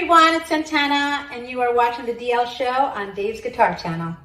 everyone, it's Santana, and you are watching the DL Show on Dave's Guitar Channel.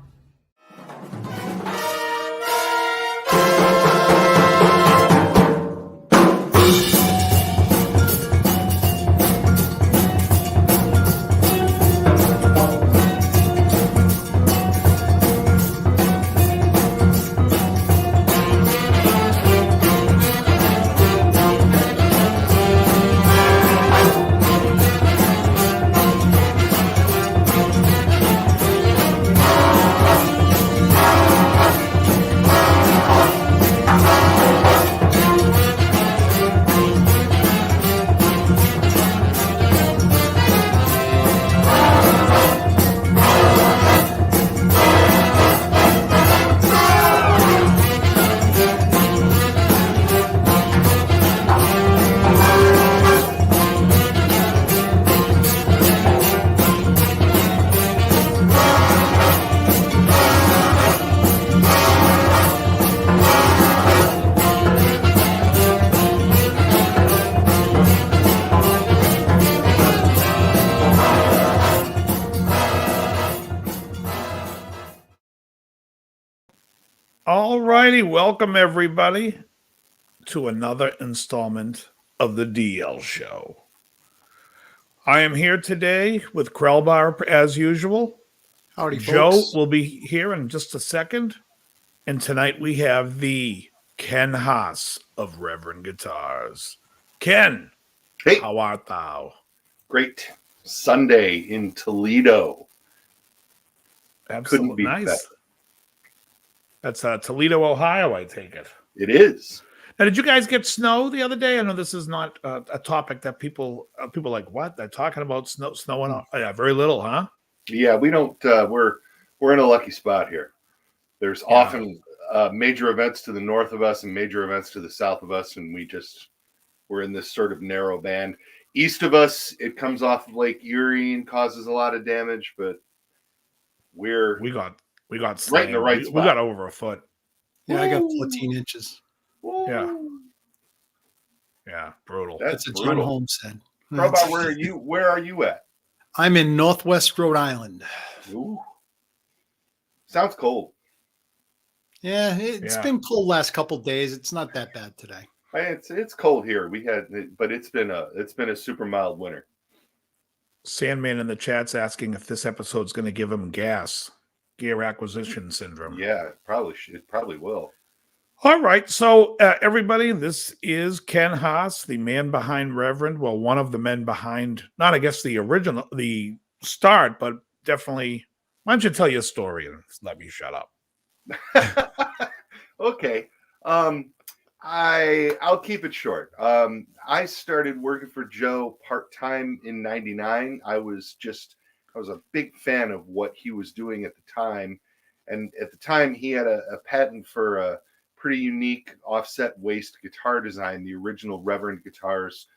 All righty, welcome everybody to another installment of the DL Show. I am here today with Krellbar as usual. Howdy, Joe folks. will be here in just a second. And tonight we have the Ken Haas of Reverend Guitars. Ken, hey, how art thou? Great Sunday in Toledo. Absolutely Couldn't be nice. better. That's Toledo, Ohio, I take it. It is. Now, did you guys get snow the other day? I know this is not a topic that people are like, what? They're talking about snowing. Yeah, very little, huh? Yeah, we don't. We're in a lucky spot here. There's often major events to the north of us and major events to the south of us, and we're in this sort of narrow band. East of us, it comes off of Lake Erie and causes a lot of damage, but we got right in the right spot. We got over a foot. Yeah, I got 14 inches. Yeah. Yeah, brutal. That's a brutal. John Holmes said. Crowbar, where are you at? I'm in Northwest Rhode Island. Ooh. Sounds cold. Yeah, it's been cold last couple of days. It's not that bad today. It's cold here. But it's been a super mild winter. Sandman in the chat's asking if this episode's going to give him gear acquisition syndrome. Yeah, it probably will. All right, so everybody, this is Ken Haas, the man behind Reverend. Well, one of the men behind, not I guess the start, but definitely. Why don't you tell your story and let me shut up? Okay, I'll keep it short. I started working for Joe part-time in '99. I was a big fan of what he was doing at the time, and at the time he had a patent for a pretty unique offset waist guitar design, the original Reverend guitars,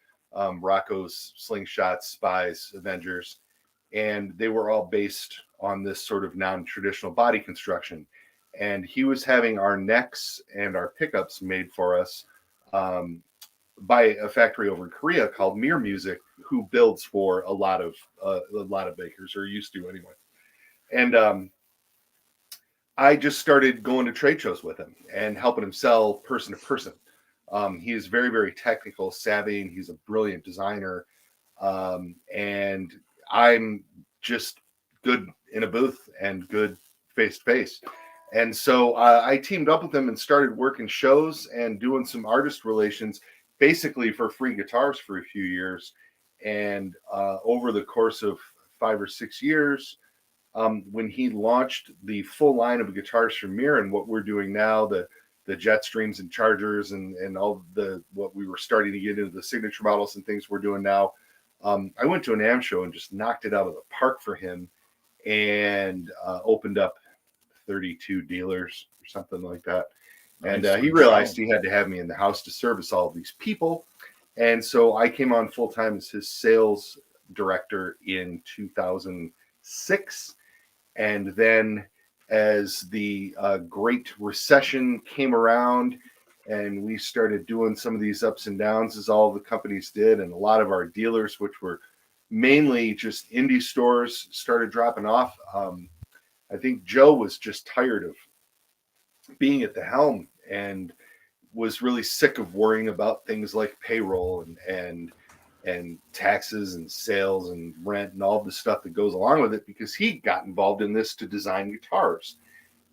Rocco's, Slingshots, Spies, Avengers, and they were all based on this sort of non-traditional body construction. And he was having our necks and our pickups made for us by a factory over in Korea called Mir Music, who builds for a lot of bakers, or used to anyway. And I just started going to trade shows with him and helping him sell person to person. He is very, very technical, savvy, and he's a brilliant designer. And I'm just good in a booth and good face to face. And so I teamed up with him and started working shows and doing some artist relations, basically for free guitars for a few years. And over the course of 5 or 6 years, when he launched the full line of guitars from Mir and what we're doing now, the Jetstreams and Chargers and all what we were starting to get into the signature models and things we're doing now, I went to an AM show and just knocked it out of the park for him and opened up 32 dealers or something like that. And he realized he had to have me in the house to service all of these people. And so I came on full time as his sales director in 2006. And then as the Great Recession came around and we started doing some of these ups and downs as all the companies did, and a lot of our dealers, which were mainly just indie stores started dropping off. I think Joe was just tired of being at the helm and was really sick of worrying about things like payroll and taxes and sales and rent and all the stuff that goes along with it, because he got involved in this to design guitars.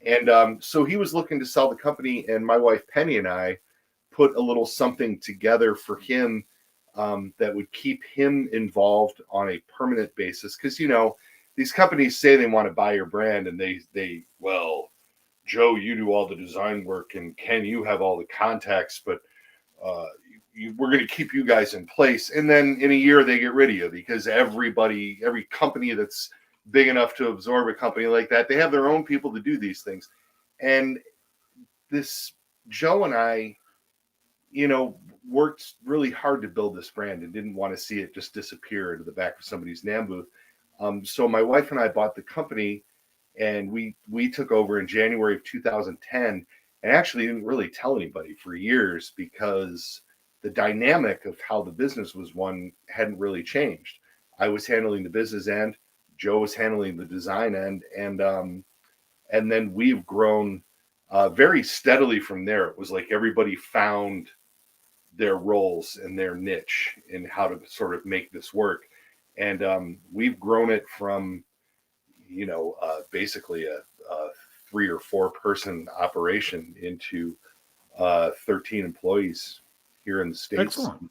And so he was looking to sell the company, and my wife Penny and I put a little something together for him that would keep him involved on a permanent basis. Because, you know, these companies say they want to buy your brand, and they well, Joe, you do all the design work, and Ken, you have all the contacts, but we're going to keep you guys in place. And then in a year, they get rid of you, because every company that's big enough to absorb a company like that, they have their own people to do these things. And this Joe and I, you know, worked really hard to build this brand and didn't want to see it just disappear into the back of somebody's NAMM booth. So my wife and I bought the company, and we took over in January of 2010, and actually didn't really tell anybody for years, because the dynamic of how the business was won hadn't really changed. I was handling the business end, Joe was handling the design end, and then we've grown very steadily from there. It was like everybody found their roles and their niche in how to sort of make this work. And we've grown it from, you know, basically a 3 or 4 person operation into 13 employees here in the States. Excellent.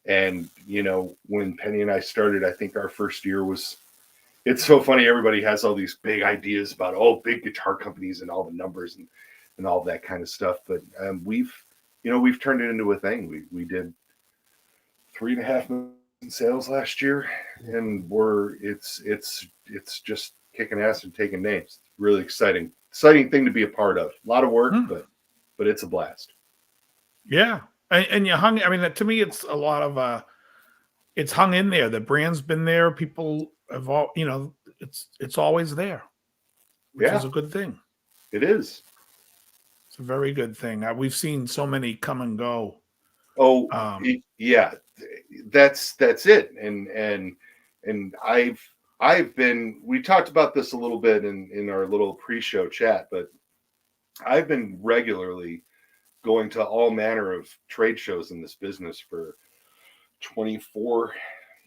And you know, when Penny and I started, I think our first year was, it's so funny. Everybody has all these big ideas about, big guitar companies and all the numbers and all that kind of stuff. But we've turned it into a thing. We did 3.5 million in sales last year, and it's just kicking ass and taking names. It's really exciting thing to be a part of. A lot of work, but it's a blast. Yeah. And you hung, I mean, to me, it's a lot of, it's hung in there. The brand's been there. People have all, you know, it's always there, which is a good thing. It is. It's a very good thing. We've seen so many come and go. Yeah, that's it. And I've been, we talked about this a little bit in our little pre-show chat, but I've been regularly going to all manner of trade shows in this business for 24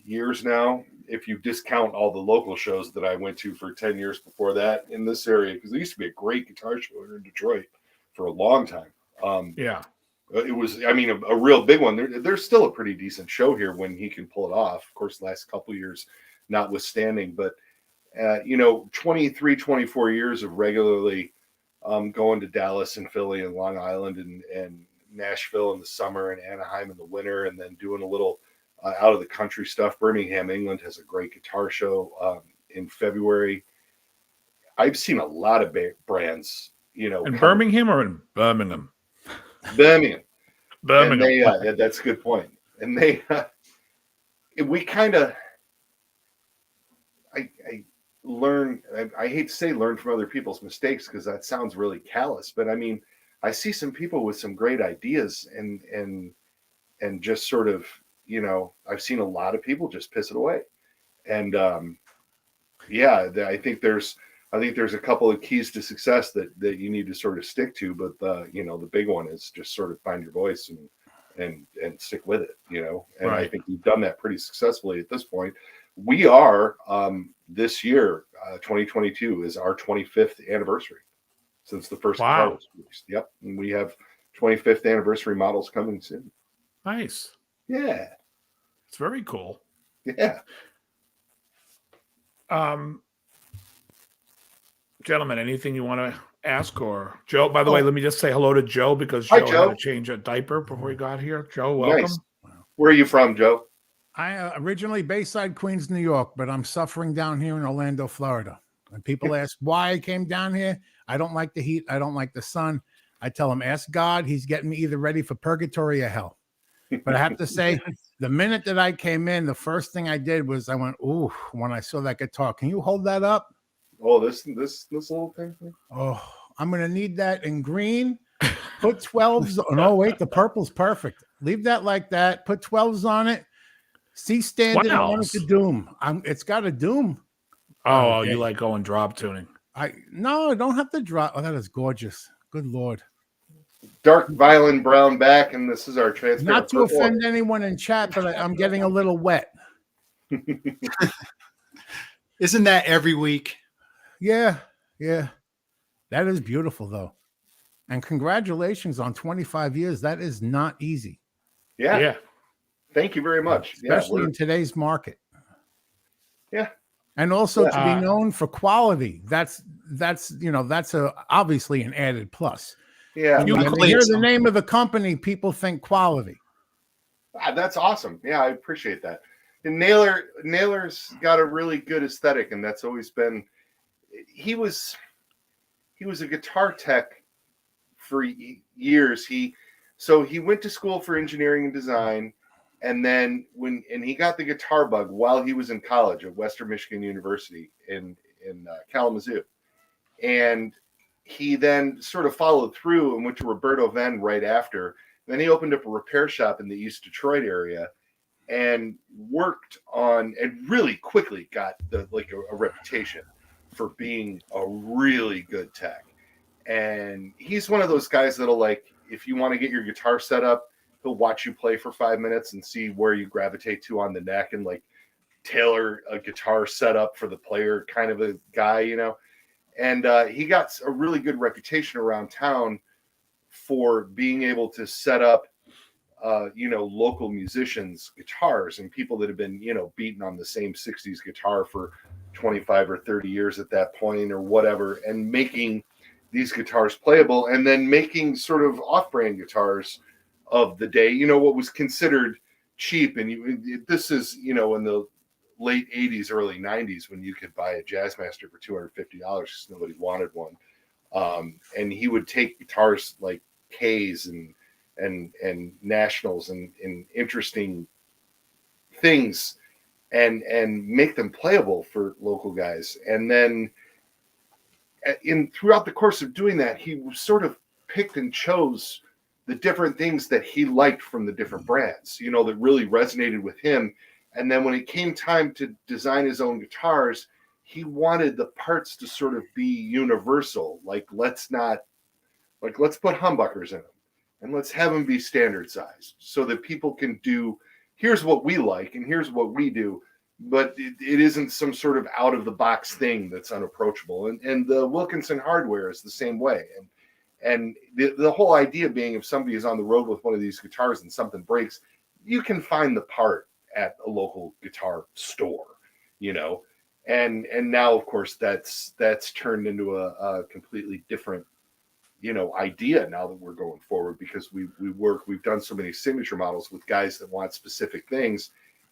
years now, if you discount all the local shows that I went to for 10 years before that in this area, because there used to be a great guitar show here in Detroit for a long time. It was, I mean, a real big one. There's still a pretty decent show here when he can pull it off. Of course, the last couple of years notwithstanding, but 23, 24 years of regularly going to Dallas and Philly and Long Island and Nashville in the summer and Anaheim in the winter, and then doing a little out of the country stuff. Birmingham, England has a great guitar show in February. I've seen a lot of brands, you know. In Birmingham or in Birmingham? Birmingham. Birmingham. And that's a good point. And we kind of, I learn, I hate to say learn from other people's mistakes, because that sounds really callous, but I mean, I see some people with some great ideas and just sort of, you know, I've seen a lot of people just piss it away. And I think there's a couple of keys to success that you need to sort of stick to, but the big one is just sort of find your voice and stick with it, you know. And right. I think we've done that pretty successfully at this point. We are this year, 2022 is our 25th anniversary since the first guitar was released. Yep, and we have 25th anniversary models coming soon. Nice. Yeah, it's very cool. Yeah. Gentlemen, anything you want to ask? Or Joe, by the way, let me just say hello to Joe, because Joe had to change a diaper before he got here. Joe, welcome. Nice. Where are you from, Joe? I originally Bayside, Queens, New York, but I'm suffering down here in Orlando, Florida. When people ask why I came down here, I don't like the heat. I don't like the sun. I tell them, ask God. He's getting me either ready for purgatory or hell. But I have to say, the minute that I came in, the first thing I did was I went, ooh, when I saw that guitar. Can you hold that up? Oh, this little thing? Oh, I'm going to need that in green. Put 12s. Oh, no, wait, the purple's perfect. Leave that like that. Put 12s on it. C standard. I want it Wow. to doom. It's got a doom. Oh, Okay. you like going drop tuning? I don't have to drop. Oh, that is gorgeous. Good Lord. Dark violet brown back, and this is our transparent. Not to purple. offend anyone in chat, but I'm getting a little wet. Isn't that every week? Yeah. That is beautiful, though. And congratulations on 25 years. That is not easy. Yeah. Thank you very much. Especially in today's market. Yeah. And also to be known for quality. That's obviously an added plus. Yeah. When you hear the name of the company, people think quality. That's awesome. Yeah, I appreciate that. And Naylor's got a really good aesthetic, and that's always been. He was a guitar tech for years. He went to school for engineering and design, and then he got the guitar bug while he was in college at Western Michigan University in Kalamazoo, and he then sort of followed through and went to Roberto Venn right after. Then he opened up a repair shop in the East Detroit area and worked on, and really quickly got a reputation for being a really good tech. And he's one of those guys that'll, like, if you want to get your guitar set up, he'll watch you play for 5 minutes and see where you gravitate to on the neck and like tailor a guitar setup for the player, kind of a guy, you know. And he got a really good reputation around town for being able to set up, local musicians' guitars and people that have been, beating on the same 60s guitar for 25 or 30 years at that point or whatever, and making these guitars playable, and then making sort of off-brand guitars of the day, what was considered cheap. And this is, in the late 80s, early 90s, when you could buy a Jazzmaster for $250 because nobody wanted one. And he would take guitars like K's and Nationals and interesting things and make them playable for local guys. And then throughout the course of doing that, he sort of picked and chose the different things that he liked from the different brands, that really resonated with him. And then when it came time to design his own guitars, he wanted the parts to sort of be universal. Like, let's put humbuckers in them and let's have them be standard sized so that people can do, here's what we like and here's what we do. But it isn't some sort of out of the box thing that's unapproachable. And the Wilkinson hardware is the same way. And the whole idea being, if somebody is on the road with one of these guitars and something breaks, you can find the part at a local guitar store, and now of course that's turned into a completely different, idea now that we're going forward, because we've done so many signature models with guys that want specific things.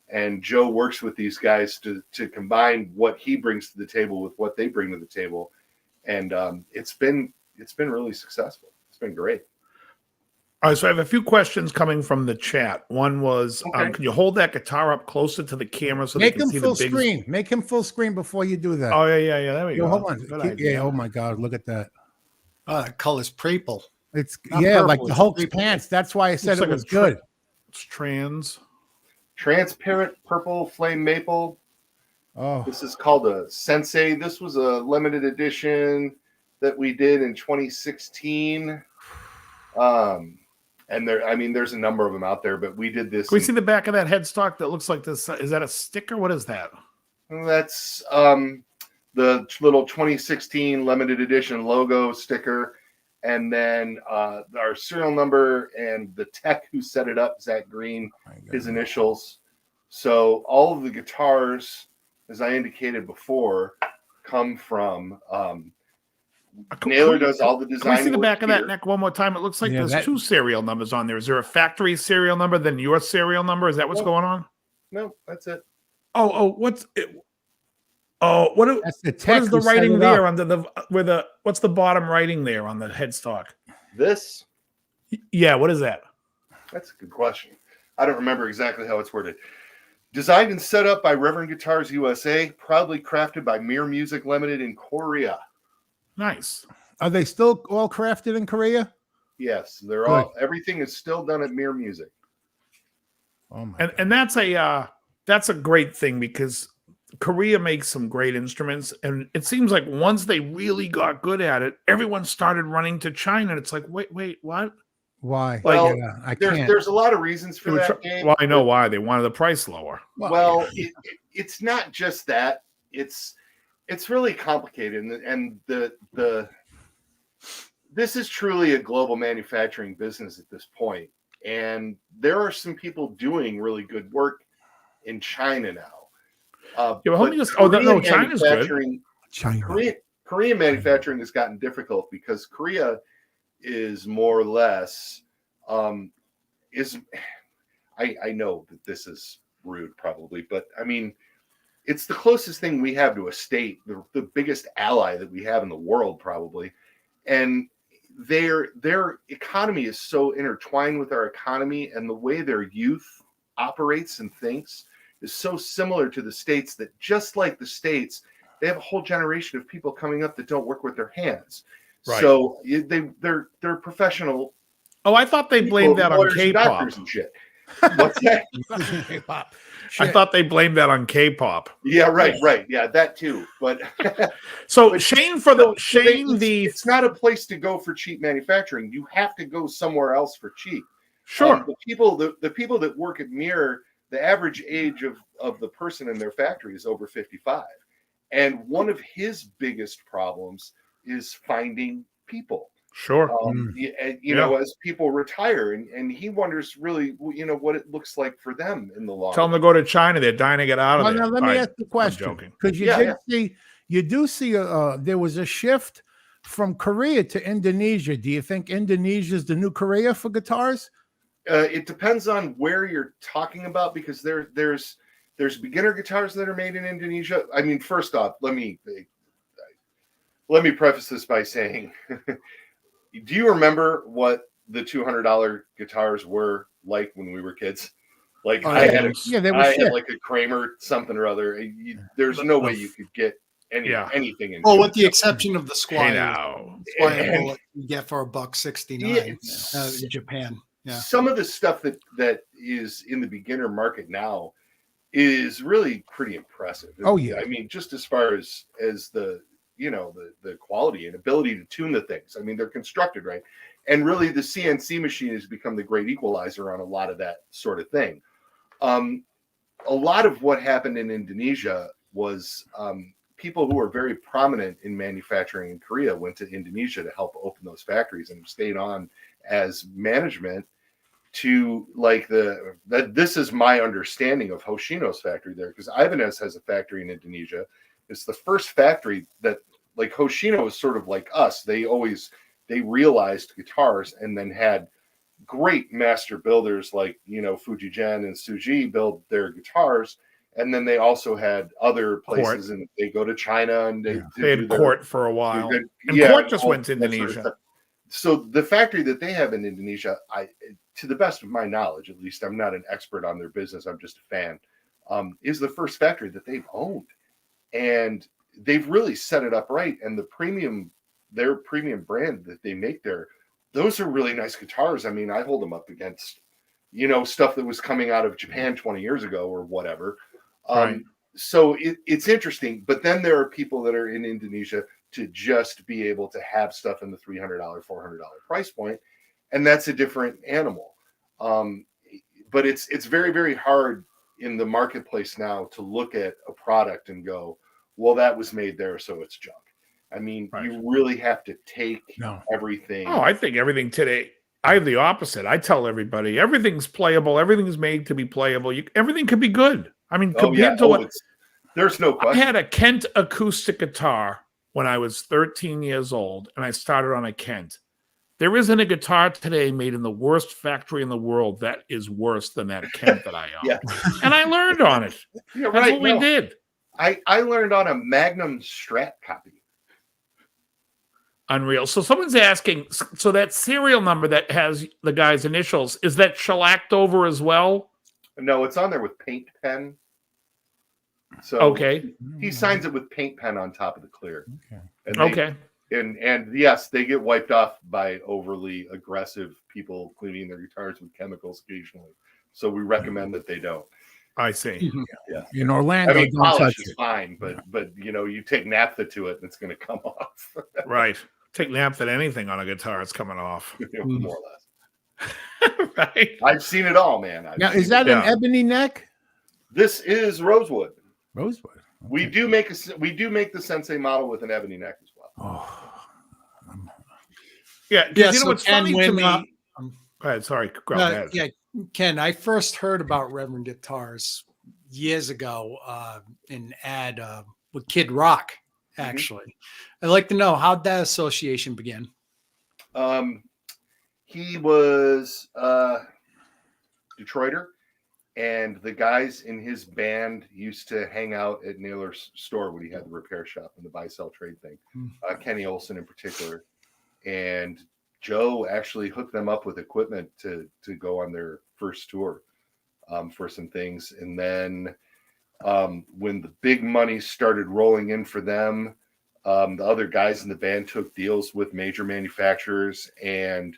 And Joe works with these guys to combine what he brings to the table with what they bring to the table. And it's been really successful. It's been great. All right, so I have a few questions coming from the chat. One was, can you hold that guitar up closer to the camera so Make they can see full the big screen. Make him full screen before you do that. Oh yeah. There we go. Hold on. Good idea. Yeah. Oh my God, look at that. That color's purple. It's Not purple, like the it's Hulk's purple. pants. That's why I said Looks it like was a good. It's Transparent purple flame maple. Oh, This is called a Sensei. This was a limited edition that we did in 2016. And there's a number of them out there, but we did this. Can we see the back of that headstock that looks like this? Is that a sticker? What is that? That's the little 2016 limited edition logo sticker. And then our serial number and the tech who set it up, Zach Green, his initials. So all of the guitars, as I indicated before, come from Naylor does all the design. Can we see the back of that here. neck one more time? It looks like Yeah, there's two serial numbers on there. Is there a factory serial number, then your serial number? Is that what's going on? No, that's it. What's it? Oh, that's the tech. what is the who set writing it there up. what's the bottom writing there on the headstock? This? Yeah, what is that? That's a good question. I don't remember exactly how it's worded. Designed and set up by Reverend Guitars USA, proudly crafted by Mir Music Limited in Korea. Nice. Are they still all crafted in Korea? Yes, they're Good. everything is still done at Mir Music. Oh my! And that's a that's a great thing because Korea makes some great instruments, and it seems like once they really got good at it, everyone started running to China. And it's like, wait, what? Why? Well, I there's can't. there's a lot of reasons for that. Gabe, Well, I know why they wanted the price lower. Well, it's not just that. It's really complicated, and the this is truly a global manufacturing business at this point, and there are some people doing really good work in China now. Yeah, but China's good. Korean manufacturing has gotten difficult because Korea is more or less is I know that this is rude probably, but I mean it's the closest thing we have to a state, the biggest ally that we have in the world probably, and their economy is so intertwined with our economy, and the way their youth operates and thinks is so similar to the States that just like the States, they have a whole generation of people coming up that don't work with their hands. Right. So they're professional. Oh, I thought they blamed that on K-pop and shit. What's that? K-pop. I thought they blamed that on K-pop. Yeah, right. Yeah, that too. But so but it's not a place to go for cheap manufacturing. You have to go somewhere else for cheap. Sure. The people that work at Mirror, the average age of the person in their factory is over 55. And one of his biggest problems is finding people. Sure. Know, as people retire, and he wonders really, what it looks like for them in the long Tell them to go to China. They're dying to get out of there. Now, let me ask the question. Because you do see there was a shift from Korea to Indonesia. Do you think Indonesia is the new Korea for guitars? It depends on where you're talking about, because there's beginner guitars that are made in Indonesia. I mean, first off, let me preface this by saying, do you remember what the $200 guitars were like when we were kids? Like I had like a Kramer something or other. There's no way you could get anything in. Oh, with the exception of the Squire. Hey now. Squire you get for $169 in Japan. Yeah. Some of the stuff that is in the beginner market now is really pretty impressive. Oh yeah. I mean, just as far as the the quality and ability to tune the things. I mean, they're constructed right. And really the CNC machine has become the great equalizer on a lot of that sort of thing. A lot of what happened in Indonesia was people who were very prominent in manufacturing in Korea went to Indonesia to help open those factories and stayed on as management to this is my understanding of Hoshino's factory there, because Ibanez has a factory in Indonesia. It's the first factory that, like, Hoshino is sort of like us. They realized guitars and then had great master builders like, Fujigen and Stooges build their guitars. And then they also had other places, and they go to China and they had Court for a while. Court just went to Indonesia. Sort of. So the factory that they have in Indonesia, to the best of my knowledge, at least, I'm not an expert on their business, I'm just a fan, is the first factory that they've owned. And they've really set it up right. And their premium brand that they make there, those are really nice guitars. I mean, I hold them up against, stuff that was coming out of Japan 20 years ago or whatever. Right. So it's interesting. But then there are people that are in Indonesia to just be able to have stuff in the $300, $400 price point. And that's a different animal. But it's very, very hard in the marketplace now to look at a product and go, well, that was made there, so it's junk. I mean, you really have to take everything. Oh, I think everything today, I have the opposite. I tell everybody, everything's playable. Everything's made to be playable. Everything could be good. I mean, compared to what... There's no question. I had a Kent acoustic guitar when I was 13 years old, and I started on a Kent. There isn't a guitar today made in the worst factory in the world that is worse than that Kent that I own. And I learned on it. Yeah, That's what we did. I learned on a Magnum Strat copy. Unreal. So someone's asking, so that serial number that has the guy's initials, is that shellacked over as well? No, it's on there with paint pen. So okay, he signs it with paint pen on top of the clear. Okay. And yes, they get wiped off by overly aggressive people cleaning their guitars with chemicals occasionally. So we recommend that they don't. I see. Yeah. In Orlando, I mean, don't touch polish is it. fine, but you take naphtha to it and it's going to come off. Right. Take naphtha anything on a guitar, it's coming off. More or less. Right. I've seen it all, man. Now, is that an ebony neck? This is rosewood. Rosewood. Okay. We do make the Sensei model with an ebony neck as well. Oh. Yeah. Yeah, You know so what's Ken, funny to when, me? go Go ahead. Sorry. Go ahead. yeah, Ken, I first heard about Reverend Guitars years ago in ad with Kid Rock. Actually, I'd like to know how that association began. He was Detroiter, and the guys in his band used to hang out at Naylor's store when he had the repair shop and the buy sell trade thing. Kenny Olson in particular, and Joe actually hooked them up with equipment to go on their first tour for some things. And then when the big money started rolling in for them, the other guys in the band took deals with major manufacturers, and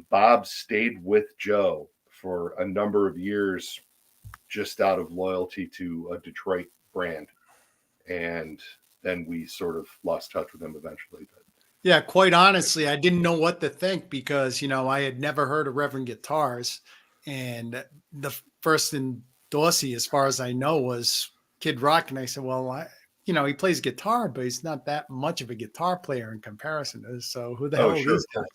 Bob stayed with Joe for a number of years just out of loyalty to a Detroit brand. And then we sort of lost touch with him eventually. But Yeah, quite honestly, I didn't know what to think because, I had never heard of Reverend Guitars. And the first endorsee, as far as I know, was Kid Rock. And I said, well, he plays guitar, but he's not that much of a guitar player in comparison to this. So who the hell are these guys?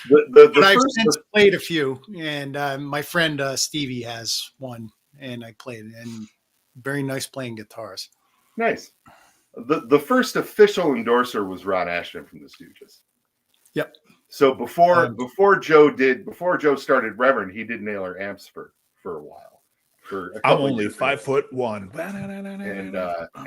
But I've since played a few. And my friend Stevie has one. And I played it. And very nice playing guitars. Nice. The first official endorser was Ron Ashton from the Stooges. Yep. So before Joe started Reverend, he did Naylor amps for a while. I'm only 5'1".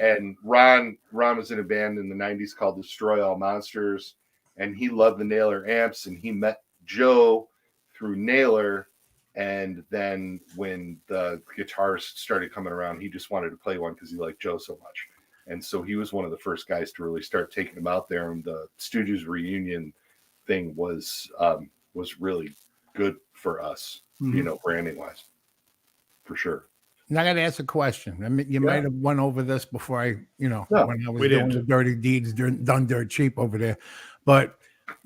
And Ron was in a band in the 90s called Destroy All Monsters, and he loved the Naylor amps, and he met Joe through Naylor. And then when the guitars started coming around, he just wanted to play one because he liked Joe so much. And so he was one of the first guys to really start taking him out there. And the Stooges reunion thing was really good for us, branding wise, for sure. And I got to ask a question. I mean, you might have went over this before when I was doing the dirty deeds done dirt cheap over there. But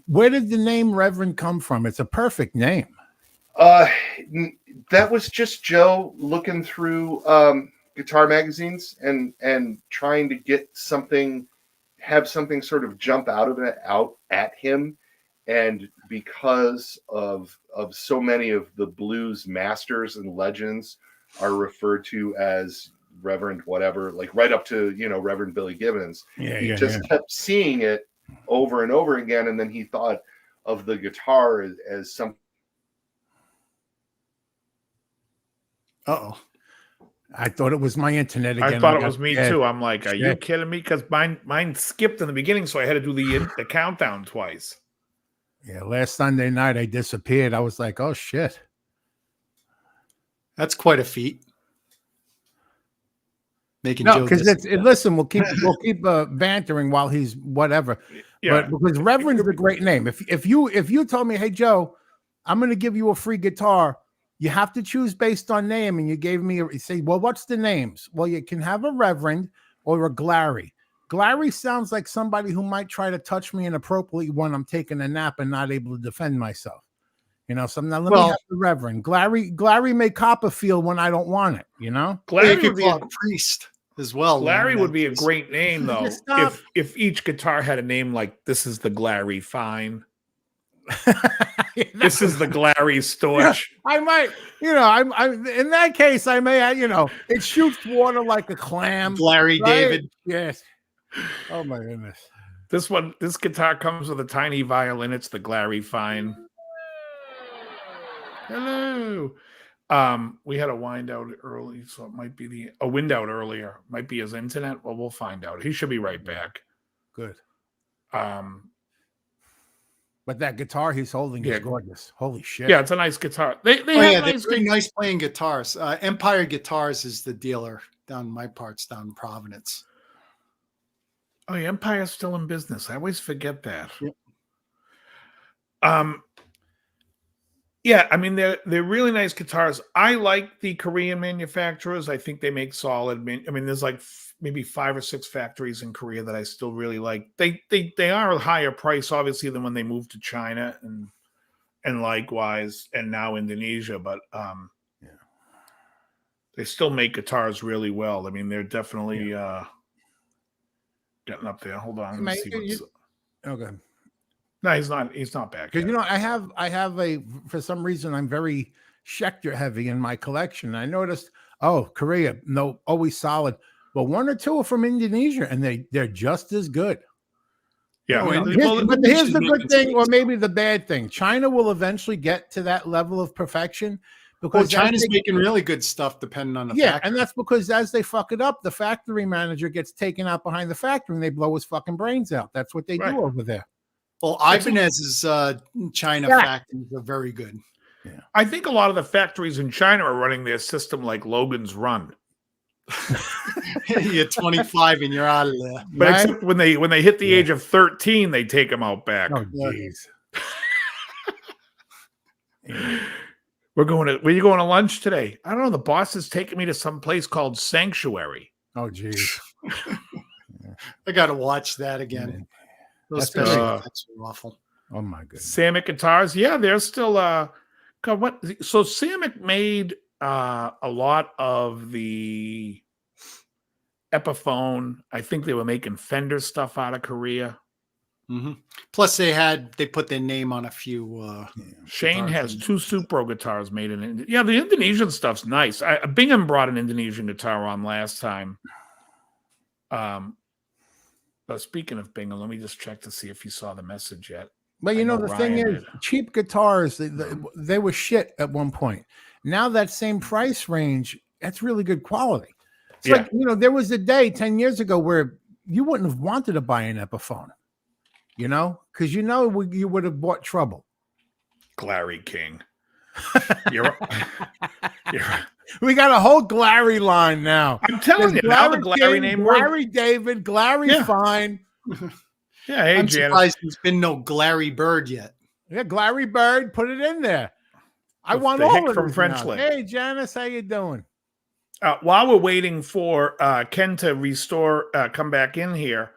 where did the name Reverend come from? It's a perfect name. That was just Joe looking through guitar magazines and trying to get have something sort of jump out at him. And because of so many of the blues masters and legends are referred to as Reverend whatever, like right up to Reverend Billy Gibbons. He kept seeing it over and over again, and then he thought of the guitar as something. Uh-oh. I thought it was my internet again. I thought it was me too. I'm like, are you kidding me? Because mine skipped in the beginning, so I had to do the countdown twice. Yeah, last Sunday night I disappeared. I was like, oh shit. That's quite a feat. Making because listen, we'll keep bantering while he's whatever. Yeah. But because Reverend is a great name. If you told me, hey Joe, I'm going to give you a free guitar, you have to choose based on name, and you gave me you say, well, what's the names? Well, you can have a Reverend or a Glary. Glary sounds like somebody who might try to touch me inappropriately when I'm taking a nap and not able to defend myself. So I'm not. Let me have the Reverend. Glary may Copperfield when I don't want it. Glary could be a priest as well. Glary would be a great name though. if each guitar had a name like this is the Glary Fine. This is the Glary Storch. I might, I'm in that case, I may, it shoots water like a clam. Glary, right? David. Yes. Oh my goodness. This guitar comes with a tiny violin. It's the Glary Fine. Hello. We had a wind out early, so it might be a wind out earlier. Might be his internet. Well, we'll find out. He should be right back. Good. But that guitar he's holding is gorgeous. Holy shit. Yeah, it's a nice guitar. They're very nice playing guitars. Empire Guitars is the dealer down my parts down in Providence. Oh, yeah, Empire's still in business. I always forget that. Yep. Yeah, I mean they're really nice guitars. I like the Korean manufacturers. I think they make solid. I mean, there's like maybe 5 or 6 factories in Korea that I still really like. They are a higher price, obviously, than when they moved to China and likewise, and now Indonesia. But Yeah. they still make guitars really well. I mean, they're definitely getting up there. Hold on, let me Mate, see what's. Okay. No, he's not. He's not back. Because Yet. I have a, for some reason I'm very Schecter heavy in my collection. I noticed, Korea, no, always solid. But 1 or 2 are from Indonesia, and they're just as good. Yeah, Oh, and But here's the good Indonesian thing, or makes maybe the bad thing. China will eventually get to that level of perfection Well, because China's making really good stuff depending on the factory. and that's because as they fuck it up, the factory manager gets taken out behind the factory and they blow his fucking brains out. That's what they Right. do over there. Well, Ibanez's China factories are very good. I think a lot of the factories in China are running their system like Logan's Run. You're 25 and you're out of there. But Right? except when they hit the age of 13, they take them out back. Oh, Yeah. jeez. Where are you going to lunch today? I don't know. The boss is taking me to some place called Sanctuary. Oh, jeez. I got to watch that again. Those That's special right. effects are awful. Oh, my goodness. Samick guitars, yeah, they're still God, what? So Samick made a lot of the Epiphone. I think they were making Fender stuff out of Korea. Mm-hmm. Plus, they put their name on a few. Shane guitar has things. 2 Supro guitars made in India. Yeah, the Indonesian stuff's nice. Bingham brought an Indonesian guitar on last time. But speaking of Bingham, let me just check to see if you saw the message yet. But I know the thing Ryan is, did. cheap guitars, they were shit at one point. Now that same price range, that's really good quality. It's Yeah. like, there was a day 10 years ago where you wouldn't have wanted to buy an Epiphone, because you would have bought trouble. Glary King. You're We got a whole Glary line now. I'm telling you, There's now the Glary Glary King, name Glary David, Glary Yeah. Fine. Yeah, hey I'm Janice. surprised there's been no Glary Bird yet. Yeah, Glary Bird, put it in there. I The- want the all hick of from these French now. Lick. Hey, Janice, how you doing? While we're waiting for Ken to come back in here,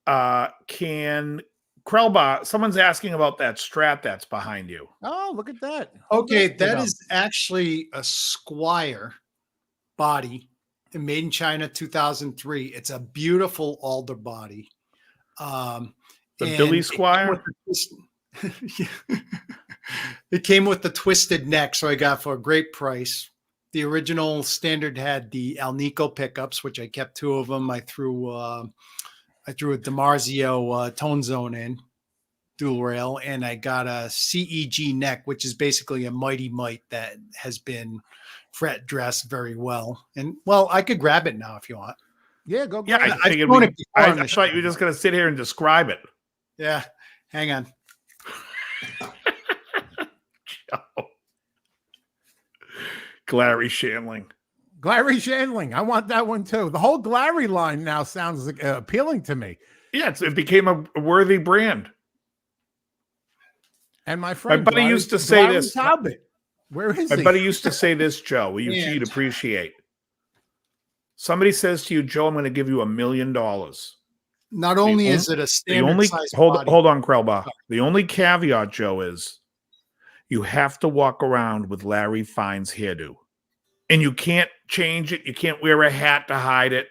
can Krellbach, someone's asking about that Strat that's behind you. Oh, look at that. Okay, Hold that up. is actually a Squire body made in China 2003. It's a beautiful alder body. The and Billy it came Squire? with the It came with the twisted neck, so I got for a great price. The original standard had the Alnico pickups, which I kept 2 of them. I threw a DiMarzio tone zone in dual rail, and I got a CEG neck, which is basically a Mighty Mite that has been fret dressed very well. And I could grab it now if you want. Yeah, go. Yeah, grab I it. I've figured thrown it before on I the thought show. you were just going to sit here and describe it. Yeah, hang on. Glary Shanling. Glary Shandling. I want that one too. The whole Glary line now sounds appealing to me. Yeah, it became a worthy brand. And my friend, buddy Glary- used to say Glary this. Talbot. Where is My he? buddy used to say this, Joe, you'd appreciate. Somebody says to you, Joe, I'm going to give you $1 million. Not only on- is it a The standard only size hold body, on, Krellbach. The only caveat, Joe, is you have to walk around with Larry Fine's hairdo. And you can't change it. You can't wear a hat to hide it.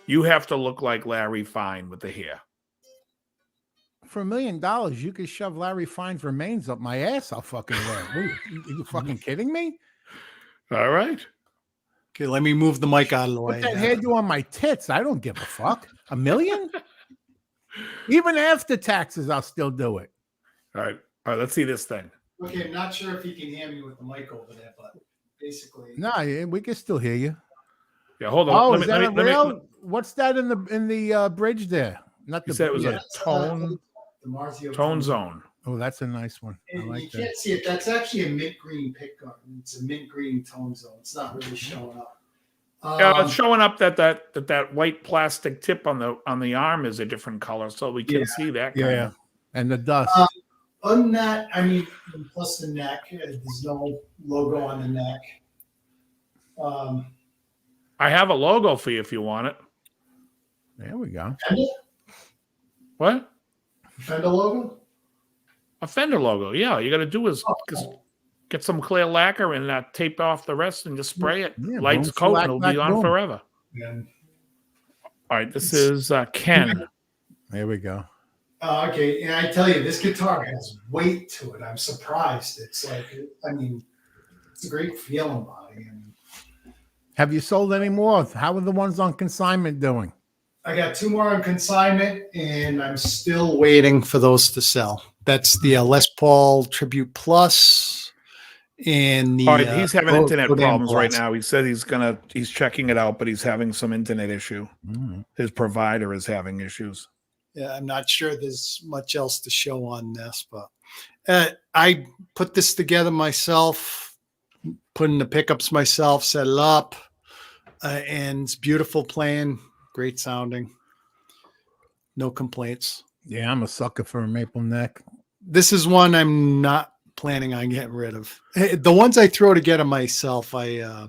You have to look like Larry Fine with the hair. For $1 million, you could shove Larry Fine's remains up my ass. I'll fucking wear it. Are you fucking kidding me? All right. okay, let me move the mic out of the way. Put that hairdo on my tits. I don't give a fuck. $1 million? Even after taxes, I'll still do it. All right. Let's see this thing. Okay, I'm not sure if you can hear me with the mic over there, but basically, No, we can still hear you. Yeah, hold on. Oh, Let is me- that let me- a let me- real? What's that in the bridge there? Not You the. said it was yeah. a tone DiMarzio zone. Oh, that's a nice one. I And you like that. can't see it. That's actually a mint green pickguard. It's a mint green tone zone. It's not really showing up. It's showing up that white plastic tip on the arm is a different color, so we can Yeah. see that. Yeah, Kind of. and the dust. Other than that, I mean, plus the neck, there's no logo on the neck. I have a logo for you if you want it. There we go. Fender? What? Fender logo? A fender logo. Yeah, all you got to do is just get some clear lacquer and tape off the rest and just spray it. Yeah, Lights boom, coat slack, and it'll black, be on boom. forever. And, All right, this is Ken. There we go. okay, and I tell you, this guitar has weight to it. I'm surprised. It's like, I mean, it's a great feeling body. And Have you sold any more? How are the ones on consignment doing? I got 2 more on consignment, and I'm still waiting for those to sell. That's the Les Paul Tribute Plus and the. All right, he's having internet Rodan problems right Plus. now. He said he's checking it out, but he's having some internet issue. Mm. His provider is having issues. Yeah, I'm not sure there's much else to show on this, but I put this together myself, put in the pickups myself, set it up, and it's beautiful playing, great sounding, no complaints. Yeah, I'm a sucker for a maple neck. This is one I'm not planning on getting rid of. The ones I throw together myself, I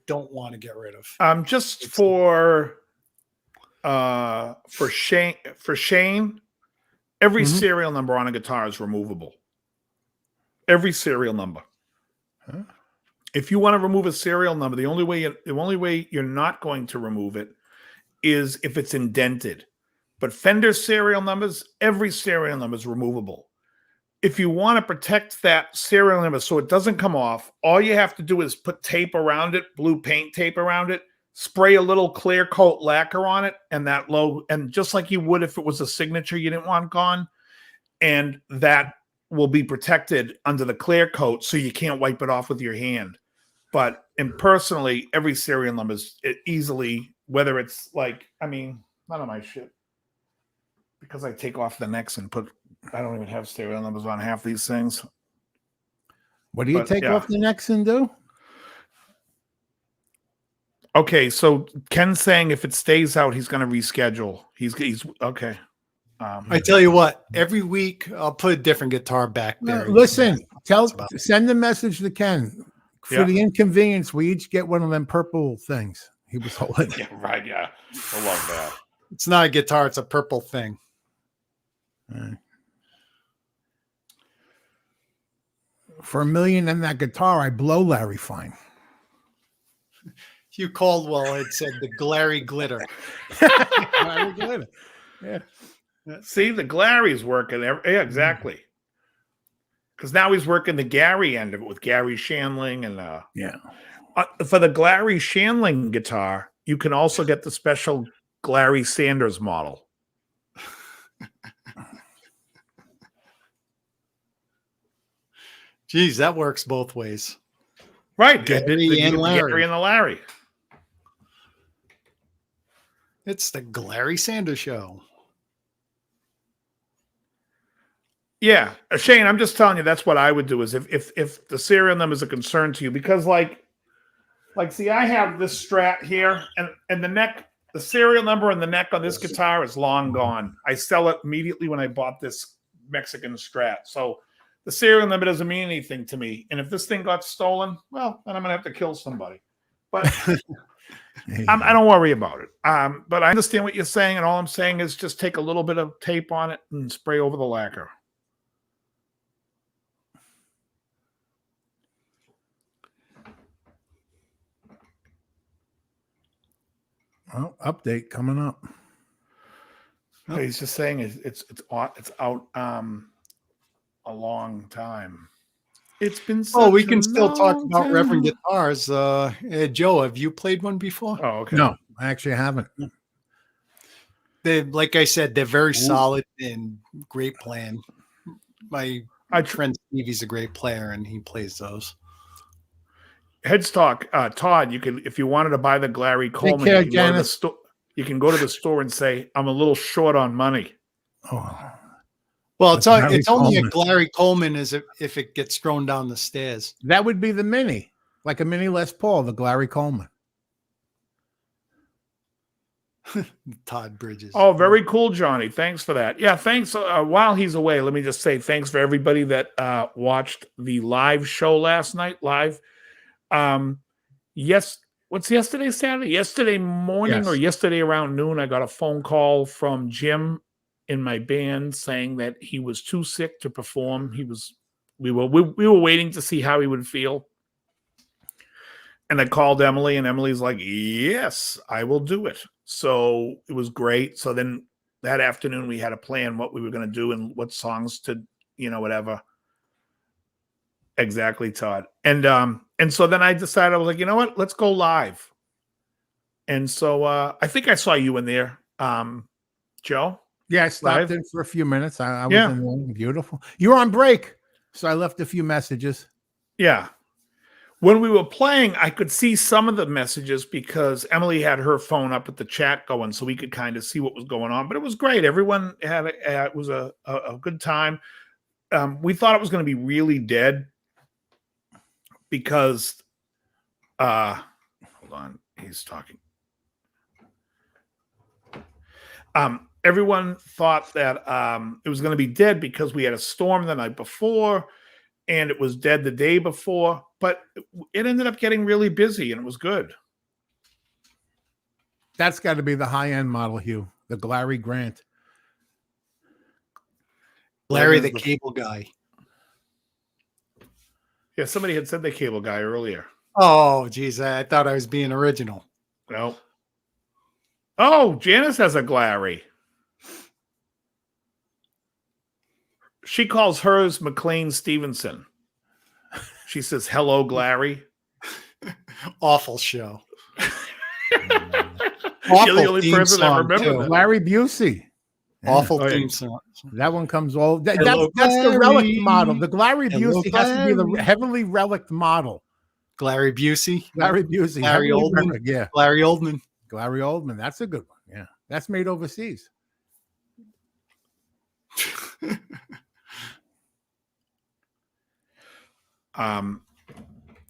don't want to get rid of. Just for Shane, every Mhm. serial number on a guitar is removable. Every serial number. Huh? If you want to remove a serial number, the only way you're not going to remove it is if it's indented. But Fender serial numbers, every serial number is removable. If you want to protect that serial number so it doesn't come off, all you have to do is put tape around it, blue paint tape around it, spray a little clear coat lacquer on it, and that logo, and just like you would if it was a signature you didn't want gone, and that will be protected under the clear coat so you can't wipe it off with your hand. But personally, every serial number is easily, whether it's like, I mean, none of my shit, because I take off the necks and I don't even have serial numbers on half these things. What do you But, take yeah. off the necks and do? Okay, so Ken's saying if it stays out, he's going to reschedule. He's okay. I tell you what, every week I'll put a different guitar back there. Listen, That's about it. send the message to Ken. For Yeah. the inconvenience, we each get one of them purple things he was holding. Yeah, right. Yeah, I love that. It's not a guitar, it's a purple thing. For $1 million in that guitar, I blow Larry fine. Hugh Caldwell had said the glary glitter. Larry glitter. Yeah. See, the Glary's working. Yeah, exactly. Because now he's working the Gary end of it with Gary Shandling and Yeah. for the Glary Shandling guitar, you can also get the special Glary Sanders model. Geez, that works both ways. Right, Gary and Larry. Gary and the Larry. It's the Glary Sanders show. Yeah, Shane, I'm just telling you that's what I would do is if the serial number is a concern to you, because like see, I have this Strat here and the neck, the serial number and the neck on this guitar is long gone. I sell it immediately when I bought this Mexican Strat. So the serial number doesn't mean anything to me. And if this thing got stolen, well, then I'm gonna have to kill somebody. But I don't worry about it. But I understand what you're saying, and all I'm saying is just take a little bit of tape on it and spray over the lacquer. Well, update coming up. He's just saying it's out a long time. It's been Oh, we such can a still talk long about time. Reverend guitars. Joe, have you played one before? Oh, okay. No, I actually haven't. They, like I said, they're very solid and great playing. My friend Stevie's a great player, and he plays those. Headstock, Todd, you can, if you wanted to buy the Glary Coleman, care, you, can go to the Janice. you can go to the store and say, I'm a little short on money. Oh, Well, it's Glary only a Coleman. Glary Coleman if it gets thrown down the stairs. that would be the mini, like a mini Les Paul, the Glary Coleman. Todd Bridges. Oh, very cool, Johnny. Thanks for that. Yeah, thanks. While he's away, let me just say thanks for everybody that watched the live show last night. Live. Yes. What's yesterday, Saturday? Yesterday morning or yesterday around noon, I got a phone call from Jim in my band saying that he was too sick to perform. We were waiting to see how he would feel. And I called Emily, and Emily's like, yes, I will do it. So it was great. So then that afternoon we had a plan what we were going to do and what songs to, whatever. Exactly, Todd. And so then I decided, I was like, you know what? Let's go live. And so I think I saw you in there, Joe. Yeah, I stopped live. in for a few minutes. I was in there. Beautiful. You were on break, so I left a few messages. Yeah. When we were playing, I could see some of the messages because Emily had her phone up at the chat going, so we could kind of see what was going on. But it was great. Everyone had it was a good time. We thought it was going to be really dead because, hold on, he's talking. Everyone thought that it was going to be dead because we had a storm the night before. And it was dead the day before, but it ended up getting really busy, and it was good. That's got to be the high-end model, Hugh, the Glary Grant. Larry the cable guy. Yeah, somebody had said the cable guy earlier. Oh, geez, I thought I was being original. No. Oh, Janice has a Glary. She calls hers McLean Stevenson. She says, hello, Glary. Awful show. You're the only person I remember that. Larry Busey. Awful theme song. That one comes all. That's the Glary. relic model. The Glary Hello, Busey has to be the Glary. heavily relic model. Glary Busey. Larry Busey. Larry heavily Oldman. relic, yeah. Larry Oldman. Glary Oldman. That's a good one. Yeah. That's made overseas.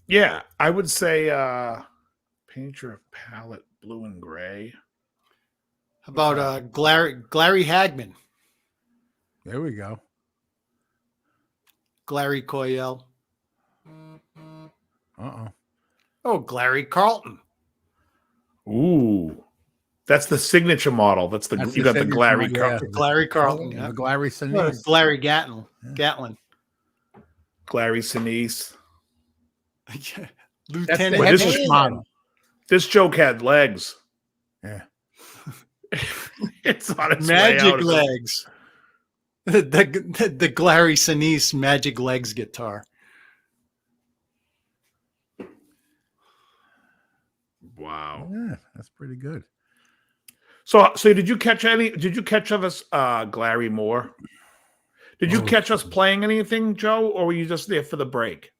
Yeah, I would say paint your palette blue and gray. How about Glary Hagman? There we go. Glary Coyell. Uh-oh. Oh, Glary Carlton. Ooh, that's the signature model. That's the you got the signature Glary model, yeah. Carlton. Glary Carlton. The Yeah. Glary Sinise. Glary Gatlin. Glary Sinise. That's Lieutenant the this heavy is- model. This joke had legs. Yeah. It's on its way Magic out. Legs. The Glary Sinise Magic Legs guitar. Wow. Yeah, that's pretty good. So did you catch us Glary Moore? Did you catch us playing anything, Joe, or were you just there for the break?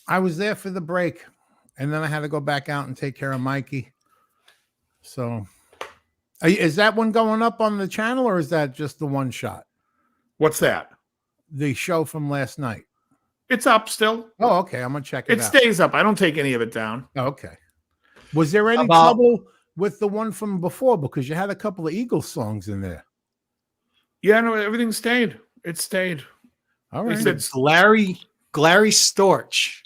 I was there for the break, and then I had to go back out and take care of Mikey. So, is that one going up on the channel, or is that just the one shot? What's that? The show from last night. It's up still. Oh, okay. I'm gonna check it It out. stays up. I don't take any of it down. Oh, okay. Was there any trouble with the one from before? Because you had a couple of Eagles songs in there. Yeah, no, everything stayed. It stayed. All They right. said Glary Storch.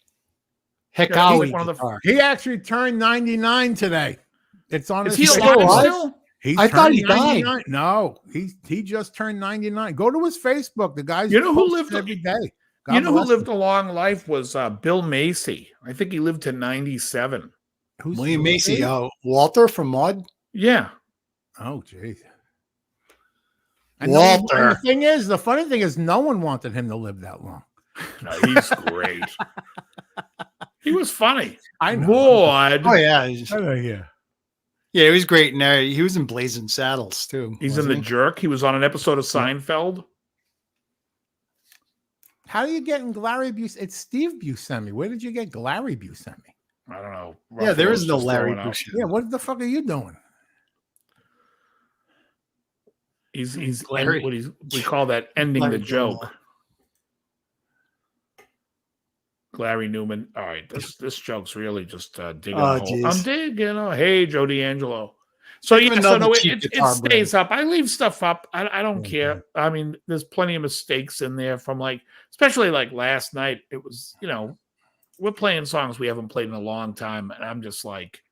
Heck, Yeah, he's like one of the- guitar. He actually turned 99 today. It's on Is his he still alive alive? still? He's I thought turned he died. 99. No, he just turned 99. Go to his Facebook. The guy's You know who posting lived- every day. God You know who bless lived him. a long life was Bill Macy. I think he lived to 97. Who's William Macy. Walter from Maud. Yeah. Oh, geez. Walter. The funny thing is, no one wanted him to live that long. No, he's great. He was funny. I know. Boyd. Oh yeah, Yeah. yeah, he was great. And he was in Blazing Saddles too. He's in wasn't The he? Jerk. He was on an episode of Seinfeld. How do you get in Glary Buscemi? It's Steve Buscemi. Where did you get Glary Buscemi? I don't know. Yeah, there is Ruffalo's no just Larry throwing out. Buscemi. Yeah, what the fuck are you doing? He's Larry. we call that ending Larry the joke. Gilmore. Larry Newman. All right, this joke's really just digging Oh, a hole. geez. I'm digging. Hey, Joe D'Angelo. So Think of yeah, so another no, cheap it guitar stays up. I leave stuff up. I don't Yeah, care. I mean, there's plenty of mistakes in there from like, especially like last night. It was, we're playing songs we haven't played in a long time, and I'm just like,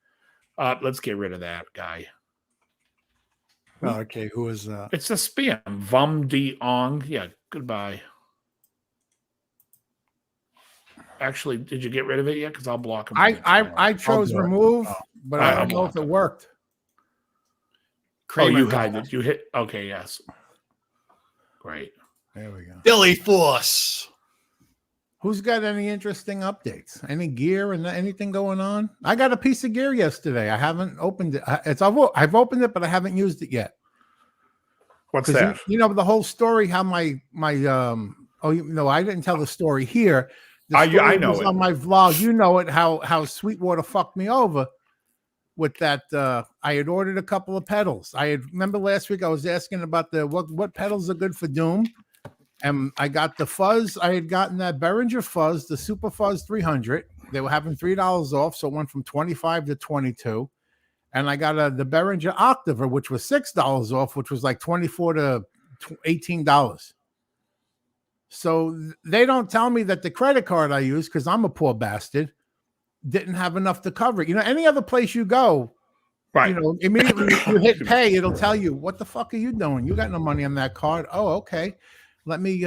let's get rid of that guy. Oh, okay, who is It's a spam. Vum de Ong. Yeah, goodbye. Actually, did you get rid of it yet? Because I'll block him. I chose do it. remove, but I I'll don't know if block it him. worked. Oh, you Kramer? hide it. You hit. Okay, yes. Great. There we go. Billy Force. Who's got any interesting updates? Any gear and anything going on? I got a piece of gear yesterday. I haven't opened it. I've opened it, but I haven't used it yet. What's 'Cause that? you know the whole story. How my I didn't tell the story here. The I story know was it. on my vlog. You know it. How Sweetwater fucked me over with that. I had ordered a couple of pedals. Remember last week I was asking about what pedals are good for Doom. And I got the fuzz. I had gotten that Behringer fuzz, the Super Fuzz 300. They were having $3 off, so it went from 25 to 22. And I got the Behringer Octaver, which was $6 off, which was like 24 to $18. So they don't tell me that the credit card I use, because I'm a poor bastard, didn't have enough to cover it. Any other place you go, Right. Immediately you hit pay, it'll tell you, what the fuck are you doing? You got no money on that card. Oh, okay. Let me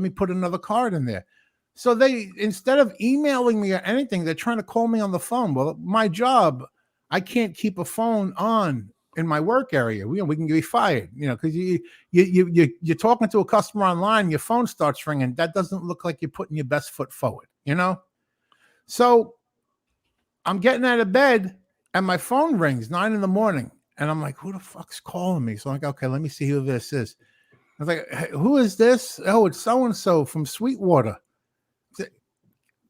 put another card in there. So they, instead of emailing me or anything, they're trying to call me on the phone. Well, my job, I can't keep a phone on in my work area. We can be fired, because you're talking to a customer online, your phone starts ringing. That doesn't look like you're putting your best foot forward, So I'm getting out of bed and my phone rings 9 a.m. and I'm like, who the fuck's calling me? So I'm like, okay, let me see who this is. I was like, hey, who is this? Oh, it's so-and-so from Sweetwater.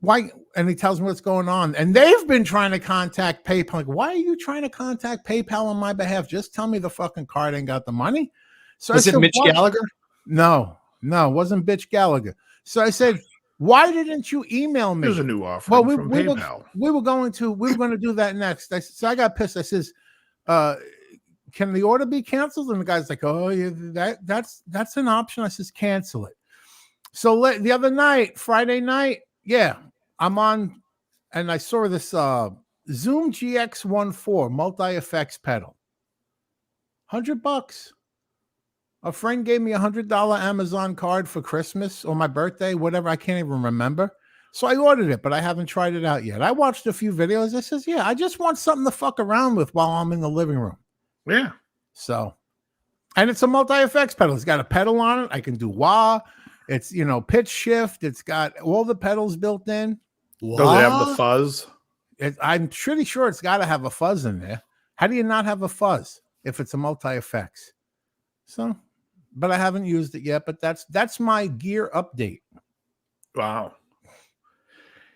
Why? And he tells me what's going on. And they've been trying to contact PayPal. Like, why are you trying to contact PayPal on my behalf? Just tell me the fucking card ain't got the money. So Was I it said, Mitch Gallagher? No, it wasn't Bitch Gallagher. So I said, why didn't you email me? There's a new offering from PayPal. We were going to do that next. So I got pissed. I says, can the order be canceled? And the guy's like, oh, yeah, that's an option. I says, cancel it. So the other night, Friday night, yeah, I'm on, and I saw this Zoom GX14 multi-effects pedal. $100. A friend gave me $100 Amazon card for Christmas or my birthday, whatever. I can't even remember. So I ordered it, but I haven't tried it out yet. I watched a few videos. I says, yeah, I just want something to fuck around with while I'm in the living room. Yeah. So, and it's a multi-effects pedal. It's got a pedal on it. I can do wah. It's, pitch shift. It's got all the pedals built in. Does it have the fuzz? I'm pretty sure it's got to have a fuzz in there. How do you not have a fuzz if it's a multi-effects? So, but I haven't used it yet, but that's my gear update. Wow.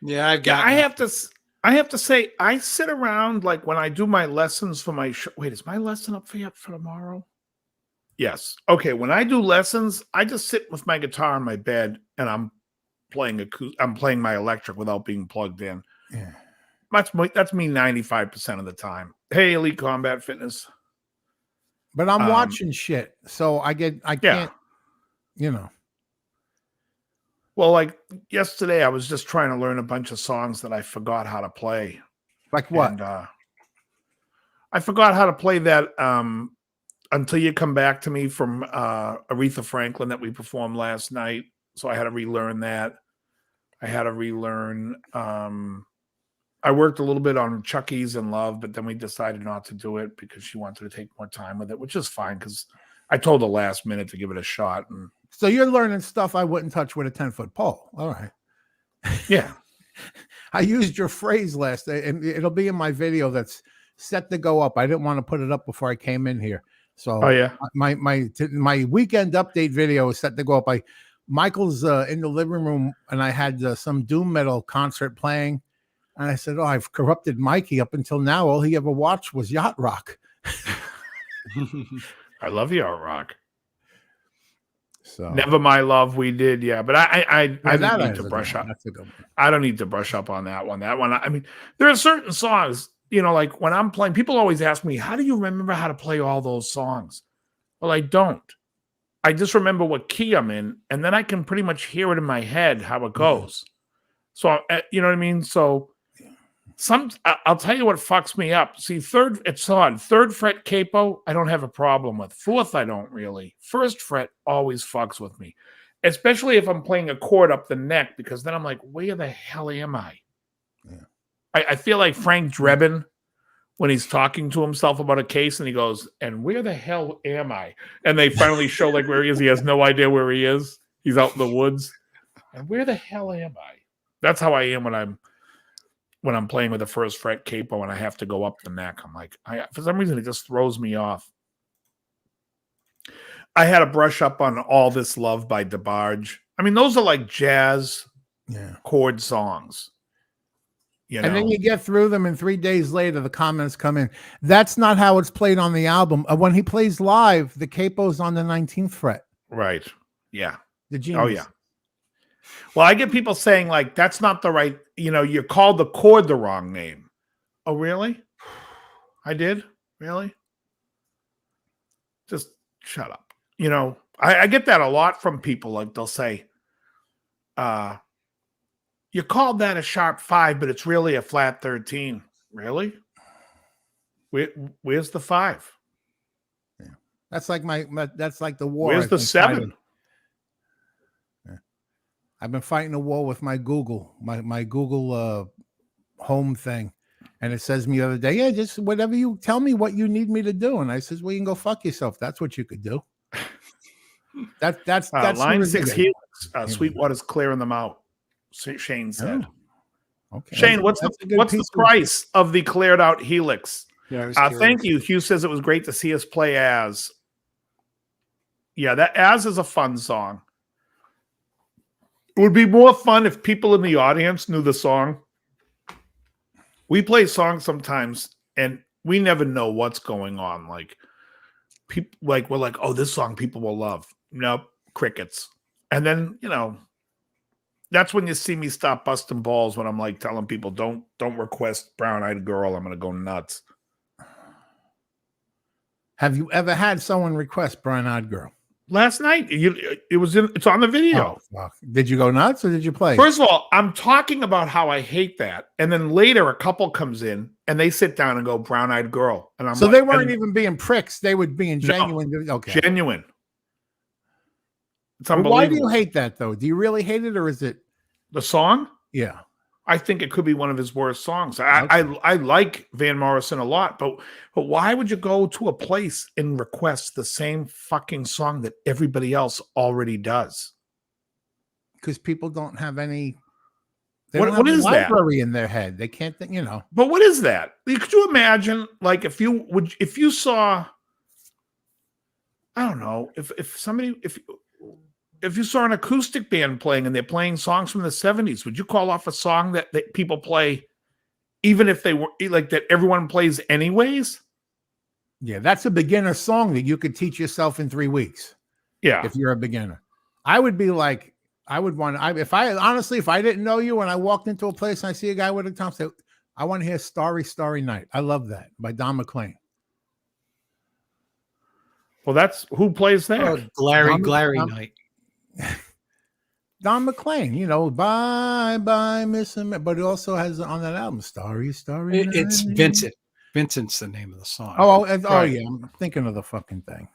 Yeah, I have to say, I sit around like when I do my lessons for my show. Wait, is my lesson up for tomorrow? Yes. Okay. When I do lessons, I just sit with my guitar on my bed and I'm playing my electric without being plugged in. Yeah. That's me 95% of the time. Hey, Elite Combat Fitness. But I'm watching shit, so I can't. Well, like yesterday, I was just trying to learn a bunch of songs that I forgot how to play. Like what? And, I forgot how to play that Until You Come Back to Me from Aretha Franklin that we performed last night. So I had to relearn that. I had to relearn. I worked a little bit on Chucky's in Love, but then we decided not to do it because she wanted to take more time with it, which is fine because I told her last minute to give it a shot. And so you're learning stuff I wouldn't touch with a 10-foot pole. All right. Yeah. I used your phrase last day, and it'll be in my video that's set to go up. I didn't want to put it up before I came in here. So my weekend update video is set to go up. Michael's in the living room, and I had some doom metal concert playing. And I said, I've corrupted Mikey. Up until now, all he ever watched was Yacht Rock. I love Yacht Rock. So Never My Love, we did, yeah. But I didn't need to brush up. That's a good one. I don't need to brush up on that one. That one, I mean, there are certain songs, like when I'm playing, people always ask me, how do you remember how to play all those songs? Well, I don't. I just remember what key I'm in, and then I can pretty much hear it in my head how it goes. So, you know what I mean? So I'll tell you what fucks me up. See, it's on third fret capo, I don't have a problem with. Fourth, I don't really. First fret always fucks with me, especially if I'm playing a chord up the neck, because then I'm like, where the hell am I? Yeah. I feel like Frank Drebin when he's talking to himself about a case, and he goes, and where the hell am I? And they finally show like where he is. He has no idea where he is. He's out in the woods. And where the hell am I? That's how I am when I'm playing with the first fret capo and I have to go up the neck. I'm like, for some reason, it just throws me off. I had to brush up on All This Love by DeBarge. I mean, those are like jazz chord songs. And then you get through them, and 3 days later, the comments come in. That's not how it's played on the album. When he plays live, the capo's on the 19th fret. Right. Yeah. The genius. Oh, yeah. Well, I get people saying, like, that's not the right, you called the chord the wrong name. Oh, really? I did? Really? Just shut up. I get that a lot from people. Like, they'll say, you called that a sharp 5, but it's really a flat 13. Really? Where's the 5? Yeah. That's like that's like the war. Where's the 7? Yeah. I've been fighting a war with my Google, my Google home thing. And it says me the other day, yeah, just whatever you tell me what you need me to do. And I says, well, you can go fuck yourself. That's what you could do. That's line 6 Helix. Sweetwater's clearing them out. Shane said. Oh, okay. Shane, what's the price of the cleared out Helix? Yeah, thank you. Hugh says it was great to see us play As. Yeah, that As is a fun song. It would be more fun if people in the audience knew the song. We play songs sometimes and we never know what's going on. Like people, like we're like, oh, this song people will love. Nope, crickets. And then that's when you see me stop busting balls when I'm like telling people don't request Brown Eyed Girl. I'm gonna go nuts. Have you ever had someone request Brown Eyed Girl? Last night, it's on the video. Oh, fuck. Did you go nuts or did you play? First of all, I'm talking about how I hate that, and then later a couple comes in and they sit down and go Brown Eyed Girl, and I'm so like, they weren't even being pricks; they were being genuine. No, okay, genuine. It's well, unbelievable. why do you hate that though? Do you really hate it, or is it the song? Yeah, I think it could be one of his worst songs. I like Van Morrison a lot, but why would you go to a place and request the same fucking song that everybody else already does? Because people don't have any. What is that? Library in their head. They can't think. But what is that? Could you imagine, like, if you saw, I don't know, if you saw an acoustic band playing and they're playing songs from the 70s, would you call off a song that people play, even if they were like that everyone plays anyways? Yeah, that's a beginner song that you could teach yourself in 3 weeks. Yeah. If you're a beginner. I would be like, if I didn't know you and I walked into a place and I see a guy with a guitar, say, I want to hear Starry, Starry Night. I love that by Don McLean. Well, that's who plays that? Oh, Glary Night. Don McLean, bye bye, Miss America. But it also has on that album, Starry, Starry Night. It's Vincent. Vincent's the name of the song. Right. Yeah, I'm thinking of the fucking thing.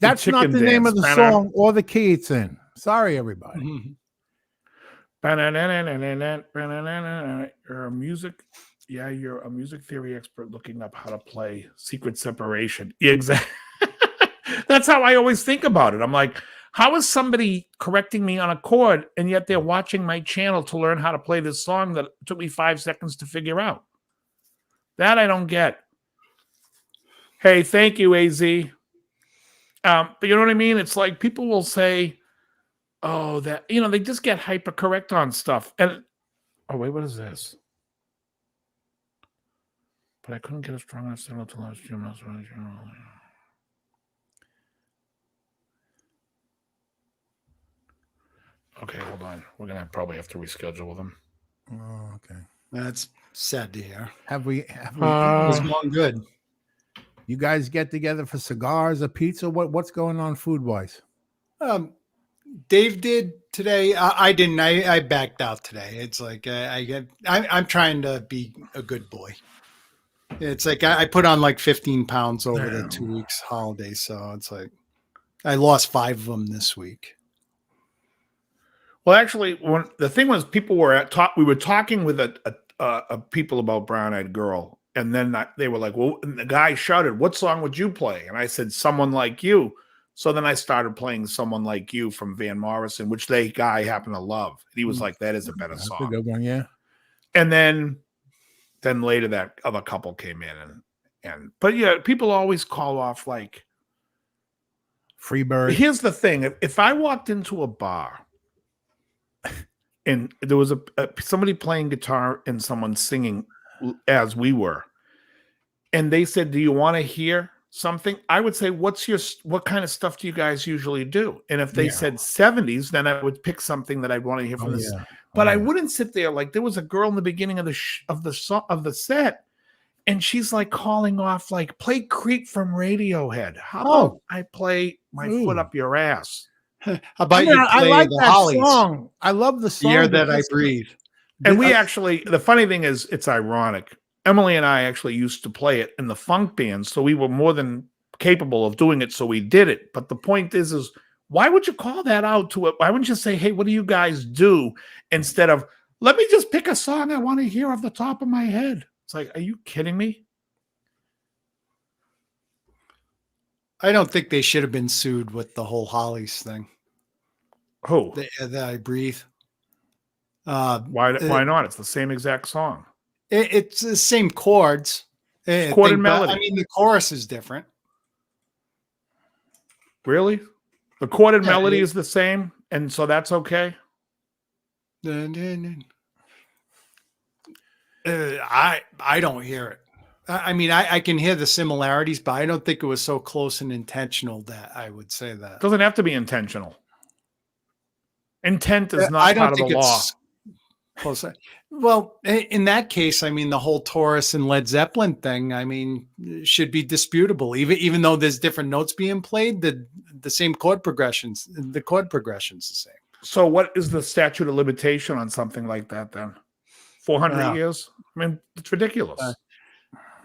That's not the name of the song or the key it's in. Sorry, everybody. You're a music theory expert looking up how to play Secret Separation. Yeah, exactly. That's how I always think about it. I'm like, how is somebody correcting me on a chord and yet they're watching my channel to learn how to play this song that took me 5 seconds to figure out? That I don't get. Hey, thank you, AZ. But you know what I mean? It's like people will say, oh, that, they just get hyper correct on stuff. And, oh, wait, what is this? But I couldn't get a strong enough signal to last year. Okay, hold on. We're going to probably have to reschedule with them. Oh, okay. That's Sad to hear. Have we It was going good. you guys get together for cigars or pizza? What's going on food wise? Dave did today. I didn't. I backed out today. It's like I'm trying to be a good boy. It's like I put on like 15 pounds over the 2 weeks holiday, so it's like I lost 5 of them this week. Well, actually, the thing was, people were we were talking with a people about Brown Eyed Girl, and then they were like, "Well," and the guy shouted, "What song would you play?" And I said, "Someone Like You." So then I started playing "Someone Like You" from Van Morrison, which the guy happened to love. And he was like, "That is a better That's song." a good one, yeah. And then later that other couple came in, but yeah, people always call off like Freebird. Here's the thing: if I walked into a bar and there was somebody playing guitar and someone singing as we were, and they said, "Do you want to hear something?" I would say, what kind of stuff do you guys usually do? And if they said 70s, then I would pick something that I'd want to hear from this. Yeah. But I wouldn't sit there like there was a girl in the beginning of the set, and she's like calling off like, "Play Creep from Radiohead." How about I play My Foot Up Your Ass? How about you play I like the that Hollies? song. I love the song. The Air That I Breathe. And we actually, the funny thing is, it's ironic. Emily and I actually used to play it in the funk band, so we were more than capable of doing it, so we did it. But the point is why would you call that out to it? Why wouldn't you say, "Hey, what do you guys do?" instead of, "Let me just pick a song I want to hear off the top of my head"? It's like, are you kidding me? I don't think they should have been sued with the whole Hollies thing. Who? The Air That I Breathe. Why not? It's the same exact song. It's the same chords. Chord and melody. I mean, the chorus is different. Really? The chord and melody is the same, and so that's okay? I don't hear it. I mean, I can hear the similarities, but I don't think it was so close and intentional that I would say that. It doesn't have to be intentional. Intent is not part of the law. Close. Well, in that case, I mean, the whole Taurus and Led Zeppelin thing, I mean, should be disputable. Even though there's different notes being played, the same chord progressions, the chord progression's the same. So what is the statute of limitation on something like that then? 400 years? I mean, it's ridiculous.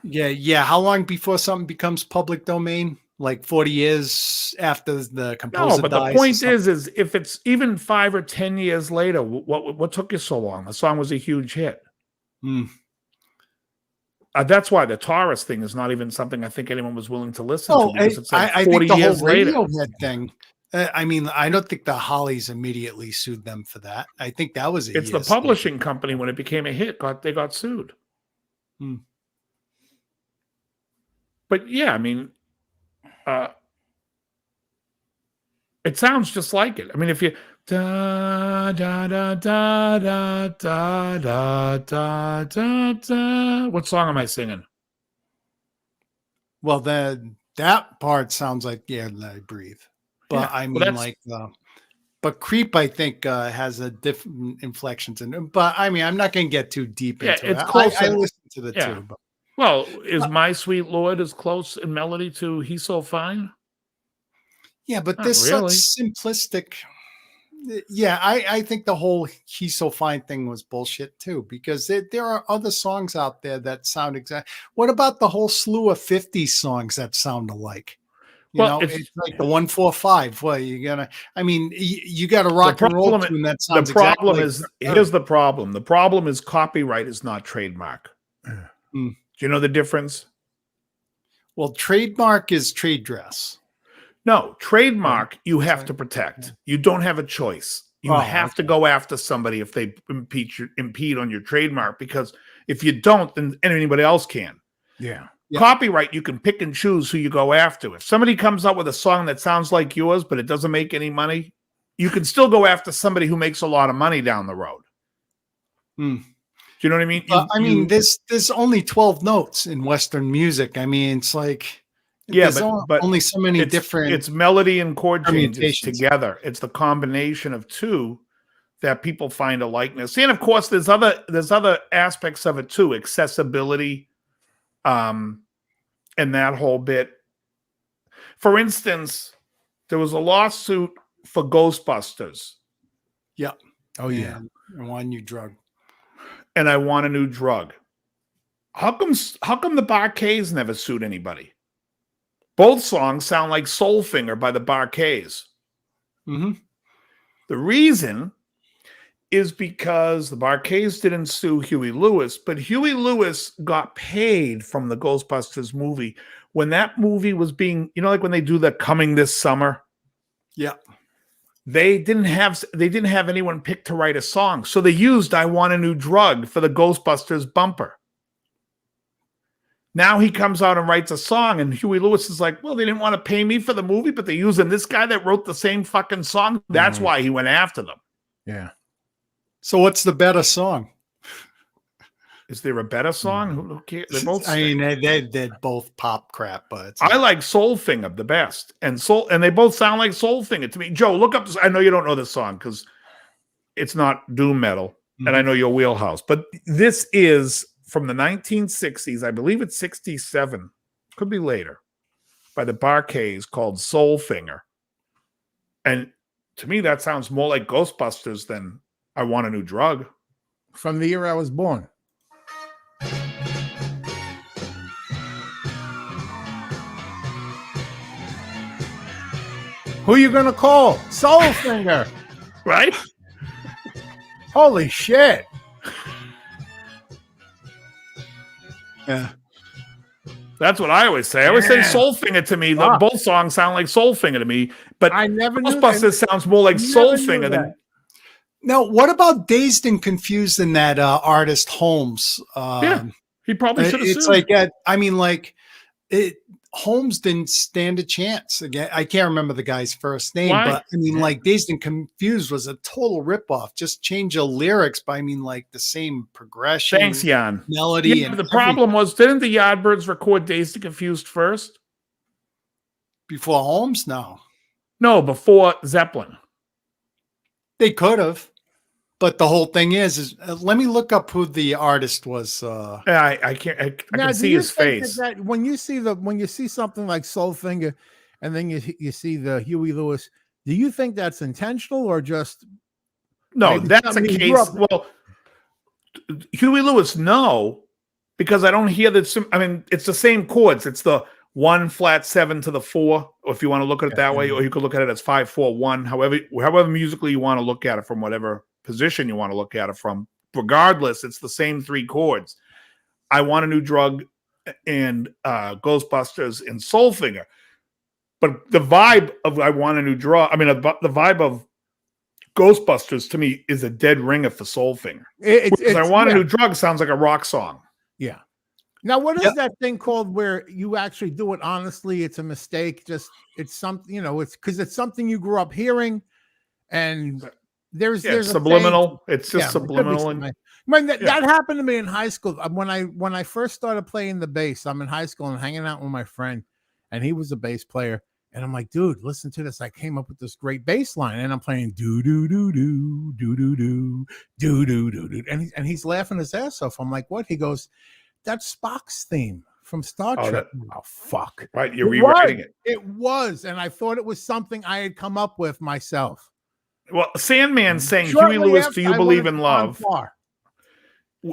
Yeah. How long before something becomes public domain? Like 40 years after the composer dies? No, but the point is if it's even 5 or 10 years later, what took you so long? The song was a huge hit. That's why the Taurus thing is not even something I think anyone was willing to listen to, because it's like 40 think the years whole later. Radiohead thing. I mean, I don't think the Hollies immediately sued them for that. I think that was It's the publishing company, when it became a hit, they got sued. But yeah, I mean, it sounds just like it. I mean, if you da da da da da da da da da da, what song am I singing? Well, that part sounds like "Yeah, Let I Breathe," but I mean, but "Creep" I think has a different inflections in it. But I mean, I'm not going to get too deep into it. Close. I listen to the two. But. Well, is "My Sweet Lord" as close in melody to "He's So Fine"? Yeah, but Not this really. such simplistic. Yeah, I think the whole "He's So Fine" thing was bullshit too, because there are other songs out there that sound exact. What about the whole slew of 50s songs that sound alike? You know, it's like the 145. Well, I mean, you got a rock and roll tune that sounds exactly. The problem here's the problem. The problem is copyright is not trademark. Do you know the difference? Well, trademark is trade dress. No, trademark you have to protect. You don't have a choice. You have to go after somebody if they impede on your trademark, because if you don't, then anybody else can. Yeah. Copyright, you can pick and choose who you go after. If somebody comes up with a song that sounds like yours, but it doesn't make any money, you can still go after somebody who makes a lot of money down the road. Do you know what I mean? There's only 12 notes in Western music. I mean, it's like, but only so many different. It's melody and chord changes together. It's the combination of two that people find a likeness. And of course, there's other aspects of it too, accessibility, and that whole bit. For instance, there was a lawsuit for Ghostbusters. Yeah. Oh yeah. And one new drug. And I Want a New Drug. How come the Barkays never sued anybody? Both songs sound like Soulfinger by the Barkays. Mm-hmm. The reason is because the Barkays didn't sue Huey Lewis, but Huey Lewis got paid from the Ghostbusters movie. When that movie was being, like when they do the Coming This Summer, Yeah. they didn't have anyone picked to write a song. So they used I Want a New Drug for the Ghostbusters bumper. Now he comes out and writes a song, and Huey Lewis is like, well, they didn't want to pay me for the movie, but they're using this guy that wrote the same fucking song. That's why he went after them. Yeah. So what's the better song? Is there a better song? Who cares? They're both. They're both pop crap, but I like Soulfinger the best, and they both sound like Soulfinger to me. Joe, look up this. I know you don't know this song because it's not doom metal, and I know your wheelhouse, but this is from the 1960s. I believe it's 67, could be later, by the Barkays, called Soulfinger, and to me that sounds more like Ghostbusters than I Want a New Drug. From the year I was born. Who you gonna call? Soulfinger. Right? Holy shit. yeah. That's what I always say. I always say Soulfinger to me. Fuck. Both songs sound like Soulfinger to me, but I never knew Ghostbusters sounds more like Never knew Soulfinger than. that. Now, what about Dazed and Confused in that artist Holmes? Yeah, he probably should have It's sued. like Holmes didn't stand a chance. Again, I can't remember the guy's first name, Why? but like Dazed and Confused was a total ripoff. Just change the lyrics, but like the same progression. Thanks, Jan. Melody. Yeah, And but the problem was, didn't the Yardbirds record Dazed and Confused first? before Holmes, No, before Zeppelin. they could have. But the whole thing is let me look up who the artist was. I can't. I Now, can do see you his think face. that when you see something like Soulfinger, and then you see the Huey Lewis, do you think that's intentional or just No, maybe that's a something you case. grew up- Well, Huey Lewis, no, because I don't hear that. I mean, it's the same chords. It's the 1 flat 7 to the 4, or if you want to look at it that way, or you could look at it as 5 4 1. However musically you want to look at it, from whatever position you want to look at it from. Regardless, it's the same 3 chords. I Want a New Drug and Ghostbusters and Soulfinger. But the vibe of I Want a New Drug, the vibe of Ghostbusters to me is a dead ringer for Soulfinger. Because I Want a New Drug sounds like a rock song. Yeah. Now, what is that thing called where you actually do it honestly? It's a mistake. Just it's something, it's because it's something you grew up hearing, and there's subliminal. It's just Yeah, subliminal. That happened to me in high school. When I first started playing the bass, I'm in high school and hanging out with my friend, and he was a bass player. And I'm like, dude, listen to this. I came up with this great bass line, and I'm playing do do do do do do do do do do do, and he's laughing his ass off. I'm like, what? He goes, that's Spock's theme from Star Trek. Oh fuck! Right, you're rewriting it. It was, and I thought it was something I had come up with myself. Well, Sandman saying, Shortly Huey Lewis, after do you I believe went in to love? Bonfire.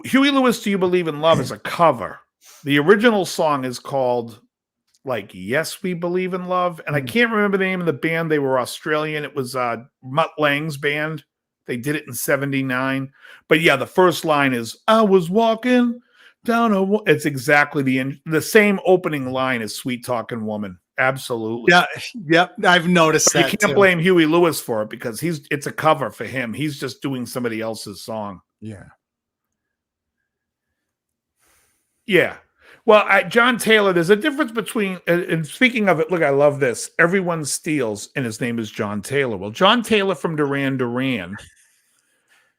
Huey Lewis, Do You Believe in Love is a cover. The original song is called Yes, We Believe in Love. And I can't remember the name of the band. They were Australian. It was Mutt Lange's band. They did it in 79. But yeah, the first line is, I was walking down it's exactly the same opening line as Sweet Talking Woman. Absolutely. Yeah. Yep. I've noticed But that. you can't blame Huey Lewis for it because it's a cover for him. He's just doing somebody else's song. Yeah. Yeah. Well, John Taylor, there's a difference between, and speaking of it, look, I love this. Everyone steals, and his name is John Taylor. Well, John Taylor from Duran Duran,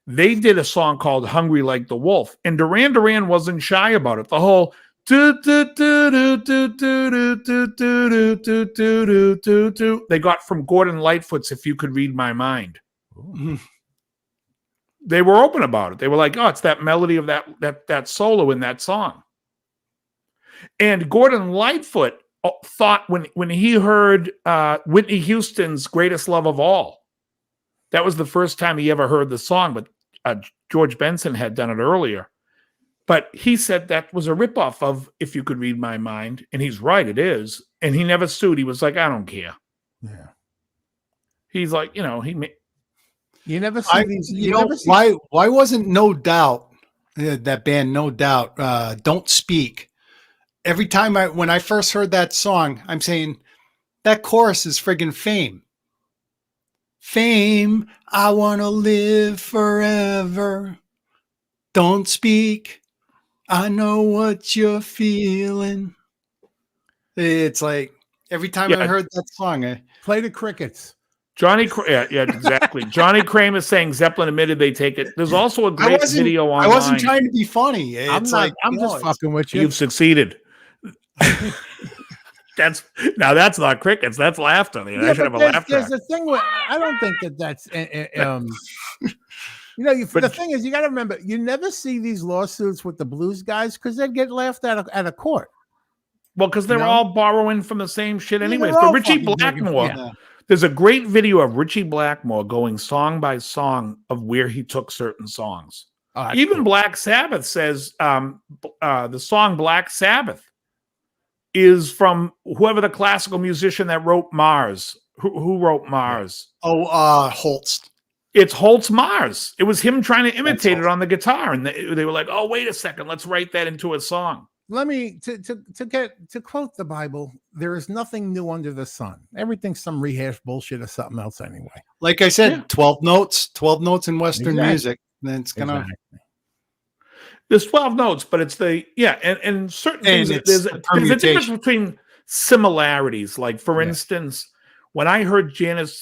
they did a song called Hungry Like the Wolf, and Duran Duran wasn't shy about it. The whole they got from Gordon Lightfoot's If You Could Read My Mind. they were open about it. They were like, "Oh, it's that melody of that solo in that song." And Gordon Lightfoot thought when he heard Whitney Houston's "Greatest Love of All," that was the first time he ever heard the song. But George Benson had done it earlier. But he said that was a ripoff of "If You Could Read My Mind," and he's right, it is. And he never sued. He was like, "I don't care." Yeah. He's like, You never see these. Why wasn't No Doubt, that band No Doubt, Don't Speak? Every time when I first heard that song, I'm saying that chorus is friggin' Fame. Fame, I want to live forever. Don't speak. I know what you're feeling. It's like every time I heard that song, Play the crickets. yeah, exactly. Johnny Kramer saying Zeppelin admitted they take it. There's also a great video online. I wasn't trying to be funny. I'm just fucking with you. You've succeeded. That's not crickets. That's laughter. I should have a laugh track. There's a thing where I don't think that's the thing is, you got to remember, you never see these lawsuits with the blues guys because they get laughed at a court. Well, because they're all borrowing from the same shit anyways. They're But all Richie fucking Blackmore, there's a great video of Richie Blackmore going song by song of where he took certain songs. Even Black Sabbath says the song Black Sabbath is from whoever the classical musician that wrote Mars. Who wrote Mars? Holst. It's Holt's Mars. It was him trying to imitate it on the guitar, and they were like, "Oh, wait a second, let's write that into a song." Let me to quote the Bible. There is nothing new under the sun. Everything's some rehashed bullshit or something else anyway. Like I said, 12 notes in Western music. Then it's gonna. There's 12 notes, but it's and certain things. There's a difference between similarities. Like for instance, when I heard Janet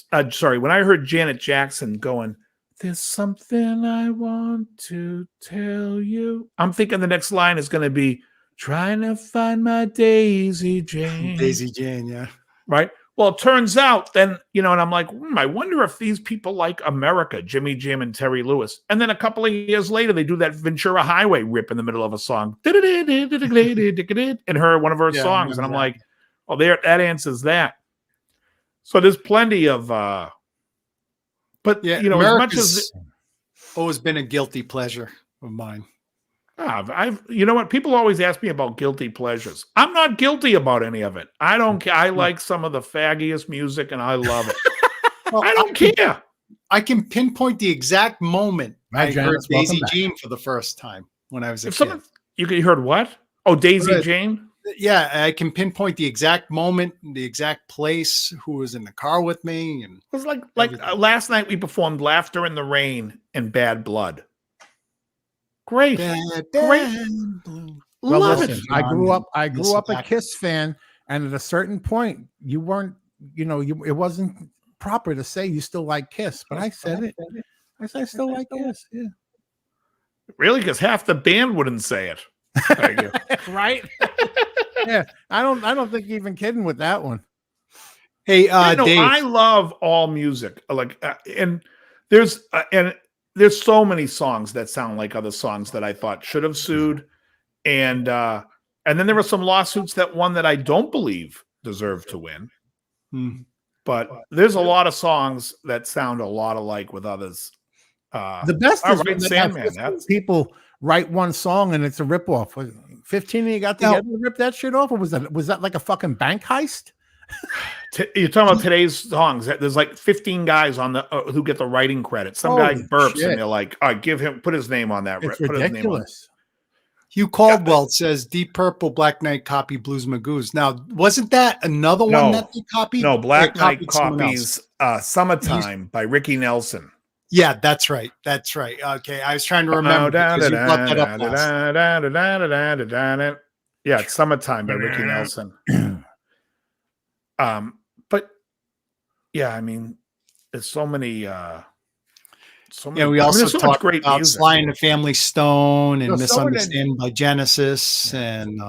Jackson going, "There's something I want to tell you," I'm thinking the next line is going to be, "Trying to find my Daisy Jane." Daisy Jane, yeah. Right. Well, it turns out then, and I'm like, I wonder if these people like America, Jimmy Jim and Terry Lewis. And then a couple of years later, they do that Ventura Highway rip in the middle of a song. In one of her songs. And I'm like, oh, that answers that. So there's plenty of, as much as always been a guilty pleasure of mine. People always ask me about guilty pleasures. I'm not guilty about any of it. I don't care. I like some of the faggiest music and I love it. I don't care. I can pinpoint the exact moment I heard Daisy Jane for the first time when I was a kid. You heard what? Oh, Daisy Jane? Yeah, I can pinpoint the exact moment, the exact place, who was in the car with me. And it was like last night we performed Laughter in the Rain and Bad Blood. Great. Great. Well, listen, I grew up a Kiss fan, and at a certain point, you weren't, it wasn't proper to say you still like Kiss, but I said it. I said I still like Kiss. Yeah. Really? Because half the band wouldn't say it. Right? Yeah. I don't think you're even kidding with that one. Hey, Dave. I love all music. And there's so many songs that sound like other songs that I thought should have sued. And then there were some lawsuits that won that I don't believe deserve to win. But there's a lot of songs that sound a lot alike with others. The best is when Sandman. People write one song and it's a ripoff. 15 of you got together to rip that shit off? Or was that like a fucking bank heist? You're talking about today's songs. There's like 15 guys on the who get the writing credit. Some guy burps and they're like, put his name on that. It's ridiculous. Hugh Caldwell says Deep Purple, Black Knight copy Blues Magoos. Now, wasn't that another one that they copied? No, Black Knight copies Summertime by Ricky Nelson. Yeah, that's right. That's right. Okay, I was trying to remember because you brought that up. Yeah, it's Summertime by Ricky Nelson. But yeah, I mean, there's so many. We also talked about Sly and the Family Stone and Misunderstanding by Genesis, and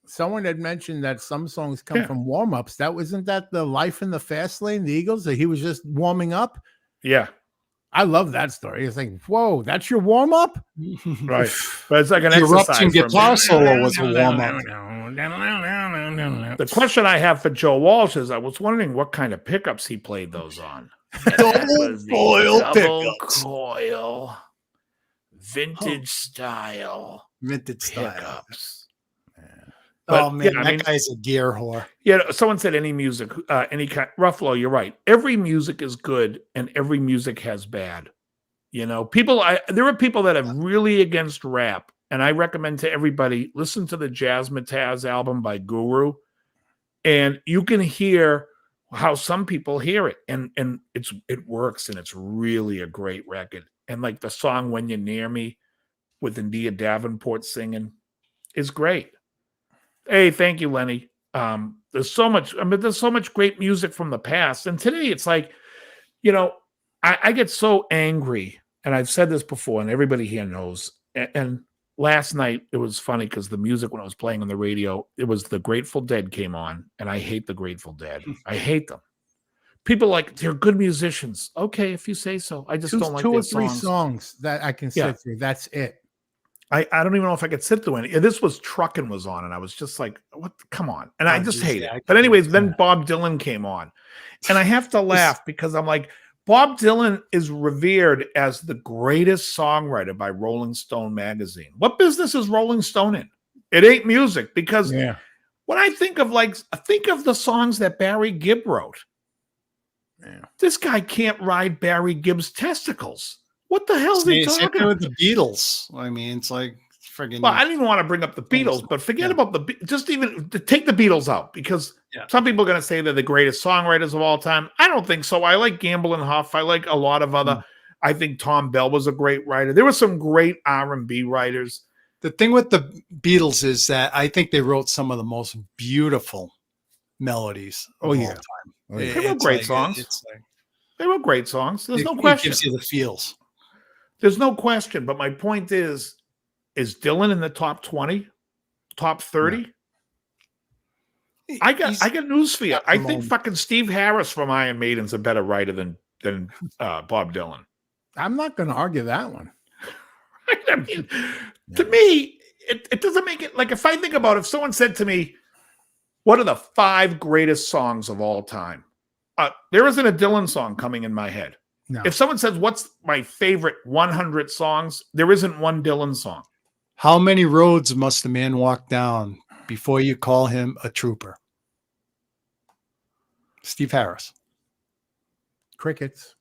someone had mentioned that some songs come from warm-ups. Isn't that the Life in the Fast Lane, the Eagles, that he was just warming up? Yeah. I love that story. It's like, whoa, that's your warm up. Right. But it's like an The eruption exercise. guitar solo was a warm up. The question I have for Joe Walsh is, I was wondering what kind of pickups he played those on. Double foil pickups. coil, vintage style Vintage style. pickups. Oh But, man, yeah, I that mean- guy's a gear whore. Yeah, someone said any music, any kind. Ruffalo, you're right. Every music is good, and every music has bad. You know, there are people that are really against rap, and I recommend to everybody listen to the Jazzmatazz album by Guru, and you can hear how some people hear it, and it works, and it's really a great record. And like the song "When You're Near Me" with India Davenport singing is great. Hey, thank you, Lenny. There's so much. I mean, there's so much great music from the past, and today it's like, you know, I get so angry, and I've said this before, and everybody here knows. And last night it was funny because the music when I was playing on the radio, it was the Grateful Dead came on, and I hate the Grateful Dead. I hate them. People like they're good musicians. Okay, if you say so. I just don't like two their or three songs. songs that I can Yeah. sit through. That's it. I don't even know if I could sit through any. This was Truckin' was on, and I was just like, "What? Come on!" And I just hate it. But anyways, then Bob Dylan came on, and I have to laugh because I'm like, Bob Dylan is revered as the greatest songwriter by Rolling Stone magazine. What business is Rolling Stone in? It ain't music because when I think of the songs that Barry Gibb wrote. Yeah. This guy can't ride Barry Gibb's testicles. What the hell is he Same talking thing about? with the Beatles. I mean, it's like friggin' Well, I didn't even want to bring up the Beatles, but forget about just even to take the Beatles out because some people are going to say they're the greatest songwriters of all time. I don't think so. I like Gamble and Huff. I like a lot of other. I think Tom Bell was a great writer. There were some great R&B writers. The thing with the Beatles is that I think they wrote some of the most beautiful melodies of all time. They wrote great songs. They wrote great songs. There's no question. It gives you the feels. There's no question. But my point is Dylan in the top 20, top 30? No. I got news for you. I think fucking Steve Harris from Iron Maiden's a better writer than Bob Dylan. I'm not going to argue that one. I mean, to me, it doesn't make it like if I think about if someone said to me, what are the 5 greatest songs of all time? There isn't a Dylan song coming in my head. No. If someone says, what's my favorite 100 songs? There isn't one Dylan song. How many roads must a man walk down before you call him a trooper? Steve Harris. Crickets.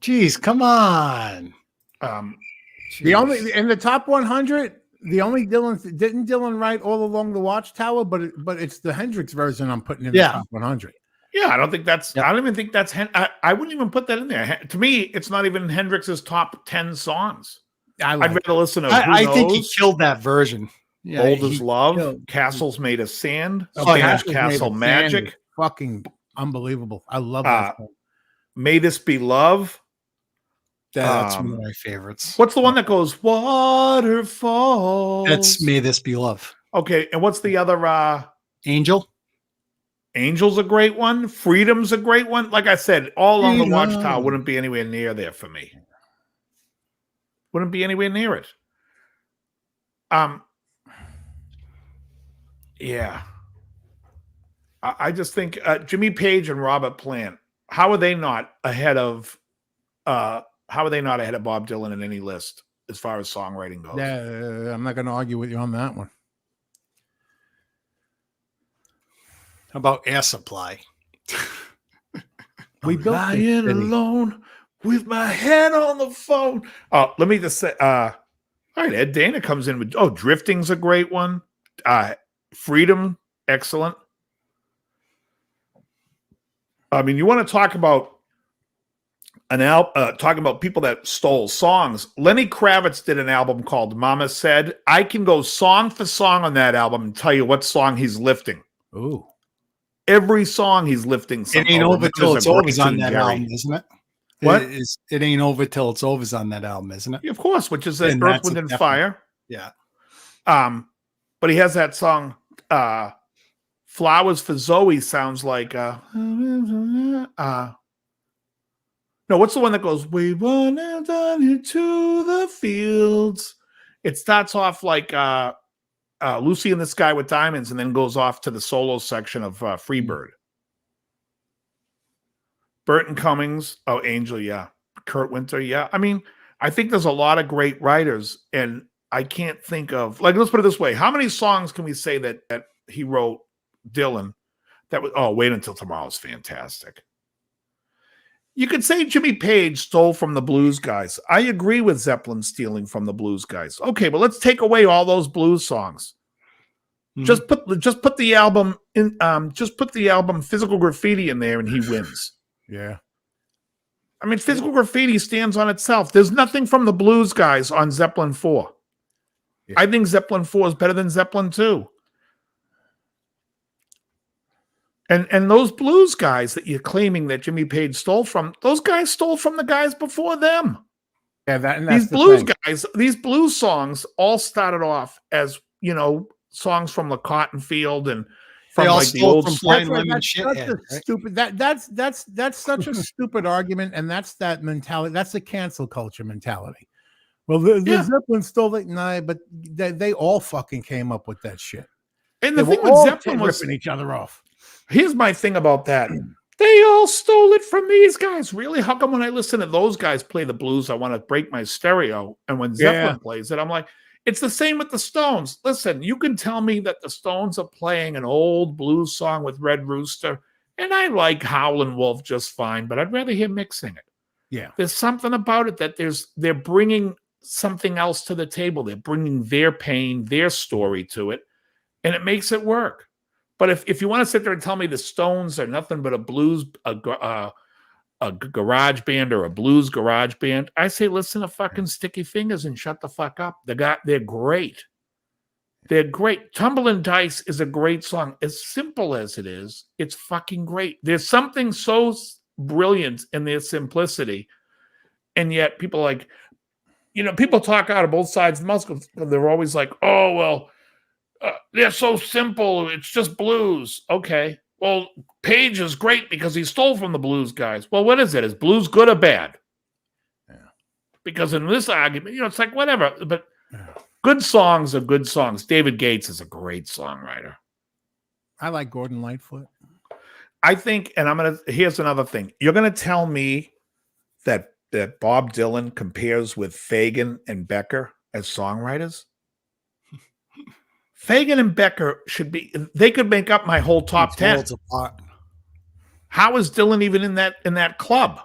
Jeez, come on. The only in the top 100, the only didn't Dylan write All Along the Watchtower, but it's the Hendrix version I'm putting in the top 100. Yeah, I don't think that's. I don't even think that's. I wouldn't even put that in there. To me, it's not even Hendrix's top 10 songs. I'd rather listen to. I think he killed that version. Yeah, Old as Love, Castles Made of Sand, Spanish Castle Magic, fucking unbelievable. I love that song. May This Be Love. That's one of my favorites. What's the one that goes Waterfalls? That's May This Be Love. Okay, and what's the other? Angel. Angel's a great one. Freedom's a great one. Like I said, All Along the Watchtower wouldn't be anywhere near there for me. Wouldn't be anywhere near it. Yeah. I just think Jimmy Page and Robert Plant. How are they not ahead of Bob Dylan in any list as far as songwriting goes? Yeah, I'm not going to argue with you on that one. How about Air Supply? We built lying alone with my head on the phone. Oh, let me just say, all right, Ed Dana comes in with, Drifting's a great one. Freedom, excellent. I mean, you want to talk about talking about people that stole songs. Lenny Kravitz did an album called Mama Said. I can go song for song on that album and tell you what song he's lifting. Ooh. Every song he's lifting. It ain't over till it's over on that album, isn't it? What? It ain't over till it's over on that album, isn't it? Yeah, of course, which is Earth, Wind, and Fire. Yeah. But he has that song, Flowers for Zoe sounds like No, what's the one that goes, we run out down into the fields? It starts off like Lucy in the Sky with Diamonds and then goes off to the solo section of Freebird. Burton Cummings. Oh, Angel, yeah. Kurt Winter, yeah. I mean, I think there's a lot of great writers, and I can't think of, like, let's put it this way. How many songs can we say that he wrote, Dylan, that was, oh, Wait Until Tomorrow's fantastic. You could say Jimmy Page stole from the blues guys. I agree with Zeppelin stealing from the blues guys. Okay, but let's take away all those blues songs. Just put the album in, just put the album Physical Graffiti in there and he wins. Yeah. I mean, Physical Graffiti stands on itself. There's nothing from the blues guys on Zeppelin 4. Yeah. I think Zeppelin 4 is better than Zeppelin 2. And those blues guys that you're claiming that Jimmy Page stole from, those guys stole from the guys before them. Yeah, that's these blues guys, these blues songs all started off as, you know, songs from the Cotton Field and from like the old stupid. That's such a stupid argument, and that's that mentality. That's the cancel culture mentality. Well, the Zeppelin stole it. No, but they all fucking came up with that shit. And the thing with Zeppelin was ripping each other off. Here's my thing about that. They all stole it from these guys. Really? How come when I listen to those guys play the blues, I want to break my stereo? And when Zeppelin plays it, I'm like, it's the same with the Stones. Listen, you can tell me that the Stones are playing an old blues song with Red Rooster, and I like Howlin' Wolf just fine, but I'd rather hear Mick sing it. Yeah. There's something about it that they're bringing something else to the table. They're bringing their pain, their story to it, and it makes it work. But if you want to sit there and tell me the Stones are nothing but a blues, a garage band or a blues garage band, I say listen to fucking Sticky Fingers and shut the fuck up. They're great. They're great. Tumbling Dice is a great song. As simple as it is, it's fucking great. There's something so brilliant in their simplicity, and yet people like, you know, people talk out of both sides of the mouth. They're always like, oh well. They're so simple. It's just blues. Okay. Well, Page is great because he stole from the blues guys. Well, what is it? Is blues good or bad? Yeah. Because in this argument, you know, it's like whatever. But good songs are good songs. David Gates is a great songwriter. I like Gordon Lightfoot. I think, and here's another thing. You're gonna tell me that Bob Dylan compares with Fagen and Becker as songwriters? Fagen and Becker they could make up my whole top 10. How is Dylan even in that club?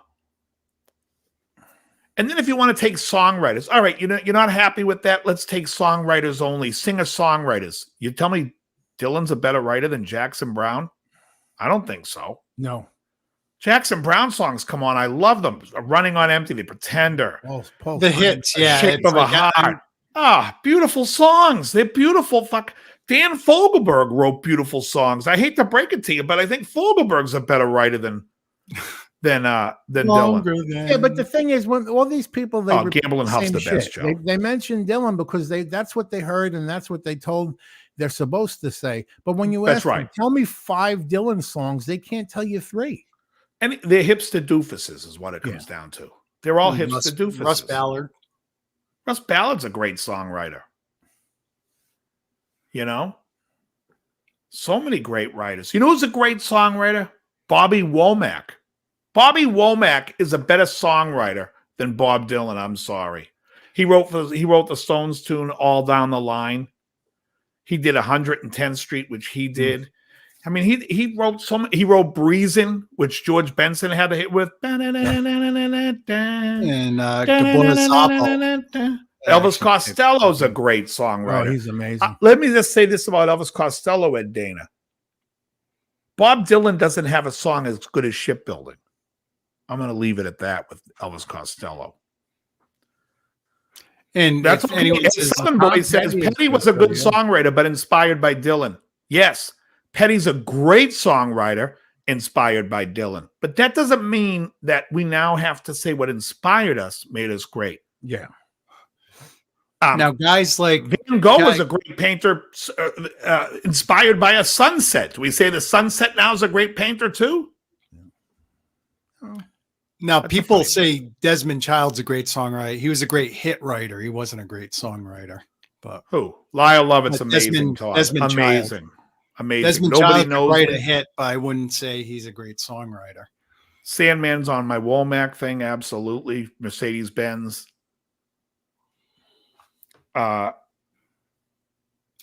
And then if you want to take songwriters, all right, you're not happy with that. Let's take songwriters only, singer-songwriters. You tell me Dylan's a better writer than Jackson Browne? I don't think so. No. Jackson Browne songs, come on, I love them. Running on Empty, The Pretender. The hits, yeah. Shape of a Heart. Beautiful songs. They're beautiful. Dan Fogelberg wrote beautiful songs. I hate to break it to you, but I think Fogelberg's a better writer than Dylan. Yeah, but the thing is, when all these people, Gamble and Huff's the best show. They mentioned Dylan because that's what they heard and that's what they told they're supposed to say. But when you ask them, tell me 5 Dylan songs, they can't tell you 3. And they're hipster doofuses is what it comes down to. They're all hipster doofuses. Russ Ballard. Russ Ballard's a great songwriter. You know? So many great writers. You know who's a great songwriter? Bobby Womack. Bobby Womack is a better songwriter than Bob Dylan. I'm sorry. He wrote the Stones tune All Down the Line. He did 110th Street, which he did. I mean, he wrote he wrote Breezin', which George Benson had a hit with. And Elvis Costello's a great songwriter. Oh, he's amazing. Let me just say this about Elvis Costello and Dana. Bob Dylan doesn't have a song as good as Shipbuilding. I'm going to leave it at that with Elvis Costello. And that's what Southern Boy says. Petty was a good songwriter, but inspired by Dylan. Yes, Petty's a great songwriter, inspired by Dylan. But that doesn't mean that we now have to say what inspired us made us great. Yeah. Now, guys like Van Gogh was a great painter, inspired by a sunset. Do we say the sunset now is a great painter too? Now, That's a people funny say Desmond Child's a great songwriter. He was a great hit writer. He wasn't a great songwriter. But Who? Lyle Lovett's But amazing, Todd. Desmond Child. Amazing. Desmond Nobody Child could knows write me. a hit, but I wouldn't say he's a great songwriter. Sandman's on my Womack thing, absolutely. Mercedes Benz.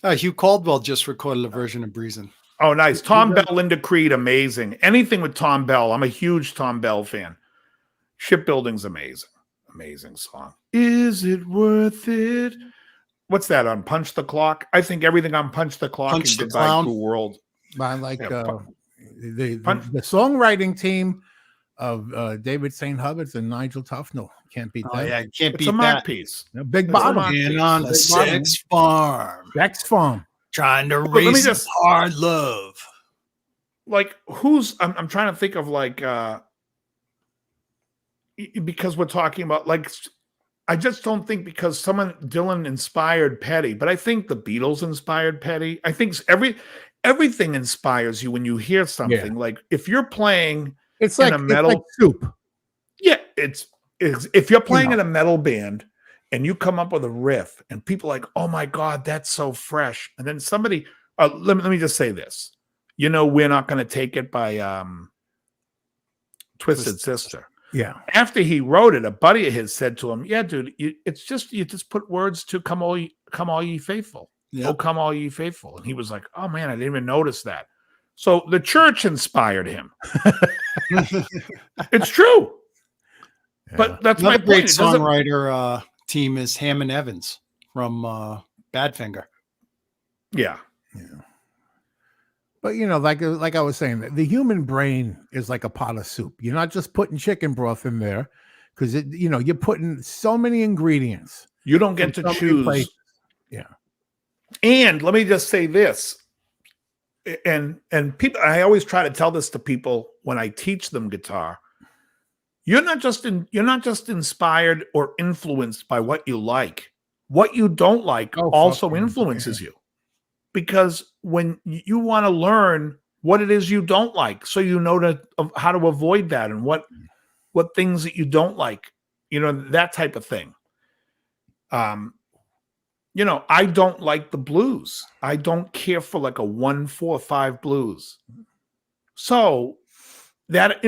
Hugh Caldwell just recorded a version of Breezin'. Oh, nice. Tom Bell, Linda Creed, amazing. Anything with Tom Bell. I'm a huge Tom Bell fan. Shipbuilding's amazing. Amazing song. Is it worth it? What's that on Punch the Clock? I think everything on Punch the Clock Punch and the Goodbye Clown. Cruel World. I like Yeah, the songwriting team of David St. Hubbard's and Nigel Tufnell. Can't beat Oh that. yeah, can't It's beat a Mac that. piece. Big It's a bottom. Mac And piece. on a Big sex farm, Rex Farm. trying to But let me raise just- hard love. Like I'm trying to think of like because we're talking about like I just don't think because Dylan inspired Petty, but I think the Beatles inspired Petty. I think everything inspires you when you hear something. Like if you're playing It's in like a metal it's like soup. yeah, it's if you're playing in a metal band and you come up with a riff and people are like, oh my God, that's so fresh. And then somebody let me just say this. You know, We're Not Gonna Take It by Twisted Sister. Yeah. After he wrote it, a buddy of his said to him, "Yeah, dude, you just put words to come all ye faithful. Yep. Oh, come all ye faithful." And he was like, "Oh man, I didn't even notice that." So the church inspired him. It's true, but that's Another my great point. It doesn't- songwriter team is Hammond Evans from Badfinger. Yeah, But you know, like I was saying, the human brain is like a pot of soup. You're not just putting chicken broth in there because you're putting so many ingredients. you don't get to from so many choose. places. Yeah. And let me just say this, and people, I always try to tell this to people when I teach them guitar. You're not just inspired or influenced by what you like. What you don't like also fuck, influences you. Because when you want to learn what it is you don't like, so you know how to avoid that and what things that you don't like, that type of thing. I don't like the blues. I don't care for like a 1-4-5 blues. So that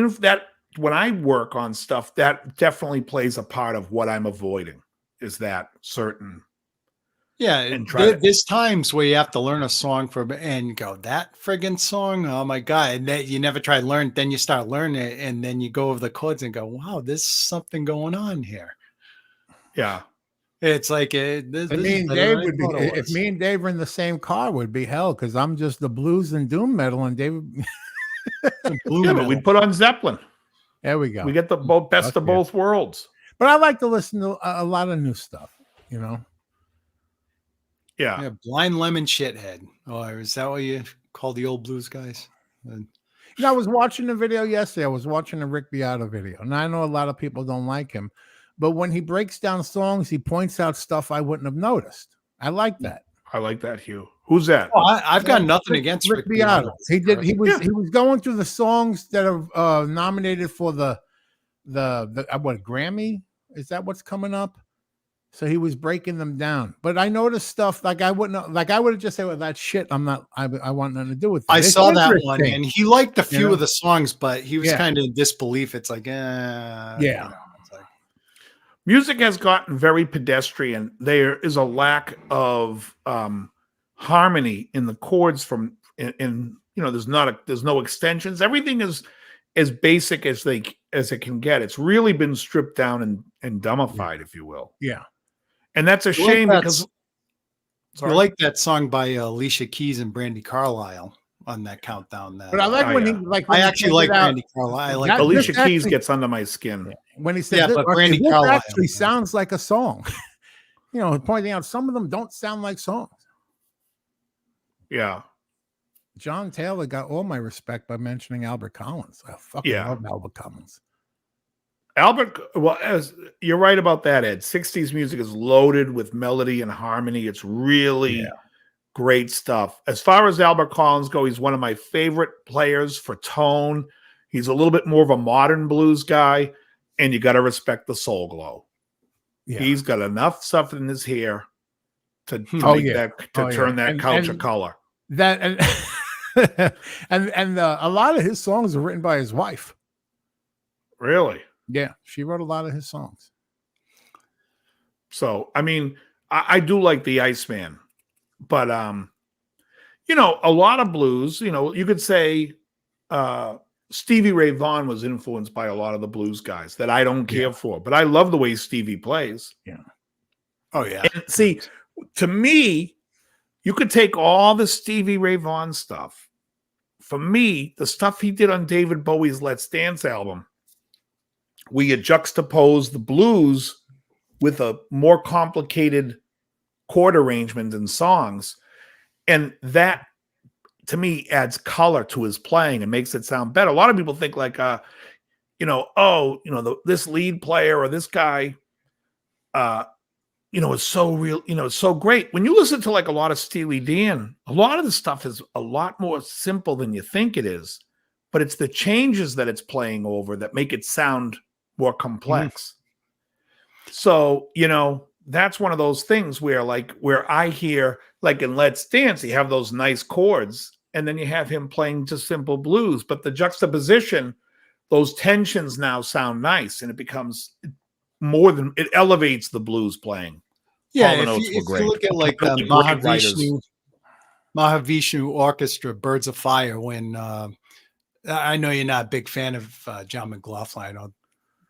when I work on stuff, that definitely plays a part of what I'm avoiding is that certain. Yeah, And there's times where you have to learn a song and go, that friggin' song, oh my God. And that you never try to learn, then you start learning it, and then you go over the chords and go, wow, there's something going on here. Yeah. It's like Me and Dave would be if me and Dave were in the same car would be hell because I'm just the blues and doom metal and Dave. Yeah, but we put on Zeppelin. There we go. We get the best of both worlds. But I like to listen to a lot of new stuff. Yeah. Blind Lemon Shithead. Oh, is that what you call the old blues guys? I was watching the video yesterday. I was watching the Rick Beato video, and I know a lot of people don't like him, but when he breaks down songs, he points out stuff I wouldn't have noticed. I like that. I like that, Hugh. Who's that? Oh, I've got nothing against Rick Beato. He was going through the songs that are nominated for the what Grammy? Is that what's coming up? So he was breaking them down. But I noticed stuff like I would have just said, well, that shit, I want nothing to do with it. I It's saw that one, interesting. and he liked a few of the songs, but he was Yeah. kind of in disbelief. It's like, Yeah. It's like, Music has gotten very pedestrian. There is a lack of harmony in the chords there's no extensions. Everything is as basic as it can get. It's really been stripped down and dumbified, if you will. Yeah. And that's a shame because I like that song by Alicia Keys and Brandy Carlisle on that countdown. But I like I actually like Brandy Carlisle. I like That- Alicia this Keys actually- gets under my skin. when he said, Yeah, this, but Brandy this Carlisle. actually sounds like a song. Pointing out some of them don't sound like songs. Yeah. John Taylor got all my respect by mentioning Albert Collins. I fucking love Albert Collins. As you're right about that, Ed. 60s music is loaded with melody and harmony. It's really great stuff. As far as Albert Collins go, he's one of my favorite players for tone. He's a little bit more of a modern blues guy. and you got to respect the Soul Glow. Yeah. He's got enough stuff in his hair to Oh, turn that couch a and color. that and a lot of his songs are written by his wife. Really? Yeah, she wrote a lot of his songs. So, I mean, I do like the Iceman, but you know, a lot of blues, you know, you could say Stevie Ray Vaughan was influenced by a lot of the blues guys that I don't care for, but I love the way Stevie plays. Yeah. Oh yeah. And see, to me, you could take all the Stevie Ray Vaughan stuff. For me, the stuff he did on David Bowie's Let's Dance album, where you juxtapose the blues with a more complicated chord arrangement and songs, and that to me adds color to his playing and makes it sound better. A lot of people think like you know, oh, you know, this lead player or this guy you know, is so real, you know, so great. When you listen to like a lot of Steely Dan, a lot of the stuff is a lot more simple than you think it is, but it's the changes that it's playing over that make it sound more complex. So, you know, that's one of those things where I hear like in Let's Dance, you have those nice chords and then you have him playing just simple blues, but the juxtaposition, those tensions now sound nice and it becomes more than, it elevates the blues playing. Yeah, All the if notes were you great. look at like the Great writers. Mahavishnu Orchestra, Birds of Fire, when I know you're not a big fan of John McLaughlin, I don't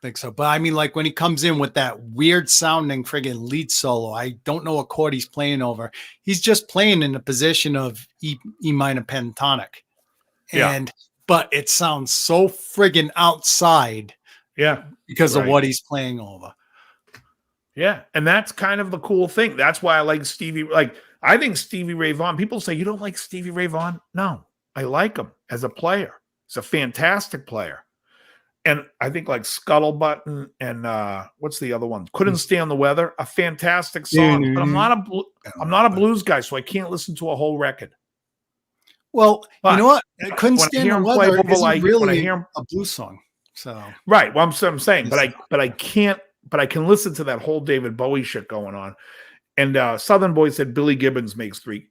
think so, but I mean, like when he comes in with that weird sounding friggin' lead solo, I don't know what chord he's playing over. He's just playing in the position of E minor pentatonic, but it sounds so friggin' outside, because of what he's playing over. Yeah, and that's kind of the cool thing. That's why I like Stevie. Like, I think Stevie Ray Vaughan, people say, you don't like Stevie Ray Vaughan? No, I like him as a player. He's a fantastic player. And I think like Scuttlebutt and what's the other one? Couldn't Stand the Weather, a fantastic song. But I'm not a blues guy, so I can't listen to a whole record. Well, but you know what? I Couldn't Stand the Weather isn't really a blues song. So right, well, I'm saying, but I can't. But I can listen to that whole David Bowie shit going on. And Southern Boy said Billy Gibbons makes three.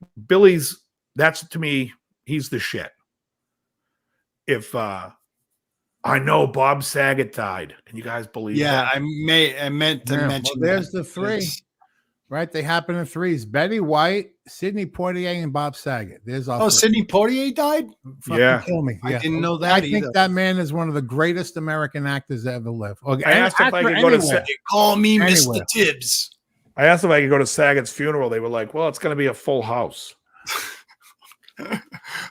That's to me, he's the shit. If I know Bob Saget died. Can you guys believe that? I meant to mention there's the three. Right? They happen in threes. Betty White, Sidney Poitier, and Bob Saget. There's all three. Sidney Poitier died? Kill me. I didn't know that I think that man is one of the greatest American actors that ever lived. I asked if I could go to call me Mr. Tibbs. I asked if I could go to Saget's funeral. They were like, well, it's going to be a full house.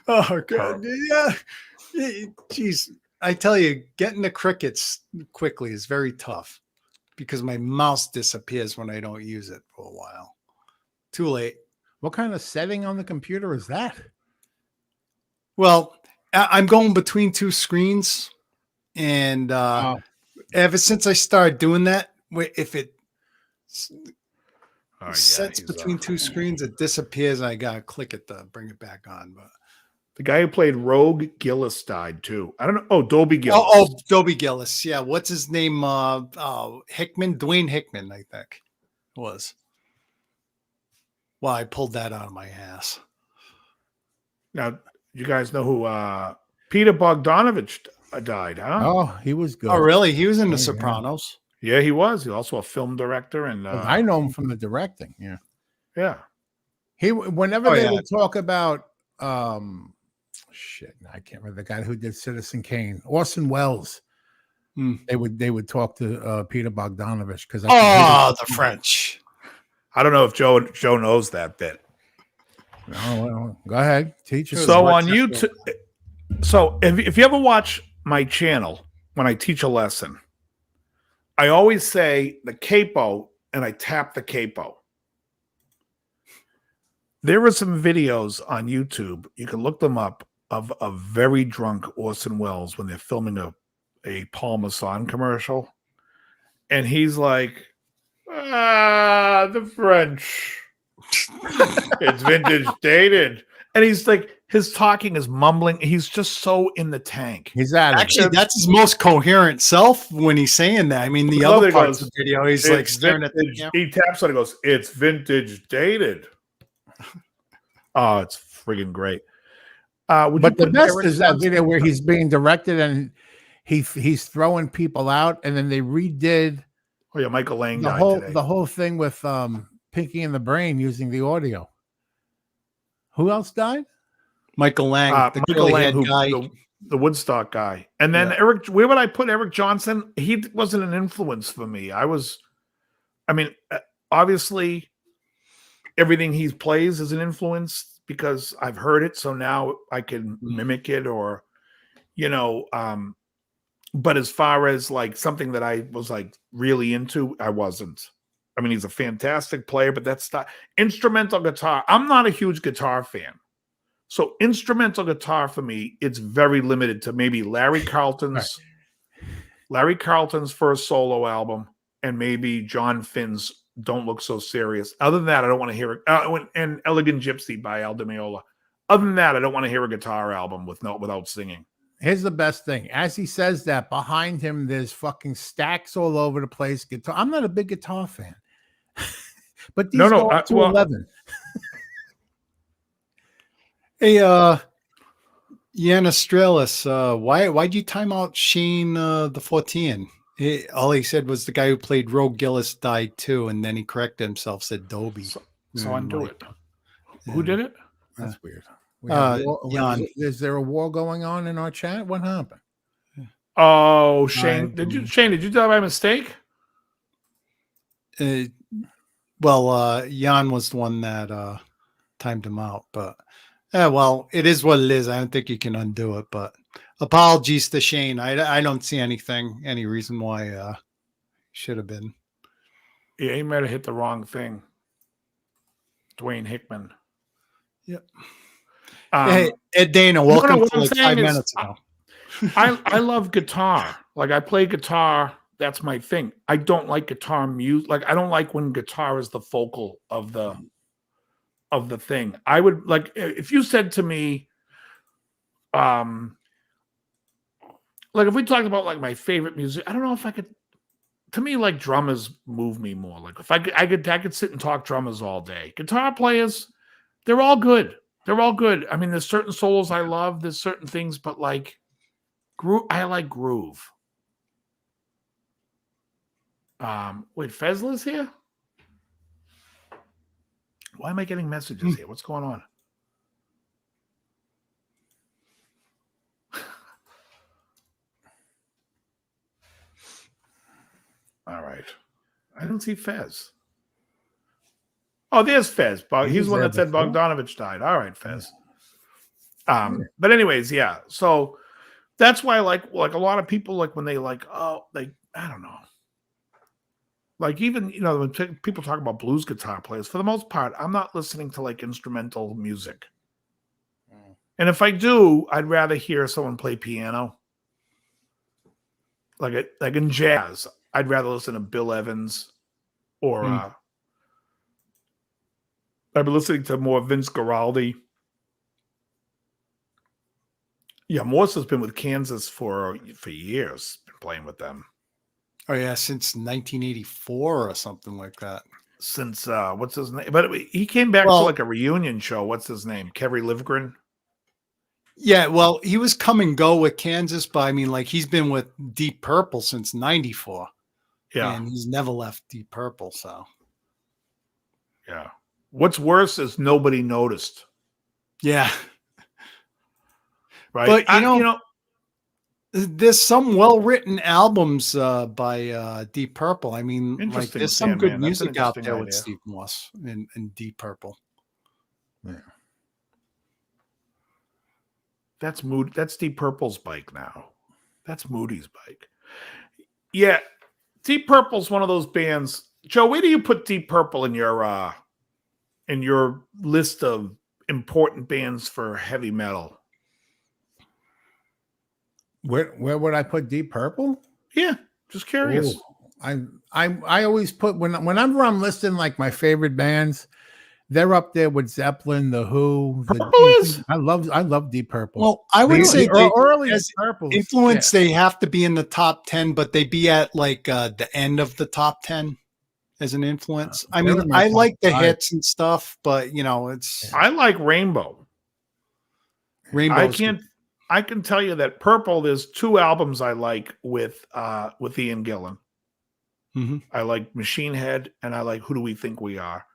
Oh, God. Yeah. Jeez. I tell you, getting the crickets quickly is very tough because my mouse disappears when I don't use it for a while. Too late. What kind of setting on the computer is that? Well, I'm going between two screens. And ever since I started doing that, if it sets between two screens, it disappears. I got to click it to bring it back on. But the guy who played Rogue Gillis died too. I don't know. Oh, Dobie Gillis. Oh, Dobie Gillis. Yeah. What's his name? Hickman, Dwayne Hickman, I think it was. Well, I pulled that out of my ass. Now, you guys know who Peter Bogdanovich died, huh? Oh, he was good. Oh, really? He was in The Sopranos. Yeah, he was. He's also a film director. And I know him from the directing. Yeah. Yeah. Whenever they would talk about I can't remember the guy who did Citizen Kane, Orson Welles. They would talk to Peter Bogdanovich because the French. I don't know if Joe knows that bit. Oh, well, go ahead, teach us. So on YouTube, so if you ever watch my channel when I teach a lesson, I always say the capo and I tap the capo. There are some videos on YouTube, you can look them up, of a very drunk Orson Welles when they're filming a Paul Masson commercial. And he's like, the French. It's vintage dated. And he's like, his talking is mumbling. He's just so in the tank. He's out of Actually, it. that's his most coherent self when he's saying that. I mean, the other parts of the video, he's like It's staring at the vintage. camera. He taps on it, goes, "It's vintage dated." Oh, it's friggin' great. Would But you the put best Eric is that Johnson- video where he's being directed and he's throwing people out, and then they redid Oh yeah, Michael Lang the died whole today. the whole thing with Pinky and the Brain using the audio. Who else died? Michael Lang, the Michael curly Lang, head guy. the Woodstock guy, and then Yeah. Eric. Where would I put Eric Johnson? He wasn't an influence for me. Obviously, everything he plays is an influence because I've heard it, so now I can mimic it, or But as far as like something that I was like really into, I wasn't. I mean, he's a fantastic player, but that's not instrumental guitar. I'm not a huge guitar fan. So instrumental guitar for me, it's very limited to maybe Larry Carlton's first solo album and maybe John Finn's Don't Look So Serious. Other than that, I don't want to hear it. And Elegant Gypsy by Al Di Meola. Other than that, I don't want to hear a guitar album without singing. Here's the best thing. As he says that, behind him, there's fucking stacks all over the place. Guitar. I'm not a big guitar fan. But these go up to 11. Hey, Yan Australis, why'd you time out Shane the 14? All he said was the guy who played Rogue Gillis died too, and then he corrected himself, said Dobie. So undo it. Who did it? That's weird. Jan. Is there a war going on in our chat? What happened? Oh, Shane. Did you do that by mistake? Well, Jan was the one that timed him out, but well, it is what it is. I don't think you can undo it, but apologies to Shane. I don't see any reason why should have been. Yeah, he might have hit the wrong thing. Dwayne Hickman. Yep. Hey, Ed Dana, welcome to like 5 minutes ago. I love guitar. Like I play guitar. That's my thing. I don't like guitar music. Like I don't like when guitar is the focal of the thing. I would like if you said to me, like if we talked about like my favorite music, I don't know if I could. To me, like drummers move me more. Like if I could sit and talk drummers all day. Guitar players, they're all good. They're all good. I mean, there's certain solos I love. There's certain things, but like I like groove. Wait, Fezla's here? Why am I getting messages here? What's going on? All right. I don't see Fez. Oh, there's Fez. He's the one that said Bogdanovich died. All right, Fez. But anyways, yeah. So that's why like a lot of people like when they like, I don't know. Like even, when people talk about blues guitar players, for the most part, I'm not listening to like instrumental music. And if I do, I'd rather hear someone play piano. Like in jazz, I'd rather listen to Bill Evans or I've been listening to more Vince Guaraldi. Yeah, Morse has been with Kansas for years, been playing with them. Oh yeah, since 1984 or something like that. Since what's his name? But he came back to like a reunion show. What's his name? Kerry Livgren. Yeah, well, he was come and go with Kansas, but I mean, like he's been with Deep Purple since '94. Yeah, and he's never left Deep Purple. So, yeah. What's worse is nobody noticed. Yeah, right. But there's some well-written albums by Deep Purple. I mean, like there's some good music out there with Steve Morse and Deep Purple. Yeah. That's That's Deep Purple's bike now. That's Moody's bike. Yeah, Deep Purple's one of those bands. Joe, where do you put Deep Purple in your list of important bands for heavy metal? Where would I put Deep Purple? Yeah, just curious. Ooh, I always put whenever I'm listing like my favorite bands, they're up there with Zeppelin, the Who. Purple is? I love Deep Purple. Well, I would say early as Purple influence, they have to be in the top 10, but they be at like the end of the top 10 as an influence. I they're mean, in my I top like the 5. hits and stuff, but you know, it's I like Rainbow. Rainbow. I can tell you that Purple, there's 2 albums I like with Ian Gillan. Mhm. I like Machine Head and I like Who Do We Think We Are.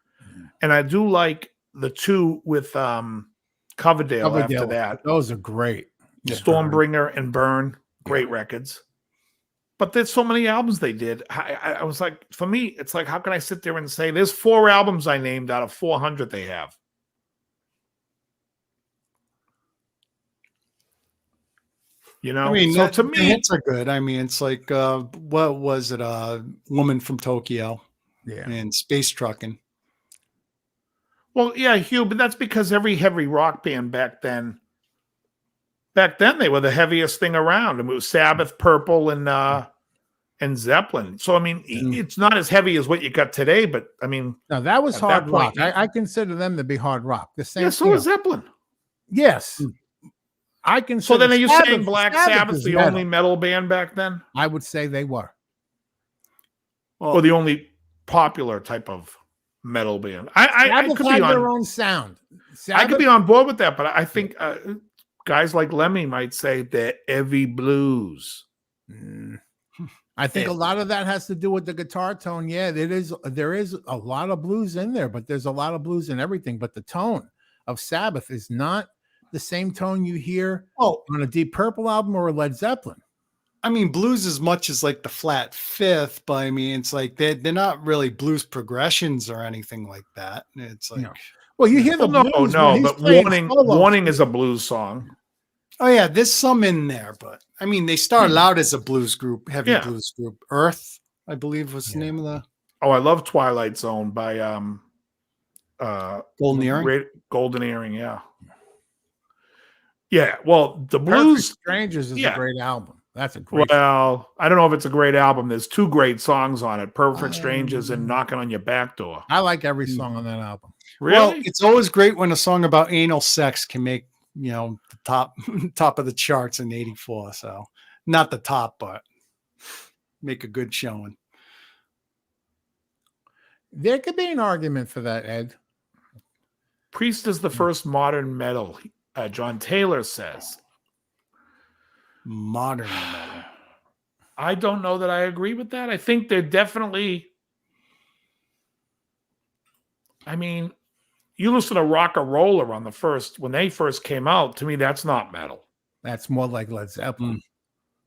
And I do like the 2 with Coverdale after that. Those are great. Stormbringer and Burn, great records. But there's so many albums they did. I was like, for me, it's like, how can I sit there and say there's 4 albums I named out of 400 they have? You know, I mean, so to the me, hits are good. I mean, it's like what was it? Woman from Tokyo, and Space Trucking. well, yeah, Hugh, but that's because every heavy rock band back then they were the heaviest thing around. I mean, it was Sabbath, Purple, and Zeppelin. So I mean, it's not as heavy as what you got today, but I mean, now that was at hard that rock. point- I consider them to be hard rock. The same. yeah, so is Zeppelin. Yes, I can. So then, are you saying Black Sabbath's is the metal. only metal band back then, I would say they were. or the only popular type of metal band? I Sabbath could had be their on. own sound. I could be on board with that, but I think guys like Lemmy might say they're heavy blues. I think a lot of that has to do with the guitar tone. Yeah, there is a lot of blues in there, but there's a lot of blues in everything. But the tone of Sabbath is not the same tone you hear on a Deep Purple album or a Led Zeppelin. I mean, blues as much as like the flat fifth, but I mean, it's like they're not really blues progressions or anything like that. It's like, well, you hear the blues. But Warning is a blues song. oh yeah, there's some in there, but I mean, they started out as a blues group, heavy blues group. Earth, I believe, was the name of the. Oh, I love Twilight Zone by Golden Earring. Golden Earring, yeah. Yeah, well, the blues. Perfect Strangers is a great album. That's a great. Well, I don't know if it's a great album. There's 2 great songs on it: "Perfect Strangers" and "Knocking on Your Back Door." I like every song on that album. Really? Well, it's always great when a song about anal sex can make the top of the charts in '84. So not the top, but make a good showing. There could be an argument for that, Ed. Priest is the first modern metal. John Taylor says. Modern metal. I don't know that I agree with that. I think they're definitely. I mean, you listen to Rock and Roller when they first came out. To me, that's not metal. That's more like Led Zeppelin.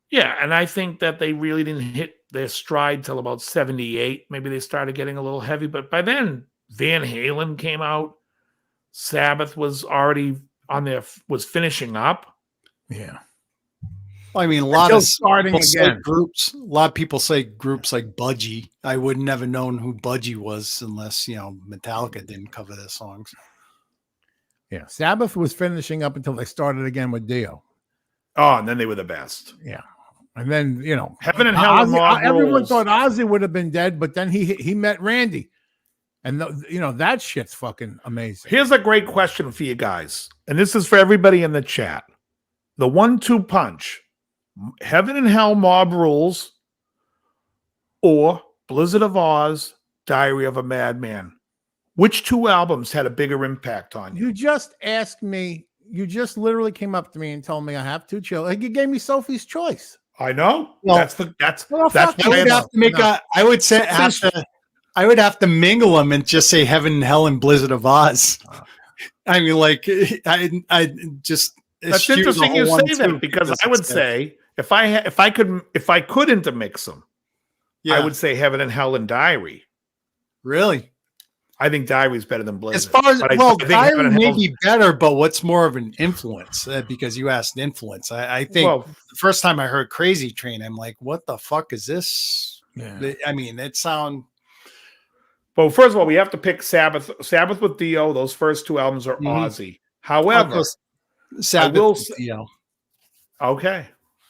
Yeah, and I think that they really didn't hit their stride till about 78. Maybe they started getting a little heavy, but by then Van Halen came out. Sabbath was already was finishing up. Yeah. Well, I mean, a lot of starting again. Groups. A lot of people say groups like Budgie. I would never known who Budgie was unless Metallica didn't cover their songs. Yeah, Sabbath was finishing up until they started again with Dio. Oh, and then they were the best. Yeah, and then Heaven and Hell. Everyone thought Ozzy would have been dead, but then he met Randy, and that shit's fucking amazing. Here's a great question for you guys, and this is for everybody in the chat: the 1-2 punch. Heaven and Hell, Mob Rules, or Blizzard of Oz, Diary of a Madman. Which 2 albums had a bigger impact on you? You just asked me. You just literally came up to me and told me I have 2 children. Like you gave me Sophie's Choice. I know. Well, that's I why would have to make I would say I would have to mingle them and just say Heaven and Hell and Blizzard of Oz. I mean, like I just. That's interesting you say that because I would say if I could intermix them, I would say Heaven and Hell and Diary. Really? I think Diary is better than Blizzard. As far as Diary may be better, but what's more of an influence? Because you asked influence. I think the first time I heard Crazy Train, I'm like, what the fuck is this? Yeah. I mean, it sound. Well, first of all, we have to pick Sabbath. Sabbath with Dio. Those first 2 albums are Ozzy. However. Sabbath, okay,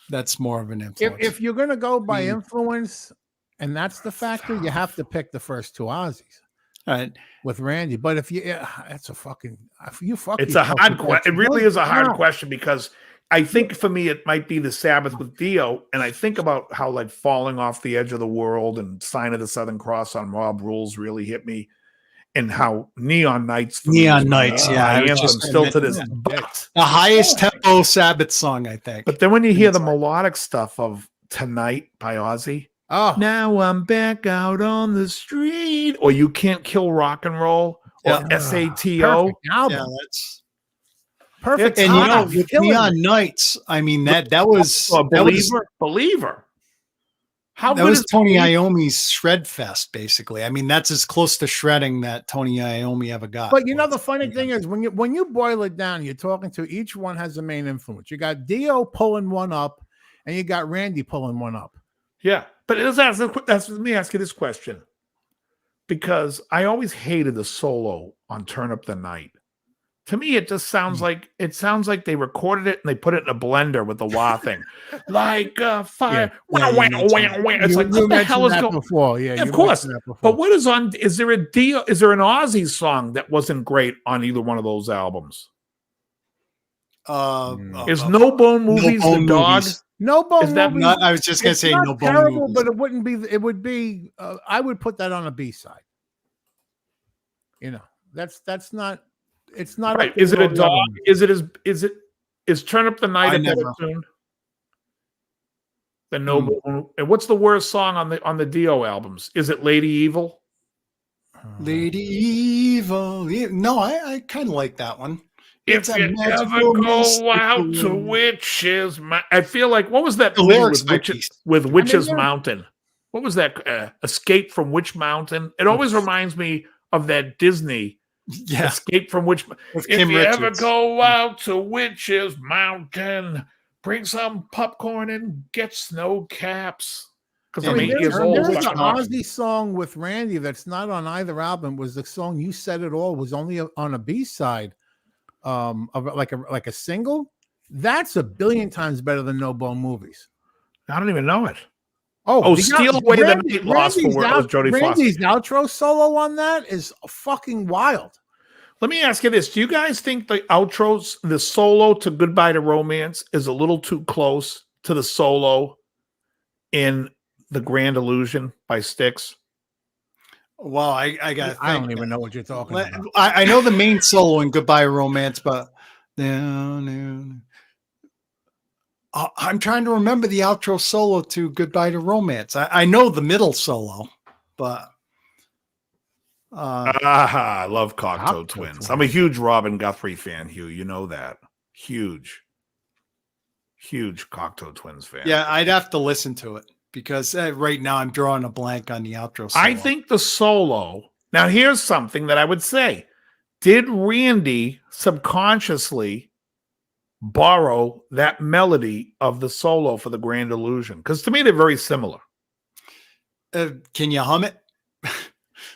that's more of an influence. If you're going to go by influence, and that's the factor, you have to pick the first 2 Ozzies. Right. with Randy. But if you, that's a fucking, you fuck. It's a yourself hard with that. question. It really is a hard No. question because I think for me it might be the Sabbath with Dio, and I think about how like Falling Off the Edge of the World and Sign of the Southern Cross on Rob Rules really hit me, and how Neon Nights for me is my I was anthem just still to gonna this. mention But the highest tempo Sabbath song, I think. then when you hear the It's like- melodic stuff of Tonight by Ozzy, Oh, now I'm back out on the street, or You Can't Kill Rock and Roll, or Yeah. SATO. perfect album. yeah, that's Perfect. and you know, album. with Killing Neon it. Nights, I mean that was Or that was Believer. How that good was is Tony Believer? Iommi's shred fest, basically. I mean, that's as close to shredding that Tony Iommi ever got. But you know, the funny thing is when you boil it down, you're talking to each one has a main influence. You got Dio pulling one up, and you got Randy pulling one up. Yeah, but let me ask you this question, because I always hated the solo on "Turn Up the Night." To me, it just sounds like they recorded it and they put it in a blender with the wah thing, like fire. Yeah, you mentioned It's like what the hell is that going? before? Yeah, Of you course. mentioned that before. But what is on? Is there a deal? Is there an Ozzy song that wasn't great on either one of those albums? Is No Bone Movies No Bone the dog? Movies. No Bone Is that Movies, Not, I was just gonna it's say not No Bone terrible, Movies. but it wouldn't be. It would be. I would put that on a B side. You know, that's not. It's not Right? up to Is it a all the dog? other ones. Is Turn Up the Night I a better never- tune? The No Bone. And what's the worst song on the Dio albums? Is it Lady Evil? Lady Evil. No, I kind of like that one. If It's a you ever magical, go out to mystical- Witches, I feel like what was that The movie lyrics with might Witches, be- with Witches yeah. Mountain? What was that? Escape from Witch Mountain. It always reminds me of that Disney Yeah, Escape from Witch. with If Kim you Richards. ever go out to Witches Mountain, bring some popcorn and get snow caps. Because I'm I mean, 8 years there- old. there There's is an fucking off. Ozzy song with Randy that's not on either album. Was the song "You Said It All" was only on a B side, of like a single. That's a billion times better than No Bone Movies. I don't even know it. Oh, Steal Away the Night Lost for Randy's Jodie Foster. Randy's outro solo on that is fucking wild. Let me ask you this. Do you guys think the outros, the solo to Goodbye to Romance is a little too close to the solo in The Grand Illusion by Styx? Well, I got. I don't even know what you're talking about. I know the main solo in Goodbye Romance, but I'm trying to remember the outro solo to Goodbye to Romance. I know the middle solo, but I love Cocteau Cocteau Twins. Twins. I'm a huge Robin Guthrie fan, Hugh. You know that. Huge Cocteau Twins fan. yeah, I'd have to listen to it because right now I'm drawing a blank on the outro solo. I think the solo. Now, here's something that I would say. Did Randy subconsciously borrow that melody of the solo for The Grand Illusion? Because to me, they're very similar. Can you hum it?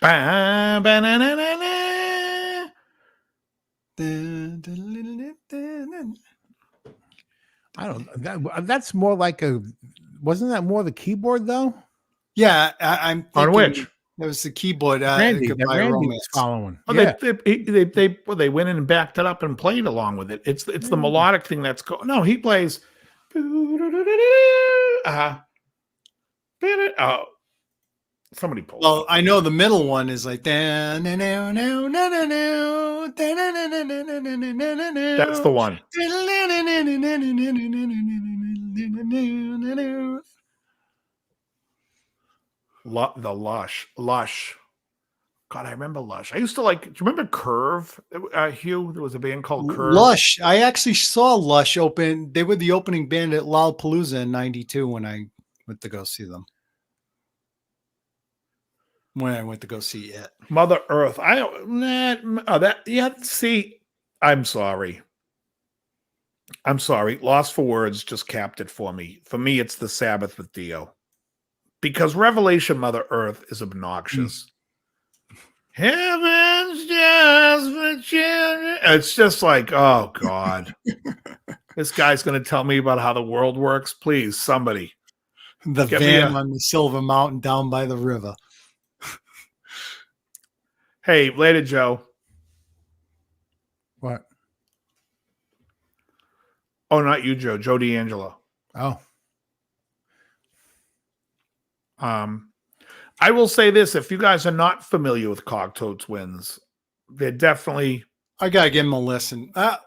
Ba-ba-na-na-na. I don't. That's more like a. Wasn't that more the keyboard though? Yeah, I'm thinking On which? It was the keyboard. Randy, that Goodbye Randy was Romance. following. Oh, Yeah. they went in and backed it up and played along with it. It's the melodic thing that's going. No, he plays. Oh, somebody pulled. Well, I know the middle one is like That's that's the one. The Lush. God, I remember Lush. I used to like. Do you remember Curve? Hugh, there was a band called Curve. Lush. I actually saw Lush open. They were the opening band at Lollapalooza in '92 when I went to go see them. When I went to go see it. Mother Earth. I don't. That. Yeah. See, I'm sorry. Lost for Words just capped it for me. For me, it's the Sabbath with Dio, because Revelation Mother Earth is obnoxious. Heaven's just for children. It's just like, oh God, this guy's going to tell me about how the world works. Please, somebody. The Get me van a- on the Silver Mountain down by the river. Hey, later, Joe. What? Oh, not you, Joe. Joe D'Angelo. Oh, I will say this: if you guys are not familiar with Cogtoad Twins, they're definitely I gotta give him a listen. the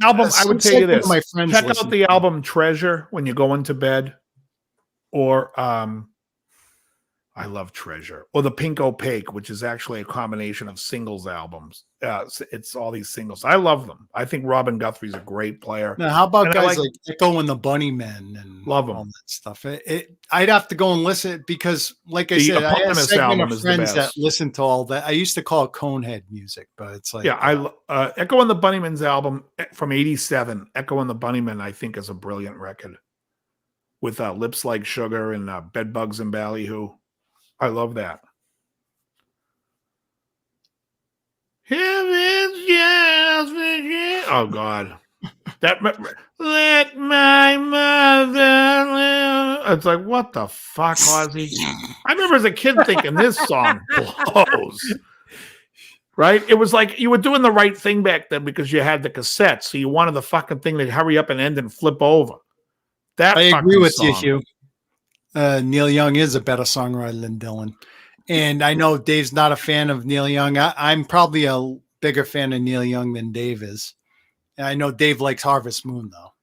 album. I would tell you this: My friends check listen out the to it. album "Treasure" when you go into bed, or I love Treasure, or the Pink Opaque, which is actually a combination of singles albums. It's all these singles. I love them. I think Robin Guthrie's a great player. Now, how about And I guys like Echo and the Bunnymen and Love 'em. all that stuff? I'd have to go and listen because, like I The said, I had a eponymous segment album of is the friends that best. listen to all that. I used to call it Conehead music, but it's like, Yeah, Echo and the Bunnymen's album from '87. Echo and the Bunnymen, I think, is a brilliant record with Lips Like Sugar and Bedbugs and Ballyhoo. I love that. Oh God, that let my mother live. It's like, what the fuck, Ozzy? I remember as a kid thinking this song blows. Right? It was like you were doing the right thing back then because you had the cassette, so you wanted the fucking thing to hurry up and end and flip over. That I agree fucking with you, song. Hugh. Neil Young is a better songwriter than Dylan. And I know Dave's not a fan of Neil Young. I'm probably a bigger fan of Neil Young than Dave is. And I know Dave likes Harvest Moon, though.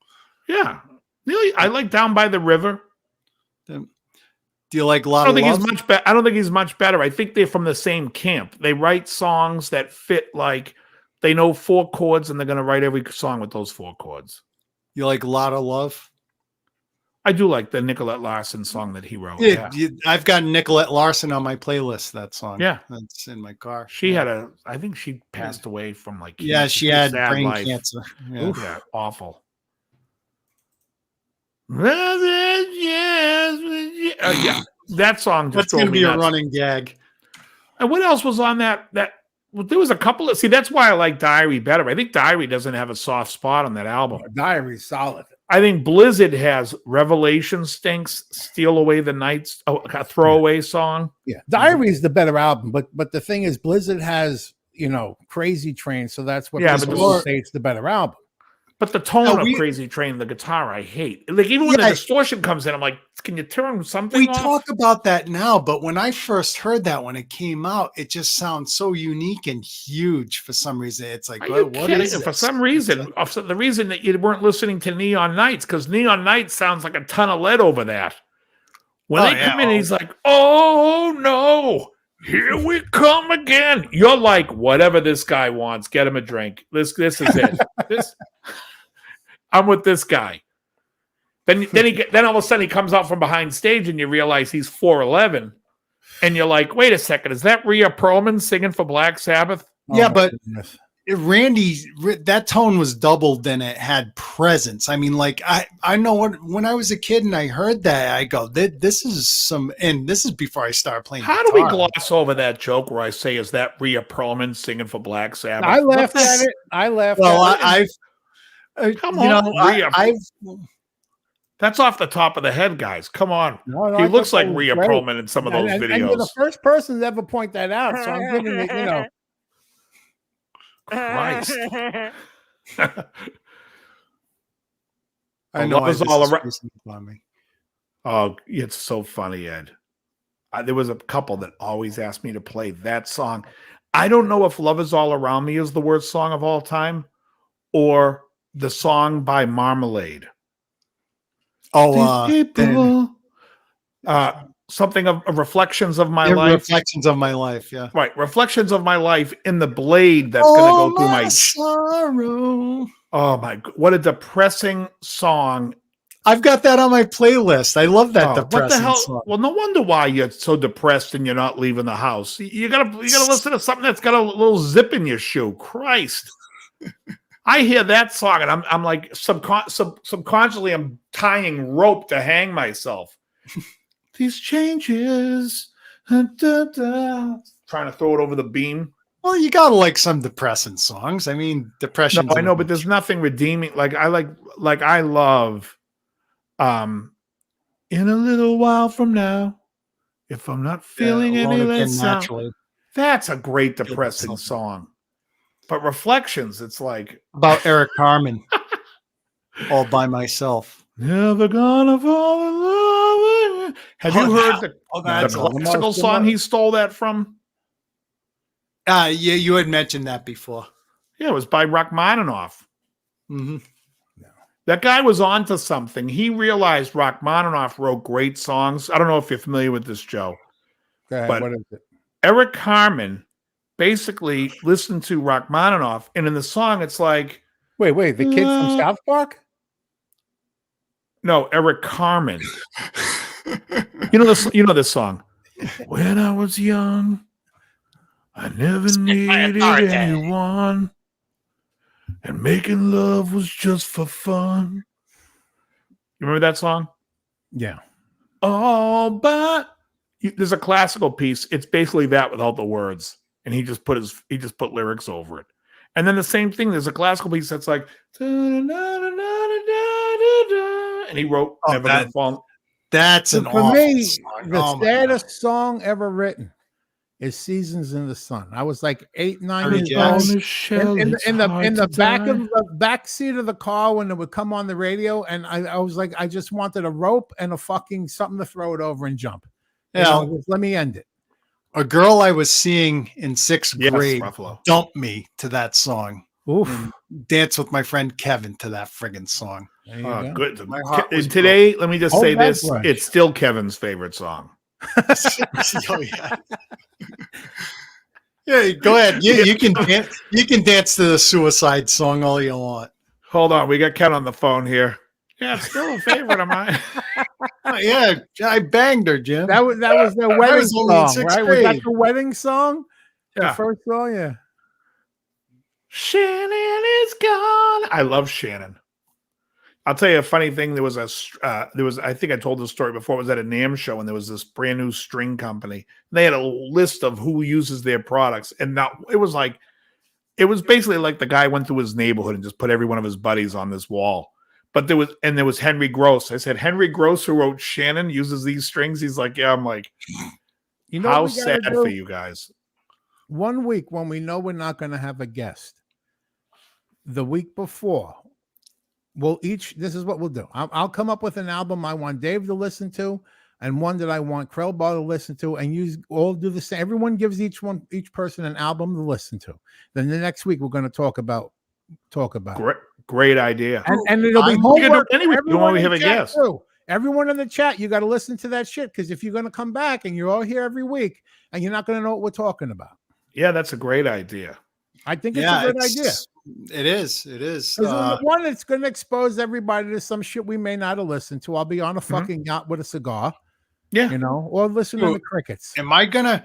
Yeah. Really, I like Down by the River. Do you like a lot I don't of think love? he's much better. I don't think he's much better. I think they're from the same camp. They write songs that fit like they know 4 chords and they're going to write every song with those 4 chords. You like a lot of love? I do like the Nicolette Larson song that he wrote. Yeah, Yeah. I've got Nicolette Larson on my playlist. That song. Yeah. That's in my car. She had I think she passed away from like Yeah, cancer. she had Sad brain life. cancer. Yeah. Yeah, awful. Yeah, that song just That's drove going to me be a nuts. running gag. And what else was on that? Well, there was a couple of. See, that's why I like Diary better. I think Diary doesn't have a soft spot on that album. Diary's solid. I think Blizzard has Revelation stinks, Steal Away the Nights, a throwaway song. Yeah, Diary's the better album, but the thing is, Blizzard has Crazy Train, so that's what Yeah, people but will say it's the better album. But the tone No, of we- Crazy Train, the guitar, I hate. Like even when the Yeah. distortion comes in, I'm like, can you turn something We off? talk about that now, but when I first heard that when it came out, it just sounds so unique and huge for some reason. It's like, Are you what kidding? is For this? some reason, the reason that you weren't listening to Neon Nights, because Neon Nights sounds like a ton of lead over that. When Oh, they yeah. come in, he's like, oh no, here we come again. You're like, whatever this guy wants, get him a drink. This is it. I'm with this guy. Then all of a sudden he comes out from behind stage and you realize he's 4'11", and you're like, wait a second, is that Rhea Perlman singing for Black Sabbath? Yeah, my but goodness. that tone was doubled and it had presence. I mean, like I know when I was a kid and I heard that, I go, this is some, and this is before I started playing. How do we guitar. gloss over that joke where I say, is that Rhea Perlman singing for Black Sabbath? I laughed What the- at it. I laughed Well, at it. Come you on, know, Rhea. I've That's off the top of the head, guys. Come on. No, He I looks thought like that was Rhea great. Perlman in some of those And you're videos. the first person to ever point that out, so I'm giving it. Christ. I know love is this all is around. creasing upon me. Oh, it's so funny, Ed. There was a couple that always asked me to play that song. I don't know if Love Is All Around Me is the worst song of all time or the song by Marmalade. Oh, These people, something of Reflections of My Life. Reflections of My Life. Yeah. Right. Reflections of My Life in the blade that's going to go through my. sorrow. Oh, my. What a depressing song. I've got that on my playlist. I love that Oh, depressing what the hell? song. Well, no wonder why you're so depressed and you're not leaving the house. You gotta listen to something that's got a little zip in your shoe. Christ. I hear that song and I'm like subconsciously I'm tying rope to hang myself. These changes. Trying to throw it over the beam. Well, you gotta like some depressing songs. I mean, depression. No, I know, but there's nothing redeeming. Like I love in a little while from now, if I'm not feeling any less naturally. That's a great depressing song. But Reflections, it's like About Eric Carmen, All by Myself. never gonna fall in love with you. Have you heard the that's classical song he stole that from? Yeah, you had mentioned that before. Yeah, it was by Rachmaninoff. Mm-hmm. That guy was onto something. He realized Rachmaninoff wrote great songs. I don't know if you're familiar with this, Joe. Go ahead, But what is it? Eric Carmen basically listened to Rachmaninoff, and in the song, it's like, Wait, the kid from South Park? no, Eric Carmen. You know this song. When I was young, I never needed anyone, and making love was just for fun. You remember that song? Yeah. Oh, but there's a classical piece. It's basically that without the words, and he just put lyrics over it. And then the same thing. There's a classical piece that's like, and he wrote "Never Gonna Fall." That's an For awful me, song. the Oh my saddest song ever written is "Seasons in the Sun." I was like 8, 9 Dirty years Jacks. old. In the back seat of the car when it would come on the radio, and I was like, I just wanted a rope and a fucking something to throw it over and jump. Yeah. Just let me end it. A girl I was seeing in sixth Yes, grade Ruffalo. dumped me to that song. Oof. And danced with my friend Kevin to that friggin' song. There you Oh, go. good. My heart was And today, let me just Hold say that this: grudge. it's still Kevin's favorite song. Oh, yeah. Yeah, go ahead. You can dance to the Suicide song all you want. Hold on, we got Ken on the phone here. Yeah, it's still a favorite of mine. Oh, yeah, I banged her, Jim. That was their wedding was only in song, sixth right? Was that grade. the wedding song? The Yeah. first song, yeah. Shannon is gone. I love Shannon. I'll tell you a funny thing. There was I think I told this story before. It was at a NAMM show, and there was this brand new string company. They had a list of who uses their products, and now it was basically like the guy went through his neighborhood and just put every one of his buddies on this wall. But there was Henry Gross. I said, Henry Gross, who wrote Shannon, uses these strings. He's like, yeah. I'm like, You know how what we gotta sad do? for you guys. 1 week when we know we're not going to have a guest, the week before, this is what we'll do. I'll come up with an album I want Dave to listen to and one that I want Krellbar to listen to, and you all do the same. Everyone gives each person an album to listen to. Then the next week we're going to talk about it. Great idea. And it'll be You can do homework. it anyway. You want to have a guest. Too. Everyone in the chat, you got to listen to that shit, because if you're going to come back and you're all here every week and you're not going to know what we're talking about. Yeah, that's a great idea. I think it's a good idea. It is. It is. One, it's going to expose everybody to some shit we may not have listened to. I'll be on a fucking yacht with a cigar, Yeah. or listening to crickets. Am I gonna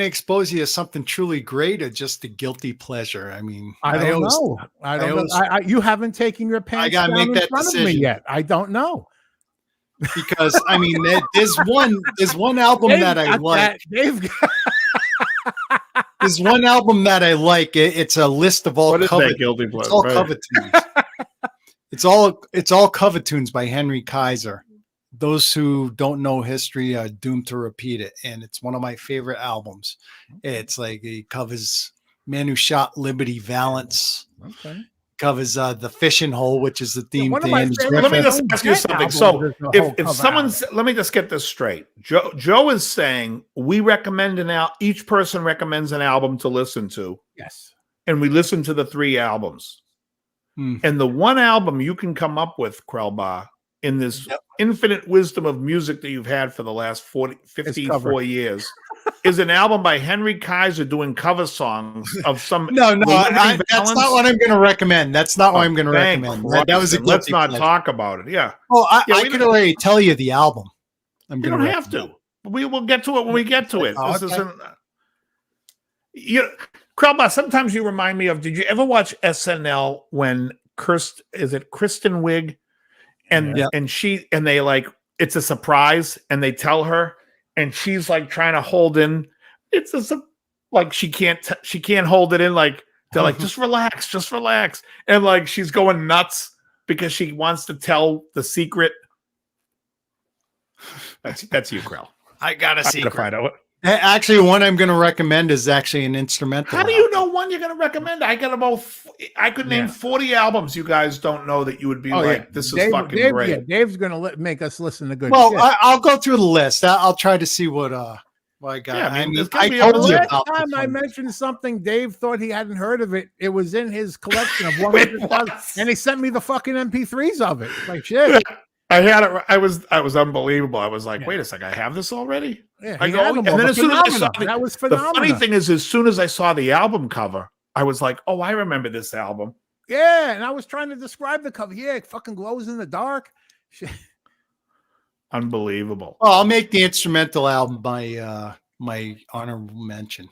expose you to something truly great, or just a guilty pleasure? I mean, I don't know. I don't know. You haven't taken your pants gotta down make in that front of me decision. yet. I don't know. Because I mean, there's one album that I like. There's one album that I like. It's a list of all guilty pleasure? It's all cover tunes. It's all cover tunes by Henry Kaiser. Those who don't know history are doomed to repeat it, and it's one of my favorite albums. It's like he covers Man Who Shot Liberty Valance. Okay. Covers the fishing hole, which is the theme. One of my favorite- Let me just ask you something. So, if someone's, let me just get this straight. Joe is saying we recommend each person recommends an album to listen to. Yes. And we listen to the 3 albums. And the one album you can come up with, Krellbar, in this infinite wisdom of music that you've had for the last 54 years, is an album by Henry Kaiser doing cover songs of some. No, that's not what I'm going to recommend. That's not what I'm going to recommend. That was a let's not pleasure. talk about it. Yeah. Well, I could already tell you the album. You don't have to. We will get to it when we get to it. This isn't. Krellbar, sometimes you remind me of. Did you ever watch SNL when Kristen Wiig and they like it's a surprise and they tell her and she's like trying to hold in. It's like she can't hold it in. Like they're like just relax, and like she's going nuts because she wants to tell the secret. That's you, Krell. I got a secret. Find out Actually, one I'm going to recommend is actually an instrumental. How do you know one you're going to recommend? I got about. I could name 40 albums you guys don't know that you would be this is fucking great. Yeah, Dave's gonna make us listen to good. Well, shit. I'll go through the list. I'll try to see what I got. Yeah, I mean, I I mean, told the you last about time this I one. mentioned something, Dave thought he hadn't heard of it. It was in his collection of Wait, 100,000, what? and he sent me the fucking MP3s of it. Like shit. I had it. I was unbelievable. I was like, wait a second, I have this already. Yeah, I he go, had them and all. then The as soon as I saw Phenomena. That was the phenomenal. funny thing is, as soon as I saw the album cover, I was like, oh, I remember this album. Yeah, and I was trying to describe the cover. Yeah, it fucking glows in the dark. Shit. Unbelievable. Well, I'll make the instrumental album my honorable mention.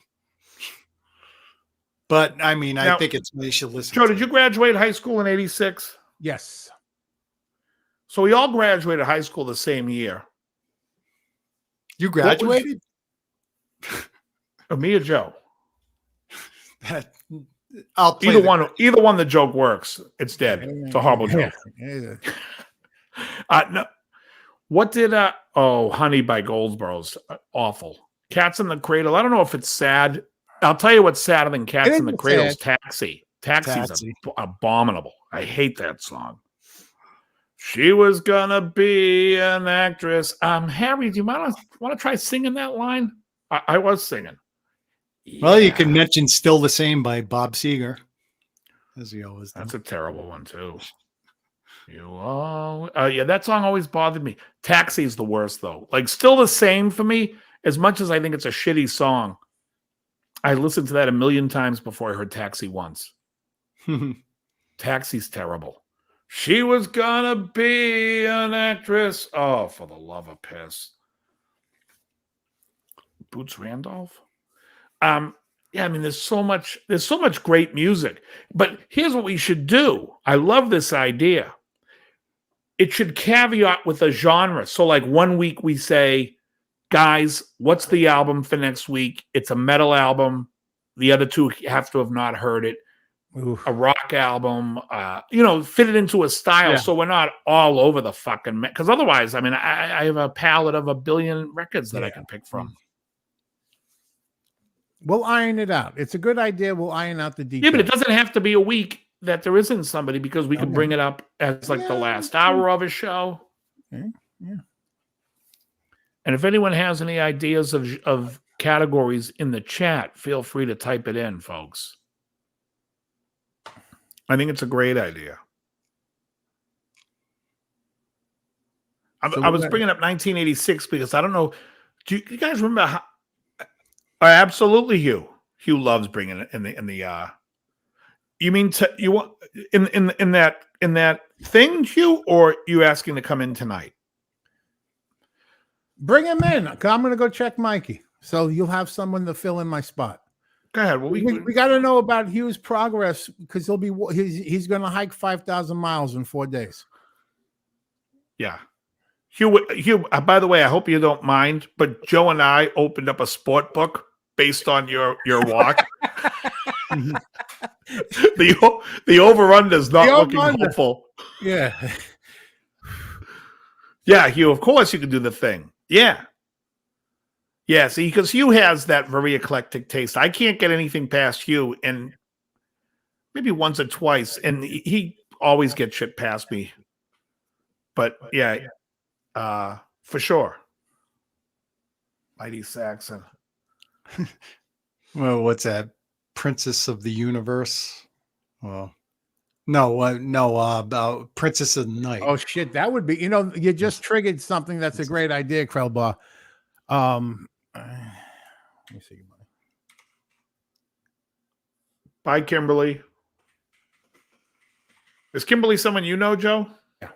But I mean, Now, I think you should listen. Joe, to did you graduate high school in '86? Yes. So we all graduated high school the same year. You graduated? Or me or Joe? I'll play Either one. The joke works. It's dead. It's a horrible joke. Yeah. No. What did Honey by Goldsborough's awful. Cats in the Cradle. I don't know if it's sad. I'll tell you what's sadder than Cats in the Cradle is Taxi. Taxi's abominable. I hate that song. She was gonna be an actress. Harry, do you want to try singing that line? I was singing. Well, you can mention Still the Same by Bob Seger, as he always does. That's a terrible one, too. That song always bothered me. Taxi's the worst, though. Like, Still the Same for me, as much as I think it's a shitty song. I listened to that a million times before I heard Taxi once. Taxi's terrible. She was gonna be an actress. Oh, for the love of piss. Boots Randolph? I mean, there's so much great music. But here's what we should do. I love this idea. It should caveat with a genre. So, like, one week we say, guys, what's the album for next week? It's a metal album. The other two have to have not heard it. A rock album, fit it into a style so we're not all over the fucking... Because otherwise, I mean, I have a palette of 1 billion records that I can pick from. We'll iron it out. It's a good idea. We'll iron out the details. Yeah, but it doesn't have to be a week that there isn't somebody, because we can bring it up as like the last hour of a show. Okay. Yeah. And if anyone has any ideas of categories in the chat, feel free to type it in, folks. I think it's a great idea. I was bringing up 1986 because I don't know. Do you guys remember how? Absolutely, Hugh. Hugh loves bringing it in the. You mean you want in that thing, Hugh, or you asking to come in tonight? Bring him in. I'm going to go check Mikey, so you'll have someone to fill in my spot. Go ahead. Well, we got to know about Hugh's progress, because he's going to hike 5,000 miles in 4 days. Yeah. Hugh, by the way, I hope you don't mind, but Joe and I opened up a sport book based on your walk. The over-under is not looking hopeful. Yeah. Yeah, Hugh, of course you can do the thing. Yeah. Yeah, see, because Hugh has that very eclectic taste. I can't get anything past Hugh, and maybe once or twice, and he always gets shit past me. But yeah, for sure. Mighty Saxon. Well, what's that? Princess of the Universe? Well, no, about Princess of the Night. Oh shit, that would be. You just triggered something. That's a great idea, Krellbar. Let me see. Bye, Kimberly. Is Kimberly someone you know, Joe? Yeah.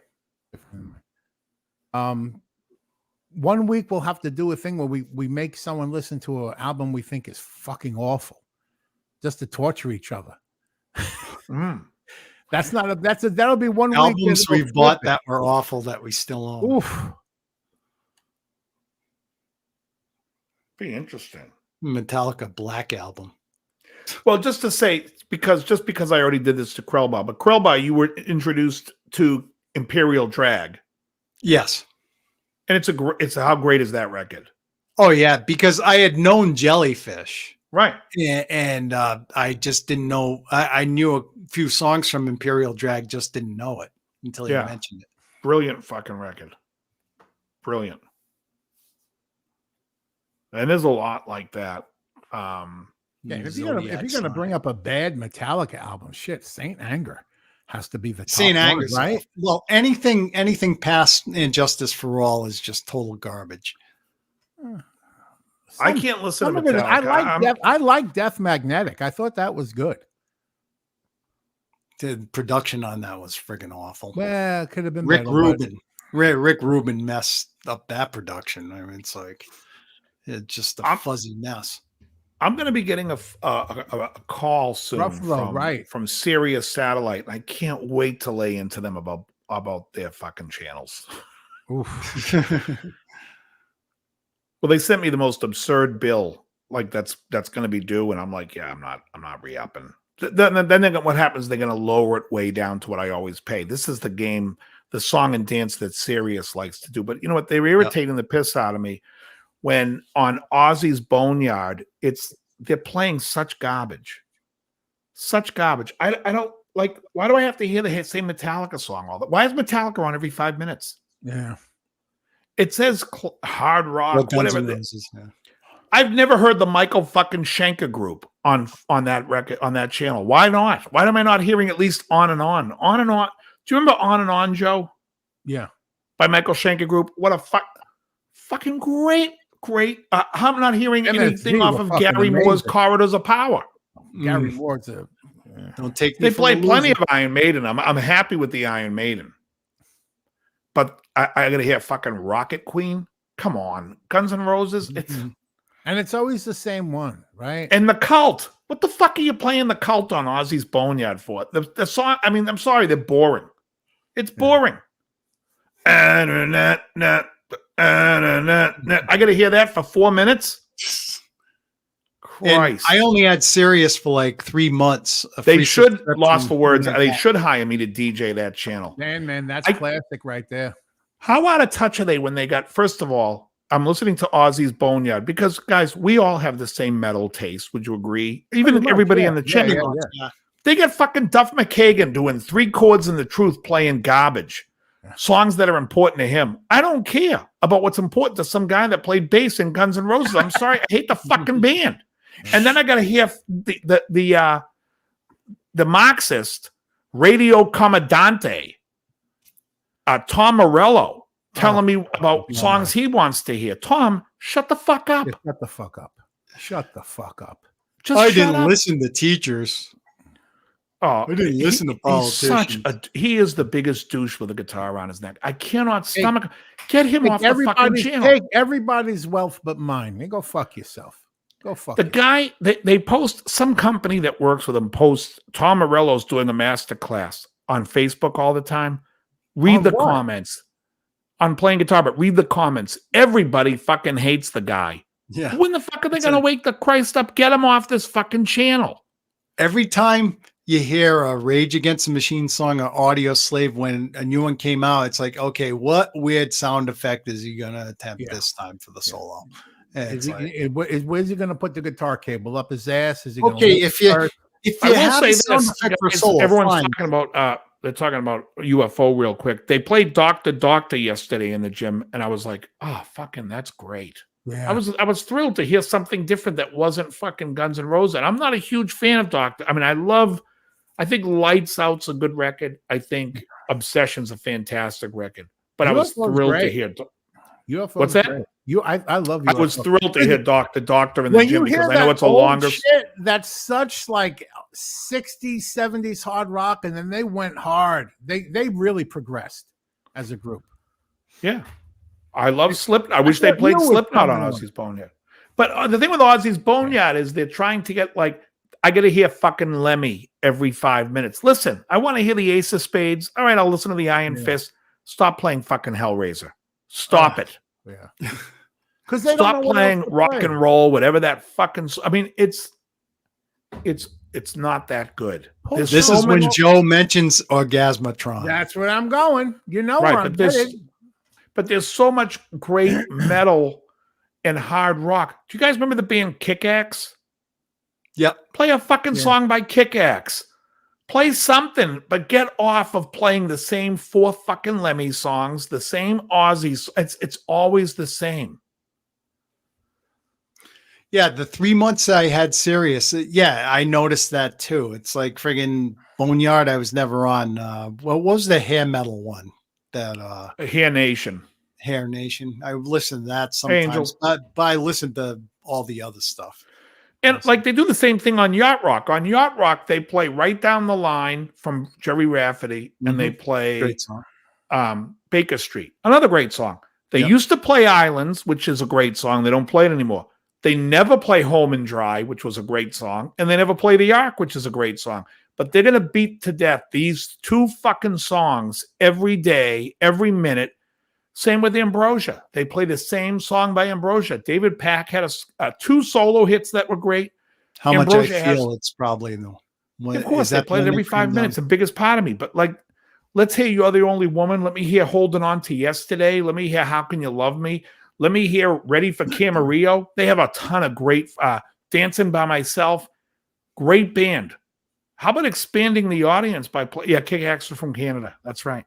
1 week we'll have to do a thing where we make someone listen to an album we think is fucking awful, just to torture each other. That'll be 1 week. Albums we've bought that were awful that we still own. Oof. Be interesting. Metallica Black Album. Well, just to say, because I already did this to Krellbar, but Krellbar, you were introduced to Imperial Drag. Yes. And it's how great is that record? Oh yeah, because I had known Jellyfish. Right. And I just didn't know. I knew a few songs from Imperial Drag, just didn't know it until you mentioned it. Brilliant fucking record. Brilliant. And there's a lot like that. If you're gonna bring up a bad Metallica album, shit, Saint Anger has to be the top Saint one, Anger, right? Well, anything past Injustice for All is just total garbage. I can't listen to Metallica. I like Death Magnetic. I thought that was good. The production on that was friggin' awful. Well, it could have been Rick better, Rubin. Rick Rubin messed up that production. I mean, it's like it's just a fuzzy mess. I'm going to be getting a call soon from Sirius Satellite. I can't wait to lay into them about their fucking channels. Oof. Well, they sent me the most absurd bill, like that's going to be due, and I'm like, yeah, I'm not re-upping. Then what happens? They're going to lower it way down to what I always pay. This is the song and dance that Sirius likes to do. But you know what? They're irritating the piss out of me when on Ozzy's Boneyard, they're playing such garbage. Such garbage. I don't like. Why do I have to hear the same Metallica song all that? Why is Metallica on every 5 minutes? Yeah. It says hard rock, whatever. Yeah. I've never heard the Michael fucking Schenker group on that record, on that channel. Why not? Why am I not hearing at least On and On? On and On. Do you remember On and On, Joe? Yeah. By Michael Schenker group. What a fucking great. I'm not hearing anything off of Gary Moore's Corridors of Power. Gary Moore's don't take. They play plenty of Iron Maiden. I'm happy with the Iron Maiden. But I gotta hear fucking Rocket Queen. Come on, Guns N' Roses. And it's always the same one, right? And the Cult. What the fuck are you playing the Cult on Ozzy's Boneyard for? The song. I mean, I'm sorry, they're boring. It's boring. I gotta hear that for 4 minutes. Christ! And I only had Sirius for like 3 months. They should Lost for Words. They should hire me to DJ that channel. Man, that's classic right there. How out of touch are they when they got? First of all, I'm listening to Ozzy's Boneyard because, guys, we all have the same metal taste. Would you agree? Even everybody in the chat. Yeah. They got fucking Duff McKagan doing 3 chords in the truth, playing garbage. Songs that are important to him. I don't care about what's important to some guy that played bass in Guns N' Roses. I'm sorry, I hate the fucking band. And then I got to hear the Marxist Radio Commandante, Tom Morello, telling me about songs he wants to hear. Tom, shut the fuck up. Shut the fuck up. Shut the fuck up. I didn't listen to teachers. Oh, I didn't listen to politicians. He is the biggest douche with a guitar around his neck. I cannot stomach. Get him off the fucking channel. Take everybody's wealth but mine. They go fuck yourself. Go fuck the guy. They post, some company that works with him posts Tom Morello's doing a master class on Facebook all the time. Read the comments on playing guitar, but read the comments. Everybody fucking hates the guy. Yeah. When the fuck are they going to wake the Christ up? Get him off this fucking channel. Every time you hear a Rage Against the Machine song or Audio Slave, when a new one came out, it's like, okay, what weird sound effect is he going to attempt this time for the solo? Where's he going to put the guitar cable? Up his ass? Is he if you have a sound effect for solo, everyone's talking about they're talking about UFO real quick. They played Doctor yesterday in the gym, and I was like, oh, fucking, that's great. Yeah. I was thrilled to hear something different that wasn't fucking Guns N' Roses. And I'm not a huge fan of Doctor. I mean, I think Lights Out's a good record. I think Obsession's a fantastic record. But I was thrilled to hear. What's that? Great. I love you. I was thrilled to hear Doctor in the gym because I know it's a longer shit. That's such like 60s, 70s hard rock, and then they went hard. They really progressed as a group. Yeah. I love Slipknot. I wish they played Slipknot on Ozzy's Boneyard. But the thing with Ozzy's Boneyard is they're trying to get like, I got to hear fucking Lemmy every 5 minutes. Listen, I want to hear the Ace of Spades. All right, I'll listen to the Iron Fist. Stop playing fucking Hellraiser. Stop it. Yeah. Because they stop playing rock and roll, whatever that fucking. I mean, it's not that good. This is when Joe mentions Orgasmatron. That's where I'm going. You know, right? But there's so much great metal and hard rock. Do you guys remember the band Kick-Axe? Yep. Play a fucking song by Kick-Axe. Play something, but get off of playing the same 4 fucking Lemmy songs, the same Aussies. It's always the same. Yeah, the 3 months I had Sirius, I noticed that too. It's like friggin' Boneyard. I was never on. What was the hair metal one? That Hair Nation. Hair Nation. I listen to that sometimes, Angel. but I listen to all the other stuff. And like they do the same thing on Yacht Rock. On Yacht Rock, they play right down the line from Jerry Rafferty, and they play Great song. Baker Street, another great song. They used to play Islands, which is a great song. They don't play it anymore. They never play Home and Dry, which was a great song, and they never play The Ark, which is a great song. But they're going to beat to death these 2 fucking songs every day, every minute. Same with Ambrosia. They play the same song by Ambrosia. David Pack had 2 solo hits that were great. How Ambrosia much I feel it's probably the one. Of course, they play it every 5 minutes. The biggest part of me. But like, let's hear You're the Only Woman. Let me hear Holding On to Yesterday. Let me hear How Can You Love Me. Let me hear Ready for Camarillo. They have a ton of great Dancing by Myself. Great band. How about expanding the audience by Kick-Axe from Canada. That's right.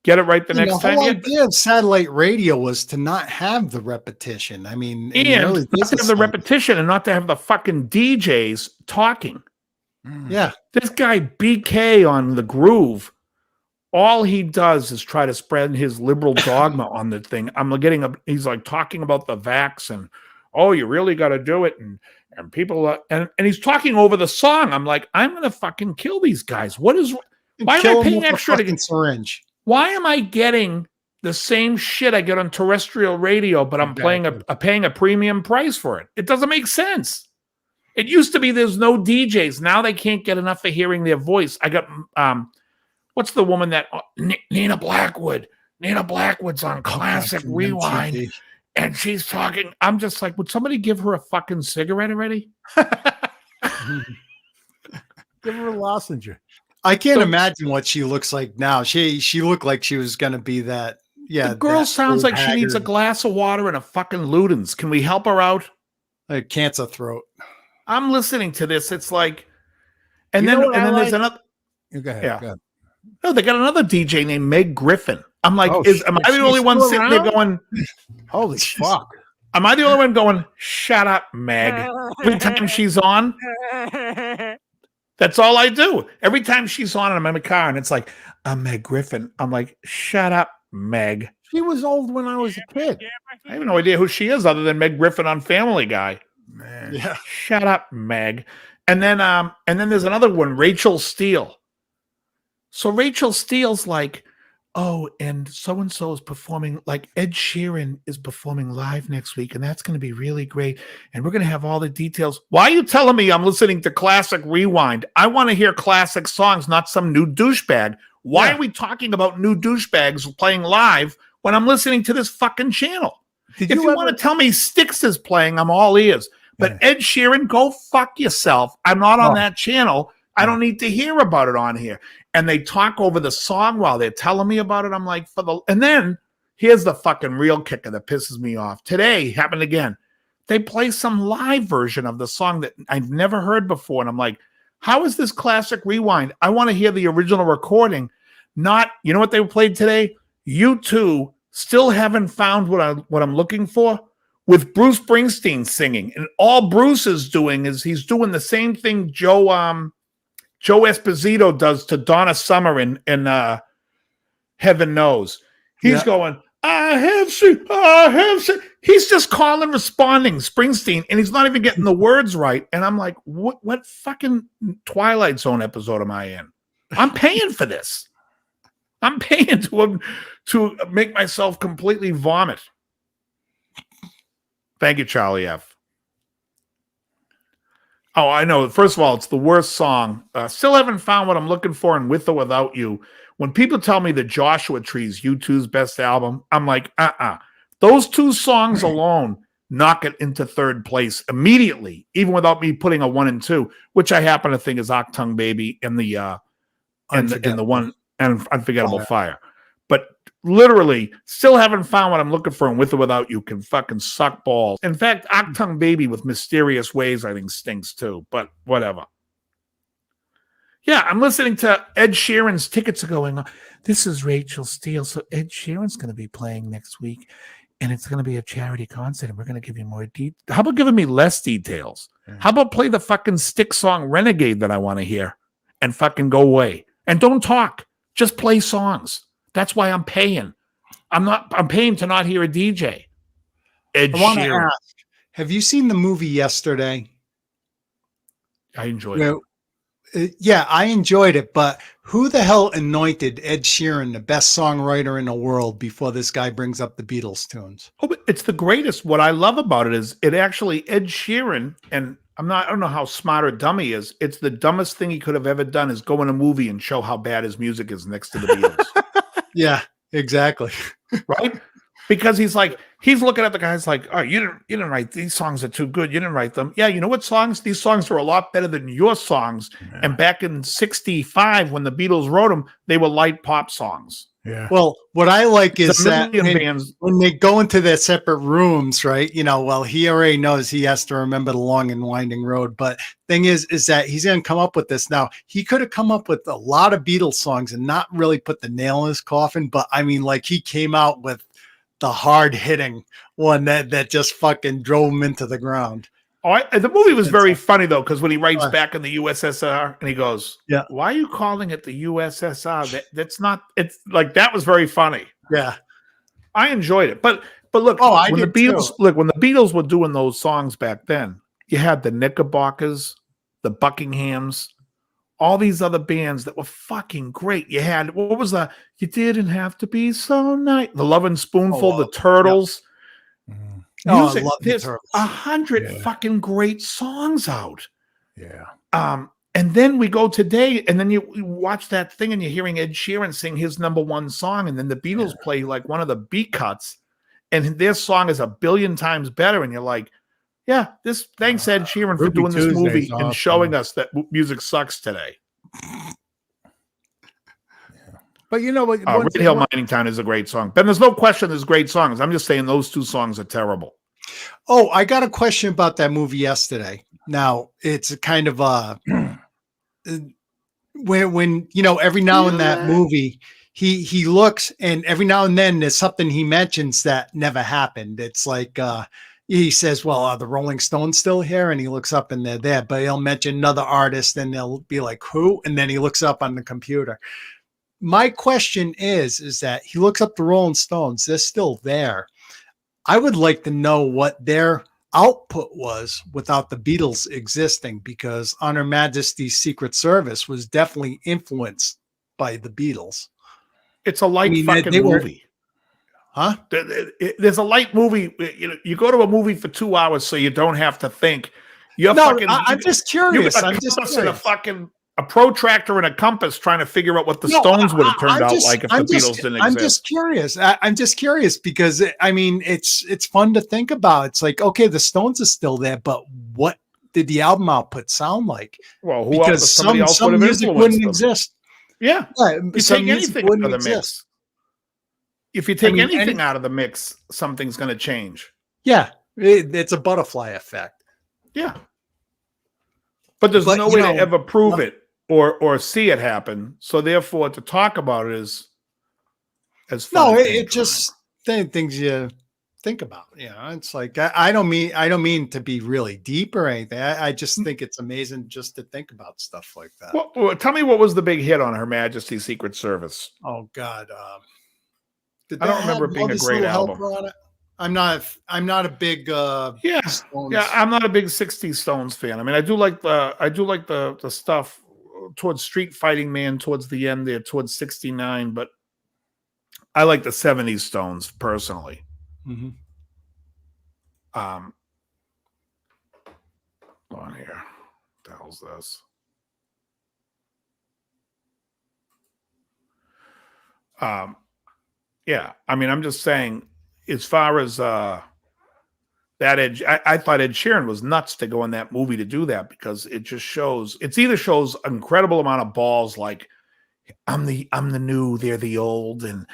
Get it right the next time. The whole idea of satellite radio was to not have the repetition. I mean, and not to have the repetition and not to have the fucking DJs talking. Yeah. This guy BK on The Groove, all he does is try to spread his liberal dogma on the thing. He's like talking about the vax and, oh, you really got to do it. And people, and he's talking over the song. I'm like, I'm going to fucking kill these guys. Why am I paying extra to get syringe? Why am I getting the same shit I get on terrestrial radio, but I'm paying a premium price for it? It doesn't make sense. It used to be there's no DJs. Now they can't get enough of hearing their voice. I got, what's the woman that, Nina Blackwood. Nina Blackwood's on Classic Rewind. And she's talking. I'm just like, would somebody give her a fucking cigarette already? Give her a lozenge. I can't imagine what she looks like now. She looked like she was going to be that. Yeah. The girl sounds like she needs a glass of water and a fucking Ludens. Can we help her out? A cancer throat. I'm listening to this. It's like, and then there's another. Go ahead. Yeah. Go ahead. No, they got another DJ named Meg Griffin. I'm like, am I the only one sitting there going, holy fuck? Am I the only one going, shut up, Meg? Every time she's on, that's all I do. Every time she's on, and I'm in the car, and it's like, I'm Meg Griffin. I'm like, shut up, Meg. She was old when I was a kid. I have no idea who she is other than Meg Griffin on Family Guy. Man. Yeah. Shut up, Meg. And then there's another one, Rachel Steele. So Rachel Steele's like, oh, and so-and-so is performing, like Ed Sheeran is performing live next week, and that's going to be really great. And we're going to have all the details. Why are you telling me I'm listening to Classic Rewind? I want to hear classic songs, not some new douchebag. Why are we talking about new douchebags playing live when I'm listening to this fucking channel? If you want to tell me Styx is playing, I'm all ears. But Ed Sheeran, go fuck yourself. I'm not on that channel. I don't need to hear about it on here. And they talk over the song while they're telling me about it. I'm like, and then here's the fucking real kicker that pisses me off. Today happened again. They play some live version of the song that I've never heard before. And I'm like, how is this Classic Rewind? I want to hear the original recording. Not, you know what they played today? U2 still haven't found what I'm looking for, with Bruce Springsteen singing. And all Bruce is doing is he's doing the same thing Joe Esposito does to Donna Summer in Heaven Knows. He's going, I have seen. He's just calling, responding Springsteen, and he's not even getting the words right. And I'm like, what fucking Twilight Zone episode am I in? I'm paying for this. I'm paying to make myself completely vomit. Thank you, Charlie F. Oh, I know. First of all, it's the worst song. Still haven't found what I'm looking for in With or Without You. When people tell me that Joshua Tree's U2's best album, I'm like, Those 2 songs alone knock it into 3rd place immediately, even without me putting a 1 and 2, which I happen to think is Octung Baby and the one and Unforgettable Fire. But literally still haven't found what I'm looking for, and With or Without You can fucking suck balls. In fact, Octung Baby with Mysterious Ways I think stinks too, but whatever. Yeah, I'm listening to Ed Sheeran's Tickets Are Going On. This is Rachel Steele. So Ed Sheeran's going to be playing next week, and it's going to be a charity concert, and we're going to give you more details. How about giving me less details? Yeah. How about play the fucking stick song Renegade that I want to hear and fucking go away? And don't talk. Just play songs. That's why I'm paying. I'm paying to not hear a DJ. Ed I want to Sheeran. ask, have you seen the movie Yesterday? I enjoyed it. Yeah, I enjoyed it, but who the hell anointed Ed Sheeran the best songwriter in the world before this guy brings up the Beatles tunes? Oh, but it's the greatest. What I love about it is it actually Ed Sheeran, and I don't know how smart or dumb he is. It's the dumbest thing he could have ever done is go in a movie and show how bad his music is next to the Beatles. Yeah, exactly. Right? Because he's looking at the guys like, oh, you didn't write these songs are too good. You didn't write them. Yeah, you know what songs? These songs are a lot better than your songs. Yeah. And back in '65, when the Beatles wrote them, they were light pop songs. Yeah. Well, what I like is The that million bands. when they go into their separate rooms, right? Well, he already knows he has to remember the long and winding road. But thing is that he's going to come up with this. Now, he could have come up with a lot of Beatles songs and not really put the nail in his coffin. But I mean, like he came out with the hard hitting one that just fucking drove him into the ground. The movie was very funny though, because when he writes back in the USSR and he goes, "Yeah, why are you calling it the USSR? That's not." It's like that was very funny. Yeah, I enjoyed it, but look, I when the did Beatles too. when the Beatles were doing those songs back then, you had the Knickerbockers, the Buckinghams, all these other bands that were fucking great. You had what was the You Didn't Have to Be So Nice, the Lovin' Spoonful, the Turtles. Mhm. Oh, I Music. love the There's Turtles. 100 Yeah. fucking great songs out. Yeah. And then we go today, and then you watch that thing, and you're hearing Ed Sheeran sing his number one song, and then the Beatles play like one of the B cuts, and their song is 1,000,000,000 times better, and you're like, yeah, thanks Ed Sheeran for Ruby doing this Tuesday's movie and awesome. showing us that music sucks today. But you know what? Red Hill Mining Town is a great song. Ben, there's no question there's great songs. I'm just saying those two songs are terrible. Oh, I got a question about that movie Yesterday. Now, it's a kind of when every now in that movie he looks, and every now and then there's something he mentions that never happened. It's like he says, well, are the Rolling Stones still here? And he looks up and they're there, but he'll mention another artist and they'll be like, who? And then he looks up on the computer. My question is that he looks up the Rolling Stones. They're still there. I would like to know what their output was without the Beatles existing, because On Her Majesty's Secret Service was definitely influenced by the Beatles. It's a light fucking they were- movie. Huh? There's a light movie. You go to a movie for 2 hours so you don't have to think. No, I'm just curious. I'm just curious. A protractor and a compass trying to figure out what the Stones would have turned out like if the Beatles didn't exist. I'm just curious. I'm just curious because I mean, it's fun to think about. It's like, okay, the Stones are still there, but what did the album output sound like? Well, Because somebody else some would have music influenced wouldn't them. exist. Yeah, you Some take music anything out wouldn't of the mix. exist. If you take I mean, anything out of the mix, something's going to change. Yeah, it's a butterfly effect. Yeah, but there's no way to ever prove it or see it happen. So therefore, to talk about it is as fun. No, as it just things you think about. It's like I don't mean to be really deep or anything. I just think it's amazing just to think about stuff like that. Well, tell me what was the big hit on Her Majesty's Secret Service? Oh God, I don't remember it being a great album. On it? I'm not a big Stones. Yeah, I'm not a big '60s Stones fan. I mean, I do like the stuff towards Street Fighting Man towards the end there, towards '69, but I like the '70s Stones personally. Mm-hmm. On here, what the hell's this? Yeah, I mean, I'm just saying, as far as that I thought Ed Sheeran was nuts to go in that movie to do that, because it either shows an incredible amount of balls, like I'm the new, they're the old, and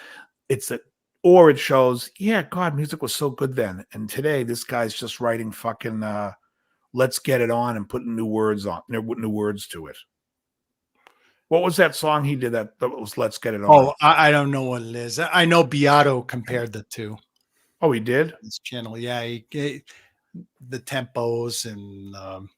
it's a, or it shows, yeah, God, music was so good then. And today this guy's just writing fucking Let's Get It On and putting new words to it. What was that song he did that was Let's Get It On? Oh, I don't know what it is. I know Beato compared the two. Oh, he did? This channel. Yeah. The tempos and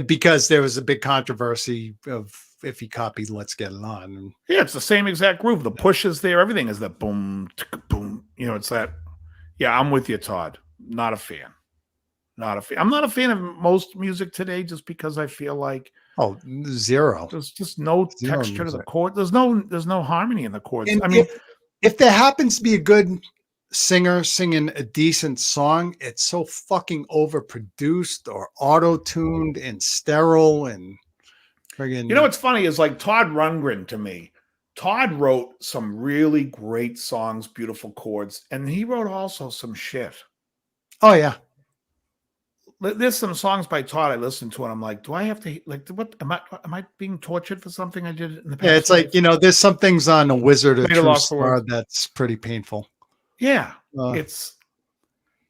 because there was a big controversy of if he copied Let's Get It On. Yeah, it's the same exact groove. The push is there. Everything is that boom, boom. You know, it's that. Yeah, I'm with you, Todd. Not a fan. Not a fan. I'm not a fan of most music today just because I feel like zero. there's just no Zero texture to the music. chord. There's no harmony in the chords. And I mean, if there happens to be a good singer singing a decent song, it's so fucking overproduced or auto-tuned and sterile and friggin'. you know what's funny is like Todd Rundgren to me. Todd wrote some really great songs, beautiful chords, and he wrote also some shit. Oh yeah. There's some songs by Todd I listen to, and I'm like, do I have to like what? Am I being tortured for something I did in the past? Yeah, it's like, there's some things on A Wizard of Made a True lost for Star words. that's pretty painful. Yeah, it's.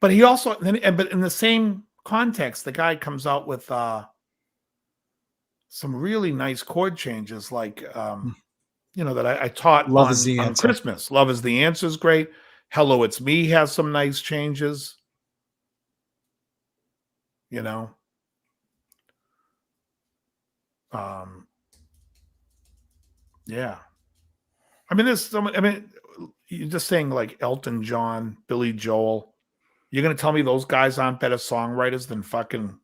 But he also but in the same context, the guy comes out with some really nice chord changes, like that I taught Love Is the on Answer. Christmas. Love Is the Answer is great. Hello, It's Me has some nice changes. Yeah. I mean, you're just saying like Elton John, Billy Joel. You're gonna tell me those guys aren't better songwriters than Shitbag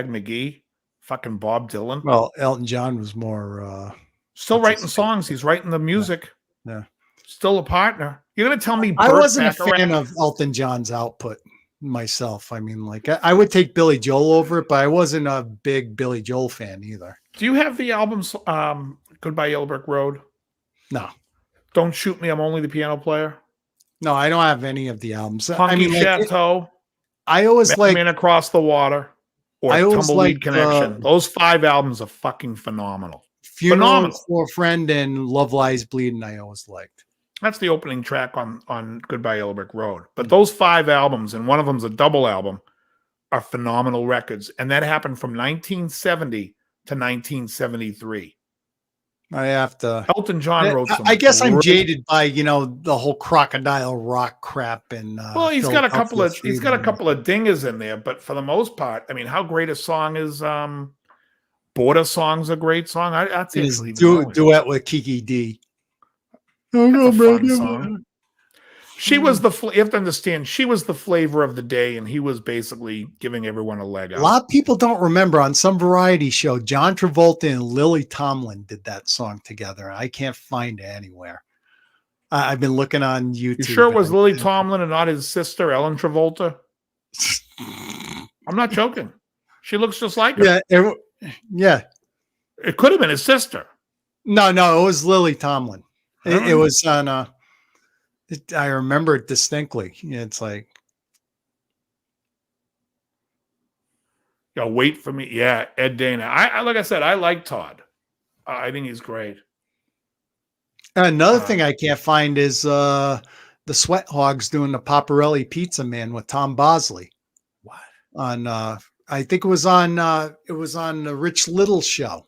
McGee, fucking Bob Dylan? Well, Elton John was more Still what's writing his songs. He's writing the music. Yeah. Still a partner. You're gonna tell me I Burt wasn't a Bacharach- fan of Elton John's output myself. I mean, like I would take Billy Joel over it, but I wasn't a big Billy Joel fan either. Do you have the albums Goodbye Yellow Brick Road? No. Don't Shoot Me, I'm Only the Piano Player. No, I don't have any of the albums. Funky I mean, like, Chateau. I always like Man Across the Water. Or I always Tumbleweed liked, Connection. Those 5 albums are fucking phenomenal. Funeral Phenomenal. for a Friend and Love Lies Bleeding. I always liked. That's the opening track on Goodbye Yellow Brick Road. But those 5 albums, and one of them's a double album, are phenomenal records. And that happened from 1970 to 1973. I have to. Elton John wrote some. I guess I'm great- jaded by the whole crocodile rock crap and. Well, he's got a couple of Freedom. dingers in there, but for the most part, I mean, how great a song is Border Song's a great song. That's His actually duet with Kiki D. That's a fun song. She was you have to understand, she was the flavor of the day, and he was basically giving everyone a leg A up. lot of people don't remember on some variety show, John Travolta and Lily Tomlin did that song together. I can't find it anywhere. I've been looking on YouTube. You sure it was Lily Tomlin and not his sister, Ellen Travolta? I'm not joking. She looks just like her. Yeah. It could have been his sister. No, it was Lily Tomlin. It was on I remember it distinctly. It's like, Wait for Me. Yeah, Ed Dana. I like I said, I like Todd. I think he's great. another thing I can't find is the Sweat Hogs doing the Paparelli Pizza Man with Tom Bosley. What? On I think it was on the Rich Little show,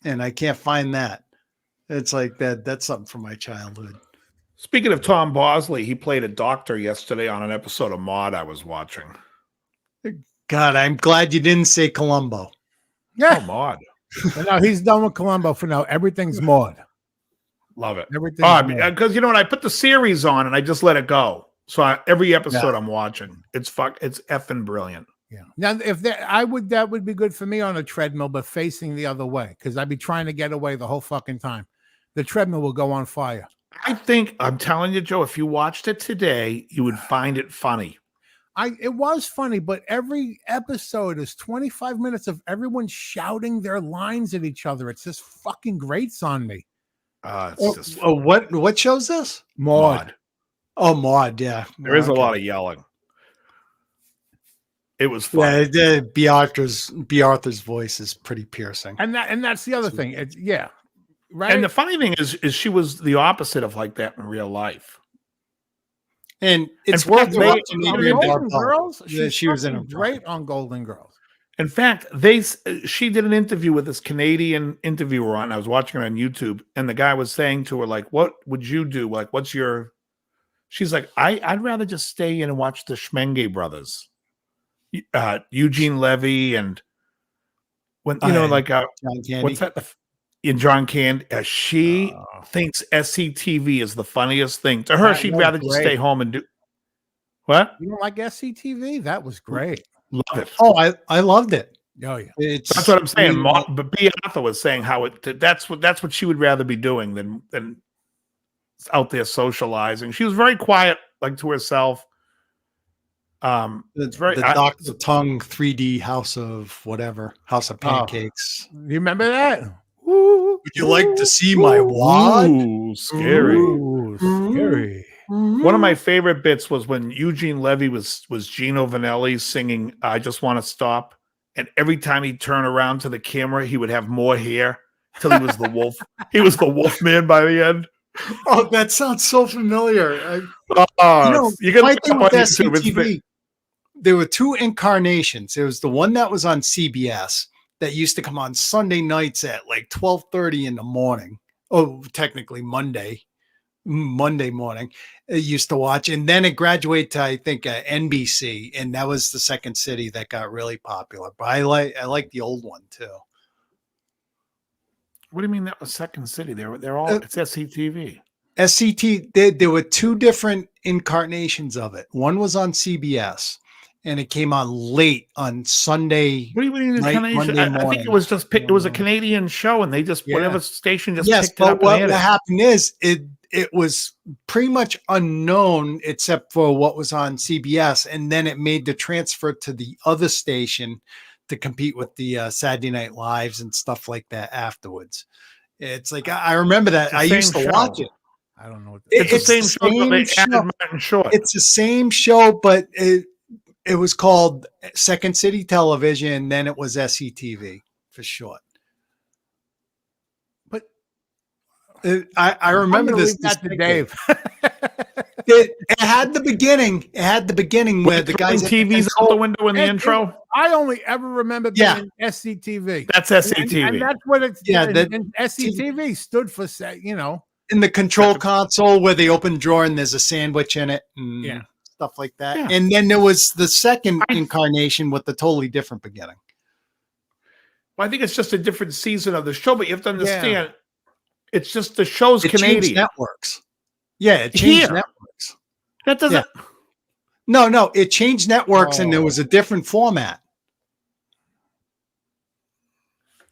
and I can't find that. It's like that's something from my childhood. Speaking of Tom Bosley, he played a doctor yesterday on an episode of Maude I was watching. God, I'm glad you didn't say Columbo. Oh, Maude. No, he's done with Columbo for now. Everything's Maud. Love it. Everything's Because you know what? I put the series on and I just let it go. So every episode I'm watching, it's effing brilliant. Yeah. Now, that would be good for me on a treadmill, but facing the other way, because I'd be trying to get away the whole fucking time. The treadmill will go on fire. I'm telling you, Joe, if you watched it today, you would find it funny. It was funny, but every episode is 25 minutes of everyone shouting their lines at each other. It's just fucking grates on me. What show's this? Maud. Oh, Maud, yeah. There is a lot of yelling. It was fun. Yeah, B. Arthur's voice is pretty piercing. And that's the other thing. right? And the funny thing is she was the opposite of like that in real life. And it's In worth fact, they- watching on Adrian Golden Barbeau. Girls, Yeah, she's she was in fucking a great on Golden Girls. In fact, she did an interview with this Canadian interviewer on. I was watching her on YouTube, and the guy was saying to her, like, "What would you do? Like, what's your?" She's like, "I'd rather just stay in and watch the Schmenge brothers, Eugene Levy, and when like John Candy. what's that? In John Candy, she Oh. thinks SCTV is the funniest thing. To her, That she'd was rather just great. stay home and do what? You don't like SCTV? That was great. Love it. Oh, I loved it. Oh yeah. It's That's what I'm saying. really- But B. Arthur was saying how that's what she would rather be doing than out there socializing. She was very quiet, like to herself. It's very the Dr. Tongue 3D House of Pancakes. You remember that? Would you like to see my wad? Ooh, scary. Ooh, scary. One of my favorite bits was when Eugene Levy was Gino Vanelli singing "I Just Want to Stop," and every time he'd turn around to the camera, he would have more hair till he was the wolf. He was the wolf man by the end. Oh, that sounds so familiar. Oh, you can my look thing up on with YouTube. It's SCTV, there were two incarnations. There was the one that was on CBS that used to come on Sunday nights at like 12:30 in the morning. Oh, technically Monday morning. It used to watch, and then it graduated to I think NBC, and that was the second city that got really popular. But I like the old one too. What do you mean that was Second City? They're all it's SCTV. There were two different incarnations of it. One was on CBS, and it came on late on Sunday. What do you mean night, incarnation? Monday I think morning. it was just picked. It was a Canadian show, and they just whatever station just Yes, picked it up. but what and aired it. happened is it was pretty much unknown except for what was on CBS, and then it made the transfer to the other station to compete with the Saturday Night Lives and stuff like that afterwards. It's like I remember that. It's the I used to same show. watch it. I don't know what It's the same the show. But they same added show. Martin Short. It's the same show, but it was called Second City Television, and then it was SCTV for short. But I remember this. That to Dave. It had the beginning. It had the beginning where the guys TV's out the window in the intro. I only ever remember Yeah. being SCTV. That's SCTV. And that's what it's. Yeah, and SCTV stood for, in the control console where they open drawer and there's a sandwich in it and Yeah. stuff like that. Yeah. And then there was the second incarnation with the totally different beginning. Well, I think it's just a different season of the show, but you have to understand, it's just the show's It changed Canadian. networks. Yeah, it changed Here. networks. That doesn't. No, it changed networks and there was a different format.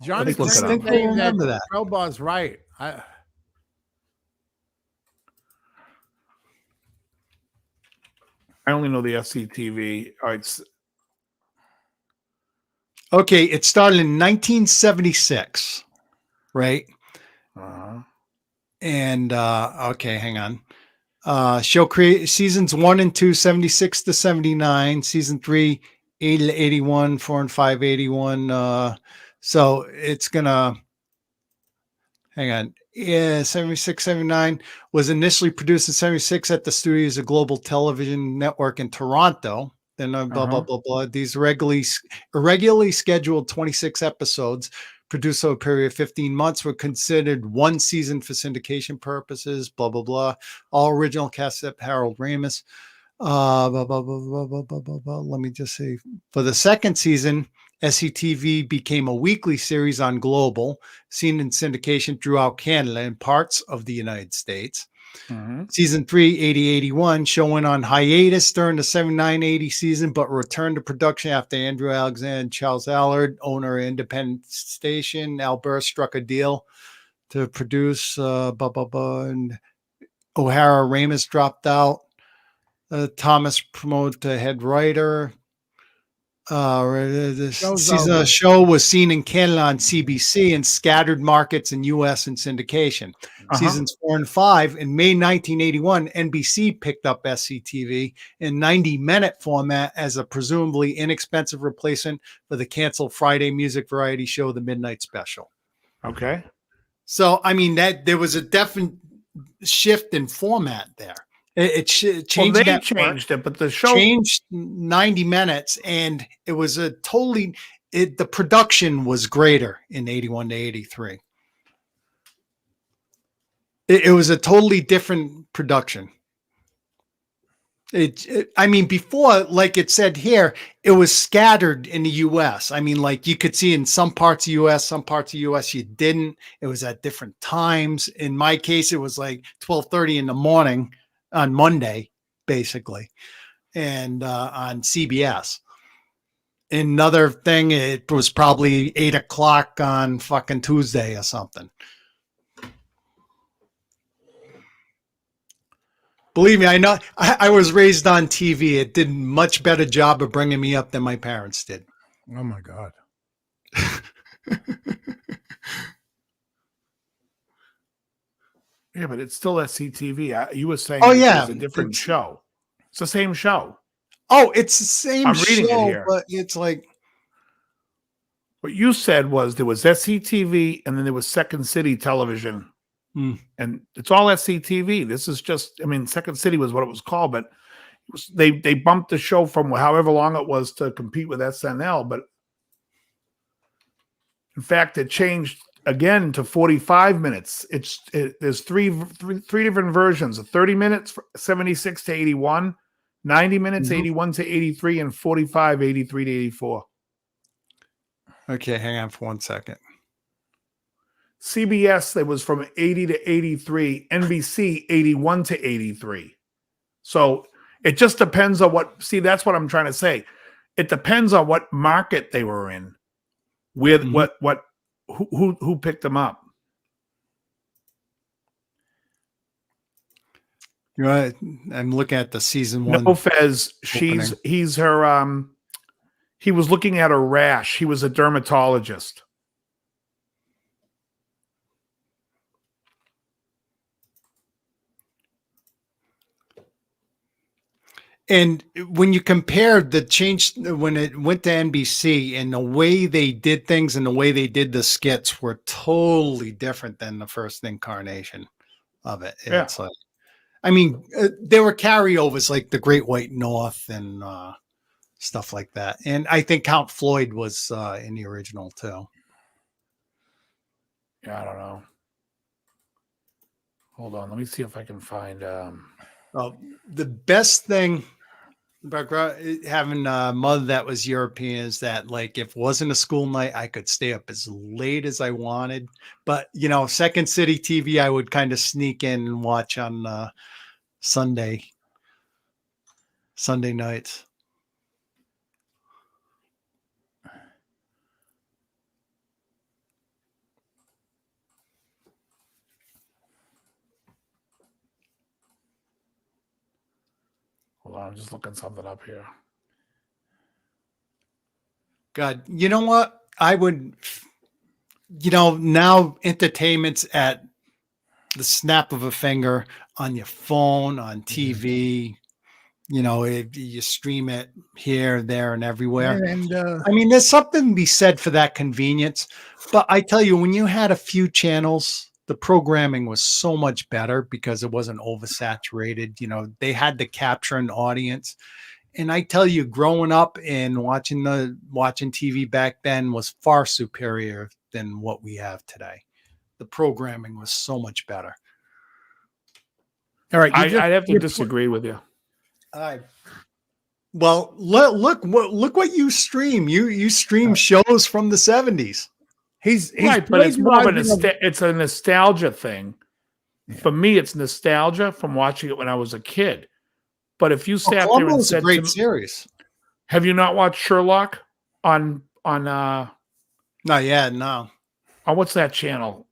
Johnny Let's look it up. distinctly remember that. Crowbar's right. I only know the SCTV. All right, Okay, it started in 1976, right? And okay, hang on. Show create seasons 1 and 2, 76 to 79, season 3, 80 to 81, 4 and 5, 81. So it's gonna hang on. Yeah, 76, 79 was initially produced in 76 at the studios of Global Television Network in Toronto. Then blah, blah, blah, blah. These irregularly scheduled 26 episodes produced over a period of 15 months were considered one season for syndication purposes, blah, blah, blah. All original cast except Harold Ramis. Blah, blah, blah, blah, blah, blah, blah, blah. Let me just say, for the second season, SCTV became a weekly series on Global, seen in syndication throughout Canada and parts of the United States. Season 3, 80-81, show went on hiatus during the 79-80 season, but returned to production after Andrew Alexander and Charles Allard, owner of independent station, Albert struck a deal to produce, and O'Hara Ramis dropped out. Thomas promoted to head writer. This season of the show was seen in Canada on CBC and scattered markets in US and syndication. Seasons 4 and 5 in May 1981, NBC picked up SCTV in 90-minute format as a presumably inexpensive replacement for the canceled Friday music variety show, The Midnight Special. Okay. So, I mean, that there was a definite shift in format there. It changed. Well, they network, changed it, but the show changed 90 minutes, and it was a totally. The production was greater in 81 to 83. It was a totally different production. I mean, before, like it said here, it was scattered in the U.S. I mean, like you could see in some parts of U.S., some parts of U.S. you didn't. It was at different times. In my case, it was like 12:30 in the morning on Monday, basically, and on CBS. Another thing, it was probably 8 o'clock on fucking Tuesday or something. Believe me, I know. I was raised on TV. It did a much better job of bringing me up than my parents did. Oh my God. Yeah, but it's still SCTV. You were saying Oh, it yeah, was a different it's- show. It's the same show. Oh, it's the same I'm reading it show, here. but it's like, What you said was there was SCTV and then there was Second City Television. And it's all SCTV. This is just, I mean, Second City was what it was called, but they bumped the show from however long it was to compete with SNL. But in fact, it changed again to 45 minutes. There's three different versions: 30 minutes, 76 to 81, 90 minutes, 81 to 83, and 45, 83 to 84. okay, hang on for 1 second. CBS, that was from 80 to 83, NBC 81 to 83. So it just depends on that's what I'm trying to say. It depends on what market they were in, with who picked them up. You know, I'm looking at the season 1. No Fez, opening. he's her he was looking at a rash. He was a dermatologist. And when you compare the change when it went to NBC and the way they did things and the way they did the skits were totally different than the first incarnation of it. Yeah. It's like, I mean, there were carryovers like the Great White North and stuff like that. And I think Count Floyd was in the original too. Yeah, I don't know. Hold on, let me see if I can find. The best thing about having a mother that was European is that, like, if it wasn't a school night, I could stay up as late as I wanted. But, you know, Second City TV, I would kind of sneak in and watch on Sunday nights. Hold on, I'm just looking something up here. God, you know what? I would, you know, now entertainment's at the snap of a finger on your phone, on TV. You know, you stream it here, there, and everywhere. And I mean, there's something to be said for that convenience. But I tell you, when you had a few channels, the programming was so much better because it wasn't oversaturated. You know, they had to capture an audience. And I tell you, growing up and watching TV back then was far superior than what we have today. The programming was so much better. all right, I'd have to disagree with you. Well, look what you stream. You stream shows from the 70s. he's Right, but it's more of plagiarizing it's a nostalgia thing. Yeah. For me, it's nostalgia from watching it when I was a kid. But if you sat there and Columbo's a said, great series. "Have you not watched Sherlock on Not yet, no. what's that channel?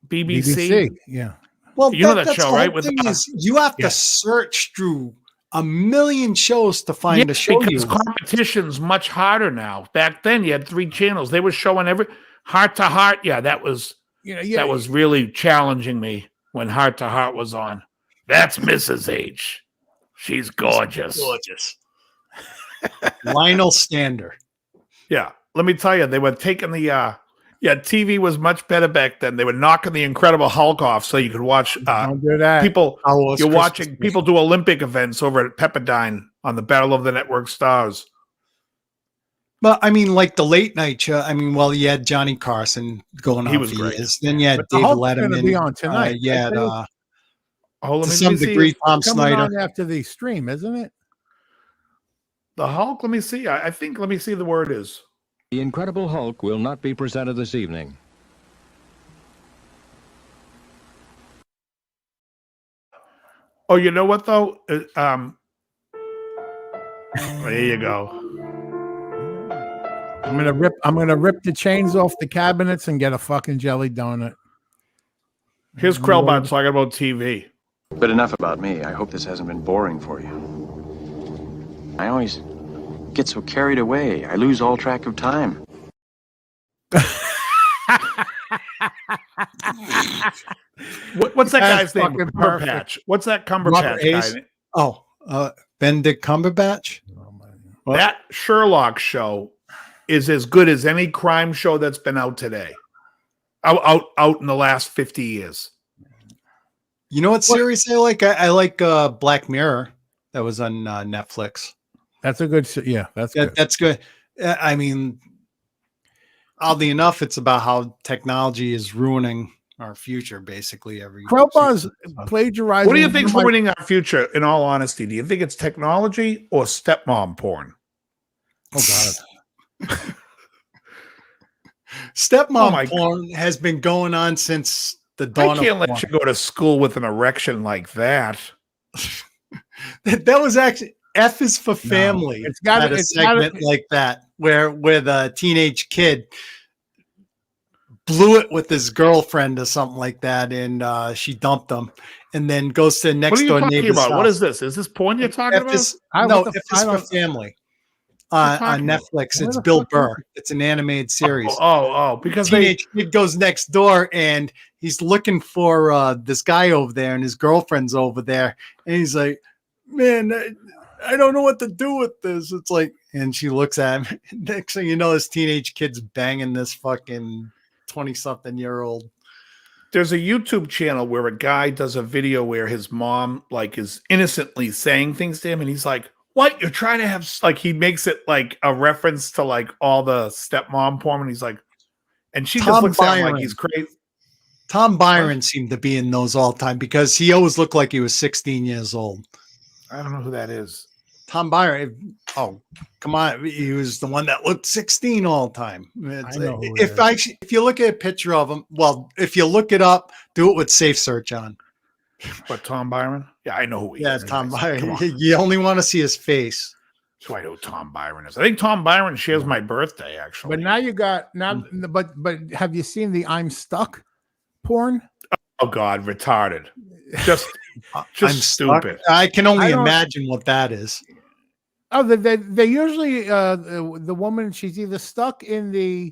BBC? BBC. Yeah. Well, You know that that's show, the whole right? With, thing is you have yeah. to search through a million shows to find a show because you. competition's much harder now. Back then, you had 3 channels. They were showing every Heart to Heart. Yeah, that was that was really challenging me when Heart to Heart was on. That's Mrs. H. She's gorgeous. Lionel Stander. Yeah, let me tell you, they were taking the Yeah, TV was much better back then. They were knocking the Incredible Hulk off so you could watch Don't do that. people. Oh, it's You're Christmas watching special. people do Olympic events over at Pepperdine on the Battle of the Network Stars. But I mean, like the late night show. I mean, well, you had Johnny Carson going He on was for great. years. Then you had But the David Hulk's gonna Letterman. be on tonight. You had, Oh, let to me some see. degree, Tom Coming Snyder. on after the stream, isn't it? The Hulk. Let me see. I think. Let me see. The word is. The Incredible Hulk will not be presented this evening. Oh, you know what though? There you go. I'm gonna rip the chains off the cabinets and get a fucking jelly donut. Here's Krellbot talking about TV. But enough about me. I hope this hasn't been boring for you. I always get so carried away. I lose all track of time. What's that That's guy's name? fucking perfect. Cumberbatch. What's that Cumberbatch Robert guy? Hayes? Benedict Cumberbatch. That Sherlock show is as good as any crime show that's been out today. Out in the last 50 years. You know what series I like? I like Black Mirror. That was on Netflix. That's a good. Yeah, that's good. That's good. I mean, oddly enough, it's about how technology is ruining our future. Basically, Crowbar's plagiarizing. What do you think's ruining our future? In all honesty, do you think it's technology or stepmom porn? Oh God. Stepmom porn has been going on since the dawn. I can't of let porn. you go to school with an erection like that. That was actually F is for family. It's got had a segment like that where the teenage kid blew it with his girlfriend or something like that, and she dumped him, and then goes to the next What are you door talking neighbor's about? house. What is this? Is this porn you're talking about? No, F is for family. On Netflix, it's Bill Burr. It's an animated series. Because teenage kid goes next door and he's looking for this guy over there, and his girlfriend's over there, and he's like, "Man, I don't know what to do with this." It's like, and she looks at him. Next thing you know, this teenage kid's banging this fucking 20-something-year-old. There's a YouTube channel where a guy does a video where his mom like is innocently saying things to him, and he's like, "What? You're trying to have," like, he makes it like a reference to like all the stepmom porn, and he's like, and she just looks at him like he's crazy. Tom Byron seemed to be in those all the time because he always looked like he was 16 years old. I don't know who that is. Tom Byron. Oh, come on. He was the one that looked 16 all the time. If you look at a picture of him, well, if you look it up, do it with Safe Search on. But Tom Byron? Yeah, I know who he is. Yeah, Tom Byron. You only want to see his face. That's why I know who Tom Byron is. I think Tom Byron shares my birthday, actually. But now you got but have you seen the I'm Stuck porn? Oh God, retarded. Just stupid. I can only imagine what that is. Oh, they usually the woman, she's either stuck in the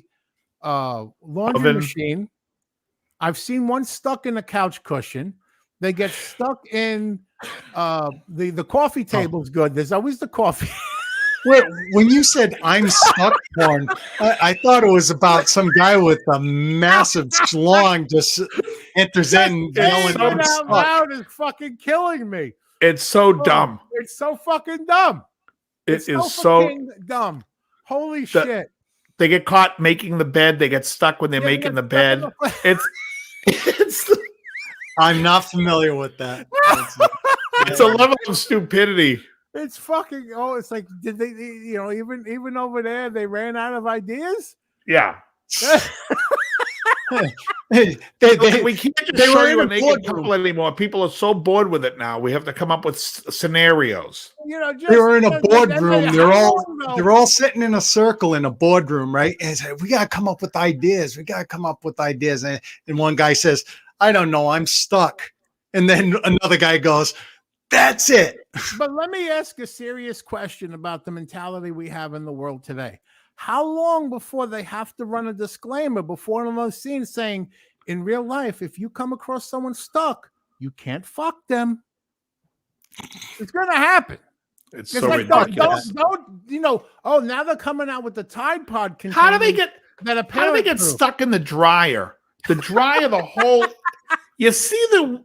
laundry machine. I've seen one stuck in a couch cushion. They get stuck in the coffee table's good. There's always the coffee. Wait, when you said I'm stuck porn, I thought it was about some guy with a massive schlong just enters in yelling out loud is fucking killing me. It's so dumb. It's so fucking dumb. It is so dumb. Holy shit. They get caught making the bed. They get stuck when they're making the bed. It's I'm not familiar with that. It's a level of stupidity. It's fucking it's like, did they even over there they ran out of ideas? Yeah. we can't just show you a naked couple anymore. People are so bored with it now. We have to come up with scenarios. They were in a boardroom. They're all sitting in a circle in a boardroom, right? And it's like, we gotta come up with ideas. And one guy says, "I don't know, I'm stuck." And then another guy goes, "That's it." But let me ask a serious question about the mentality we have in the world today. How long before they have to run a disclaimer before one of those scenes saying, in real life, if you come across someone stuck, you can't fuck them? It's going to happen. It's so ridiculous. Don't now they're coming out with the Tide Pod container. How do they get that a How do they parent get threw. stuck in the dryer? The dryer, the whole. You see the.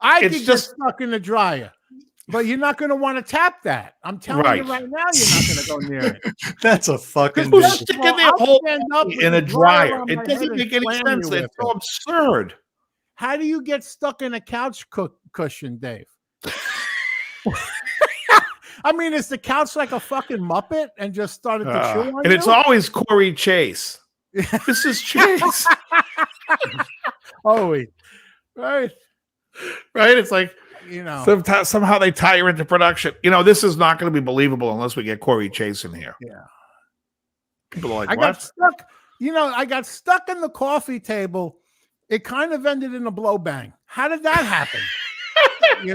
I It's could just- get stuck in the dryer, but you're not going to want to tap that. I'm telling Right. you right now, you're not going to go near it. That's a fucking. Who's First of sticking all, their I'll whole stand up body with in the a dryer dryer? on my It head doesn't and make any slam sense. you with It's so it. absurd. How do you get stuck in a couch cushion, Dave? I mean, is the couch like a fucking Muppet and just started to chew on And you? it's always Corey Chase. This is Chase. Always. Right. Right? It's like You know. somehow they tie her into production. This is not going to be believable unless we get Corey Chase in here. Yeah. People are like, I what? got stuck. I got stuck in the coffee table. It kind of ended in a blow bang. How did that happen? And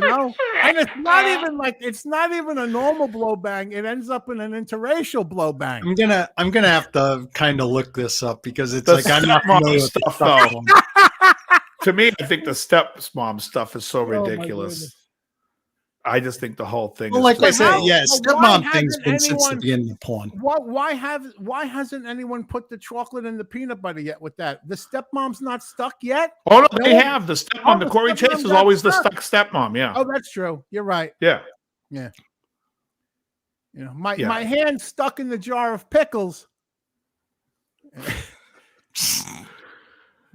it's not even a normal blow bang. It ends up in an interracial blow bang. I'm gonna have to kind of look this up because it's The like I'm not stepmom familiar with the stuff, stuff. though. To me, I think the stepmom stuff is so Oh, my ridiculous. goodness. I just think the whole thing Well, is like I crazy. said, how- yeah, but why stepmom thing's hasn't been since the anyone- beginning of porn. Why hasn't anyone put the chocolate and the peanut butter yet with that? The stepmom's not stuck yet? Oh, no, they No. have. The stepmom, Oh, the the Corey stepmom Chase is got always the stuck. stuck stepmom. Yeah. Oh, that's true. You're right. Yeah. My Yeah. my hand stuck in the jar of pickles.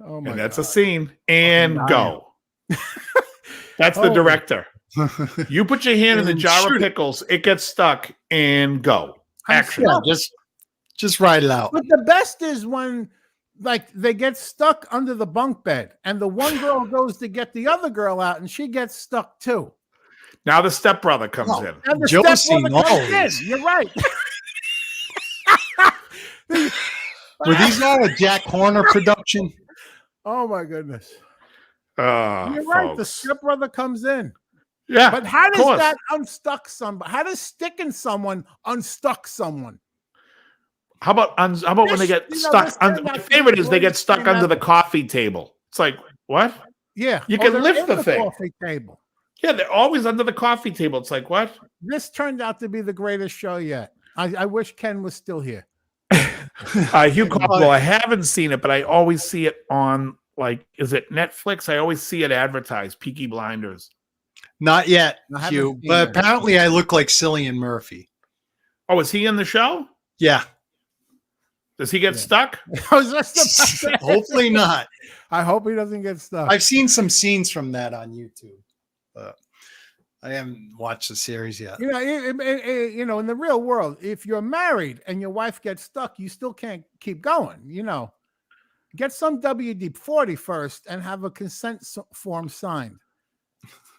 Oh my And that's God. a scene. And Fucking go. That's the Oh. director. You put your hand in the And jar shoot of it. pickles, it gets stuck, and go. Action. Yeah, just ride it out. But the best is when they get stuck under the bunk bed and the one girl goes to get the other girl out and she gets stuck too. Now the stepbrother comes Oh. in. And the Josie stepmother comes always. in. You're right. Were these all a Jack Horner production? Oh my goodness. Oh, You're right. The folks. stepbrother comes in. Yeah. But how of does course. that unstuck somebody? How does sticking someone unstuck someone? How about when they get This- you know, stuck? this turned My out to be favorite the is they get greatest stuck thing under the ever. coffee table. It's like, what? Yeah. You can they're lift in the thing. coffee table. Yeah, they're always under the coffee table. It's like, what? This turned out to be the greatest show yet. I wish Ken was still here. Hugh Caldwell, I haven't seen it, but I always see it on, is it Netflix? I always see it advertised, Peaky Blinders. Not yet, I haven't Hugh. seen But it. apparently, I look like Cillian Murphy. Oh, is he in the show? Yeah. Does he get stuck? I was just about to- Hopefully not. I hope he doesn't get stuck. I've seen some scenes from that on YouTube, but I haven't watched the series yet. In the real world, if you're married and your wife gets stuck, you still can't keep going. Get some WD-40 first and have a consent form signed.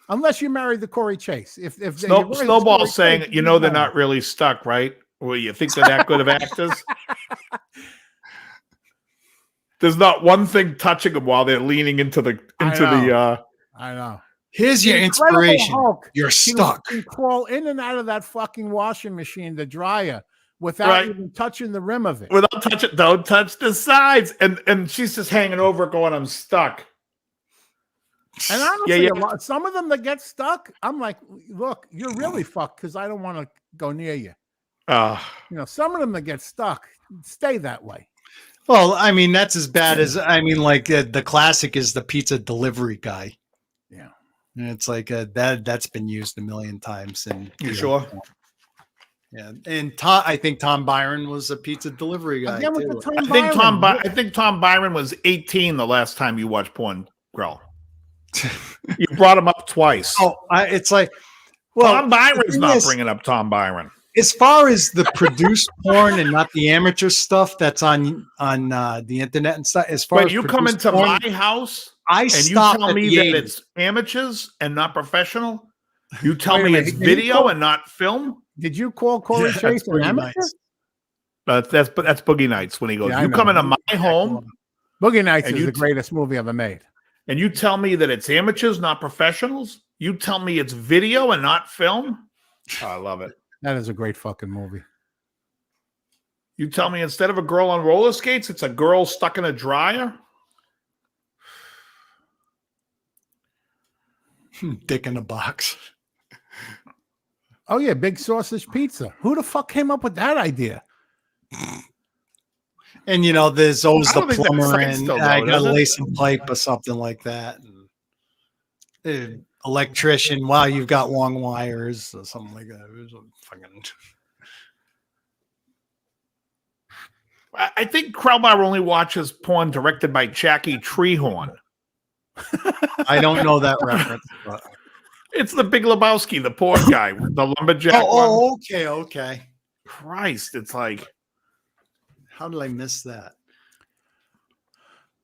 Unless you married the Corey Chase. If your wife is Corey Snowball's saying, Chase, they're no. not really stuck, right? Well, you think they're that good of actors? There's not one thing touching them while they're leaning into the I know. Here's your The Incredible inspiration. Hulk, You're he stuck. can crawl in and out of that fucking washing machine, the dryer, without Right. even touching the rim of it. without touching. Don't touch the sides, and she's just hanging over, it going, "I'm stuck." And honestly, yeah. some of them that get stuck, I'm like, look, you're really fucked because I don't want to go near you. Some of them that get stuck, stay that way. Well, I mean, that's as bad as the classic is the pizza delivery guy. Yeah. And it's like that's been used a million times. And You sure? Yeah, and I think Tom Byron was a pizza delivery guy Again, with too. the Tom I think Tom Byron was 18 the last time you watched Porn Grill. You brought him up twice. It's like, well, Tom Byron's the thing not is, bringing up Tom Byron. as far as the produced porn and not the amateur stuff that's on the internet and stuff. As far Wait, as you come produced into porn, my house I and you stopped tell at me the that 80s. it's amateurs and not professional? You tell Wait a me minute, it's did you video call- and not film? Did you call Corey Yeah, Chase that's an pretty amateur? nice. That's Boogie Nights when he goes, Yeah, I you know. come into my home Boogie Nights And is you the greatest movie ever made. and you tell me that it's amateurs, not professionals? You tell me it's video and not film? Oh, I love it. That is a great fucking movie. You tell me instead of a girl on roller skates, it's a girl stuck in a dryer? Dick in a box. Oh yeah, big sausage pizza. Who the fuck came up with that idea? And there's always I the don't think that plumber excites and still, I though, gotta does it? lay some pipe or something like that. And, electrician, wow, you've got long wires or something like that. It was a fucking. I think Crowbar only watches porn directed by Jackie Treehorn. I don't know that reference. But... It's the Big Lebowski, the poor guy, the lumberjack one. Oh, okay. Christ, it's like, How did I miss that?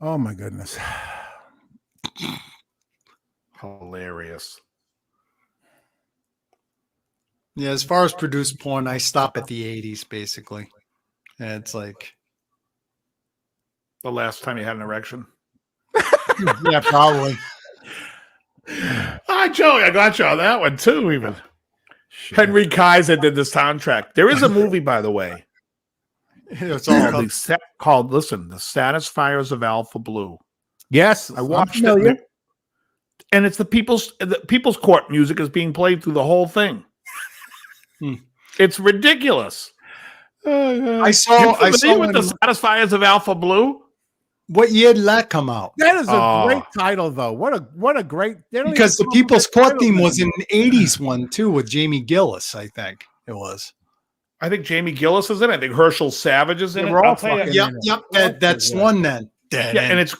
Oh my goodness. hilarious. Yeah, as far as produced porn, I stop at the 80s, basically. And it's like, The last time you had an erection. yeah, probably. Hi, Joey. I got you on that one too. Even Henry Kaiser did the soundtrack. There is a movie, by the way, It's all called The Satisfiers of Alpha Blue. Yes, I watched it, and it's the People's Court music is being played through the whole thing. It's ridiculous. I saw. You I familiar saw with the Satisfiers of Alpha Blue? What year did that come out? That is a great title, though. What a great. Because the People's Court theme was an '80s one too, with Jamie Gillis. I think it was. I think Jamie Gillis is in it. I think Herschel Savage is in it. I'll tell you. Yep. That's one then. Yeah, and it's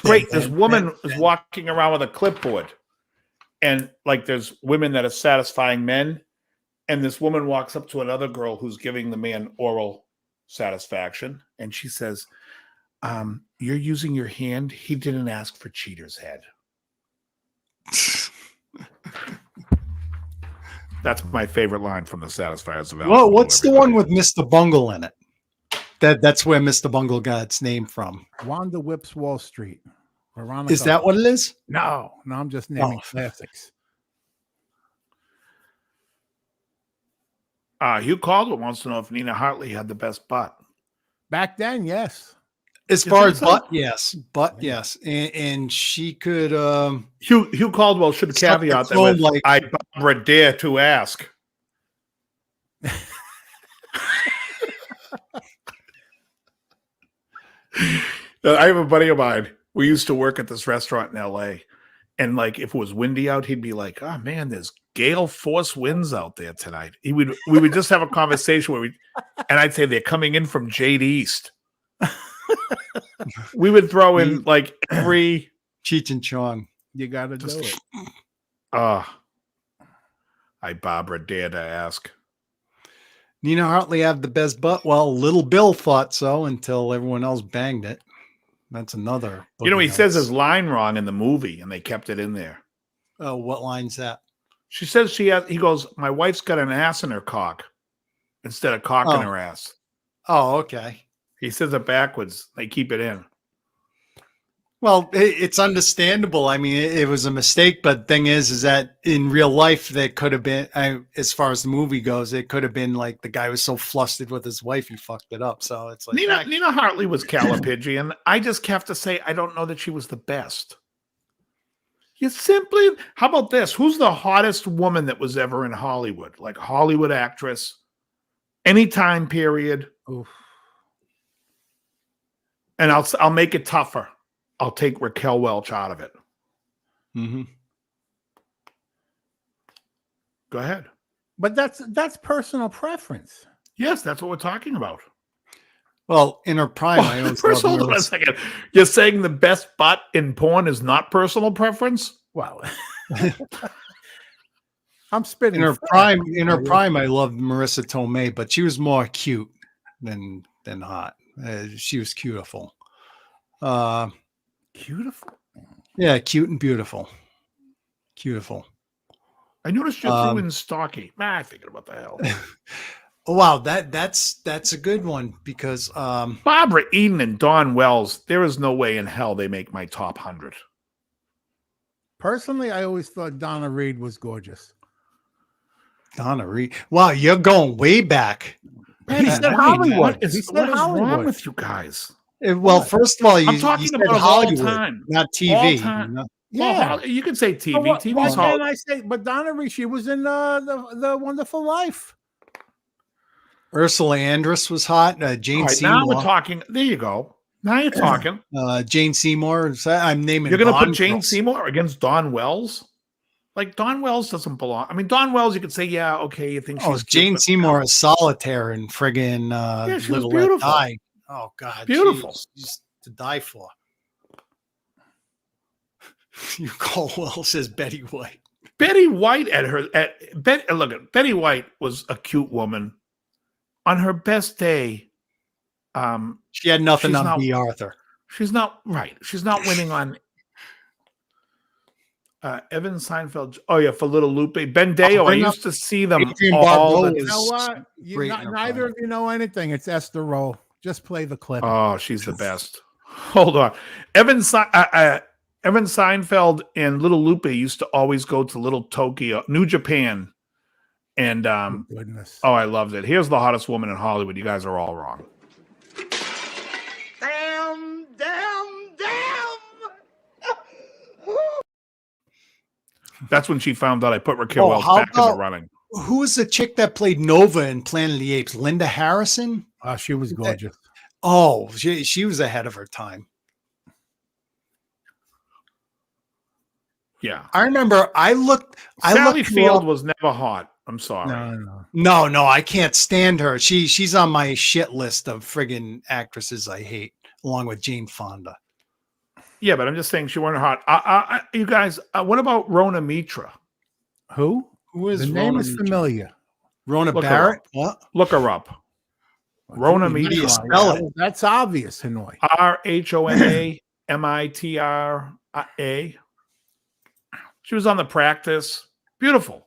great. This woman is walking around with a clipboard, and like there's women that are satisfying men, and this woman walks up to another girl who's giving the man oral satisfaction, and she says, "You're using your hand. He didn't ask for cheater's head." That's my favorite line from the Satisfiers of Alpha. Well, what's the one with Mr. Bungle in it? That's where Mr. Bungle got its name from. Wanda Whips Wall Street. Veronica. Is that what it is? No, I'm just naming classics. Hugh Caldwell wants to know if Nina Hartley had the best butt. Back then, yes. As far as butt, yes, and she could. Hugh Caldwell should caveat that with, like, "I Barbara dare to ask." I have a buddy of mine. We used to work at this restaurant in LA, and like if it was windy out, he'd be like, "Oh man, there's gale force winds out there tonight." We would just have a conversation where and I'd say they're coming in from Jade East. We would throw in like every Cheech and Chong. You got to do it. I Barbara dare to ask. Nina Hartley had the best butt. Well, Little Bill thought so until everyone else banged it. That's another. He says his line wrong in the movie, and they kept it in there. Oh, what line's that? She says he goes, "My wife's got an ass in her cock," instead of cock in her ass. Oh, okay. He says it backwards. They keep it in. Well, it's understandable. I mean, it was a mistake, but thing is that in real life, there could have been, as far as the movie goes, it could have been like the guy was so flustered with his wife, he fucked it up. So it's like Nina Hartley was Calipigian. I just have to say, I don't know that she was the best. How about this? Who's the hottest woman that was ever in Hollywood? Like Hollywood actress, any time period. Oof. And I'll make it tougher. I'll take Raquel Welch out of it. Mm-hmm. Go ahead. But that's personal preference. Yes, that's what we're talking about. Well, in her prime, I always First, loved hold on a Marissa. second. You're saying the best butt in porn is not personal preference? Well, I'm spitting. In her prime, I loved Marissa Tomei, but she was more cute than hot. She was beautiful. Beautiful. Yeah, cute and beautiful. Beautiful. I noticed you threw in stocky. I'm thinking about the hell. Oh, wow, that's a good one because Barbara Eden and Dawn Wells, there is no way in hell they make my top 100. Personally, I always thought Donna Reed was gorgeous. Donna Reed. Wow, you're going way back. He said Hollywood. What is Hollywood. wrong with you guys? Well, first of all, I'm talking you said about Hollywood, all time. not TV. All time. You know? Yeah, Well, you can say TV. Why TV's can't I say? But Donna Reed, she was in the Wonderful Life. Ursula Andress was hot. All Jane right, now we're Seymour. talking. There you go. Now you're talking. Jane Seymour. I'm naming. You're going to put Bond Jane girls. Seymour against Dawn Wells? Like, Dawn Wells doesn't belong. I mean, Dawn Wells, you could say, yeah, okay, you think she's cute, Jane but Seymour no. is solitaire and friggin' Yeah, she Live was and Let beautiful. Die. Oh God, Beautiful. she's to die for. You call Well says Betty White. Betty White look at Betty White was a cute woman. On her best day, She had nothing she's on not- B. Arthur. she's not right. She's not winning on Evan Seinfeld. Oh yeah, for Little Lupe. Ben Deo. I bring up used to see them Adrienne all Barbeau the is- You know what? Great in her Neither prime. of you know anything. It's Esther Roll. Just play the clip. Oh, she's the best. Hold on. Evan Seinfeld and Little Lupe used to always go to Little Tokyo, New Japan. And Goodness. oh, I loved it. Here's the hottest woman in Hollywood. You guys are all wrong. Damn. That's when she found out I put Raquel Welch how back in the about- running. Who was the chick that played Nova in Planet of the Apes? Linda Harrison? She was gorgeous. Oh, she was ahead of her time. Yeah. I remember I looked Sally her Field up. was never hot. I'm sorry. No. No, I can't stand her. She's on my shit list of friggin' actresses I hate, along with Jane Fonda. Yeah, but I'm just saying she wasn't hot. You guys, what about Rona Mitra? Who? Who is The name Rona is Mitra? familiar. Rona Look her Barrett? up. What? Look her up. Rona Julie, How do you Mitra. spell it? That's obvious, Hanoi. RHONAMITRA. She was on The Practice. Beautiful.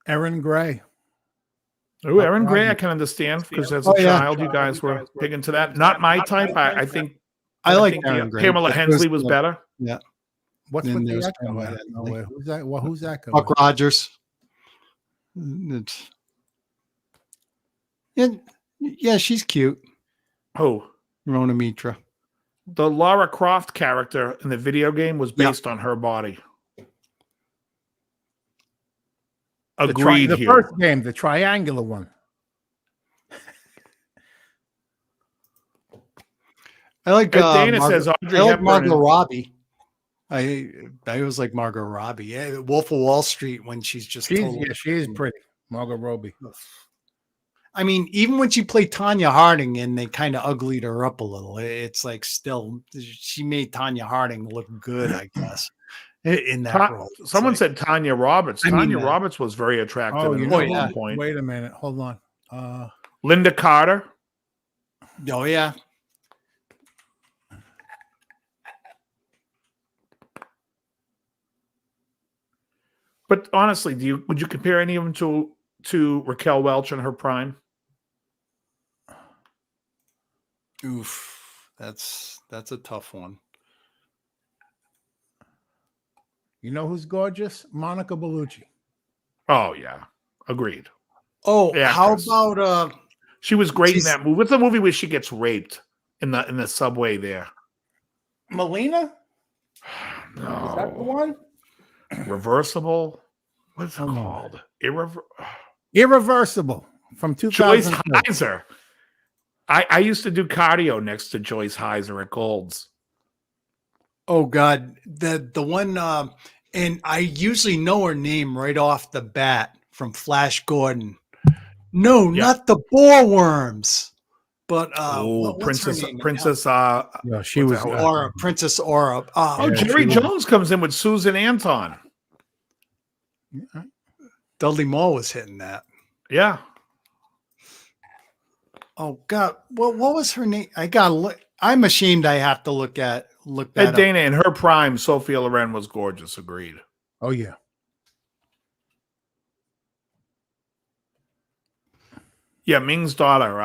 Erin Gray. Oh, Erin Gray, I can understand because as a child, you guys were big into that. Not my type. I think I like think Erin Gray. Pamela but Hensley there's, was better. What's Then with the there's echo? Pamela I don't know Hensley. who's that? Well, who's that? Buck Rogers. Yeah, she's cute. Oh, Rona Mitra. the Lara Croft character in the video game was Yeah. based on her body. The Agreed the here. first game, the triangular one. I like Ed Dana says Audrey I like Hepburn Margot and- Robbie. I always like Margot Robbie. Yeah, Wolf of Wall Street when she's just She totally- is pretty. Margot Robbie. I mean, even when she played Tanya Harding and they kind of uglied her up a little, it's like still she made Tanya Harding look good, I guess, in that role. It's Someone like- said Tanya Roberts. I mean, Tanya Roberts was very attractive Oh, at you one know, yeah. point. wait a minute. Hold on. Linda Carter. Oh yeah. But honestly, would you compare any of them to Raquel Welch in her prime? Oof, that's a tough one. You know who's gorgeous? Monica Bellucci. Oh yeah, agreed. Oh, The how actress. about She was great She's- in that movie. What's the movie where she gets raped in the subway there? Melina? Is that the No, one? Reversible. What's it Hold on. called? Irreversible from Joyce 2002. Heiser. I used to do cardio next to Joyce Heiser at Gold's. oh god, the one and I usually know her name right off the bat from Flash Gordon. No, Yeah. not the Boerworms. But Oh, what's her Princess name? Princess Yeah, she What was. the hell? Aura, Princess Aura. Oh, Yeah, Jerry she was- Jones comes in with Susan Anton. Dudley Moore was hitting that. Yeah. Oh god, what was her name? I gotta look. I'm ashamed. I have to look that Ed up. Dana in her prime, Sophia Loren was gorgeous. Agreed. Oh yeah. Yeah, Ming's daughter.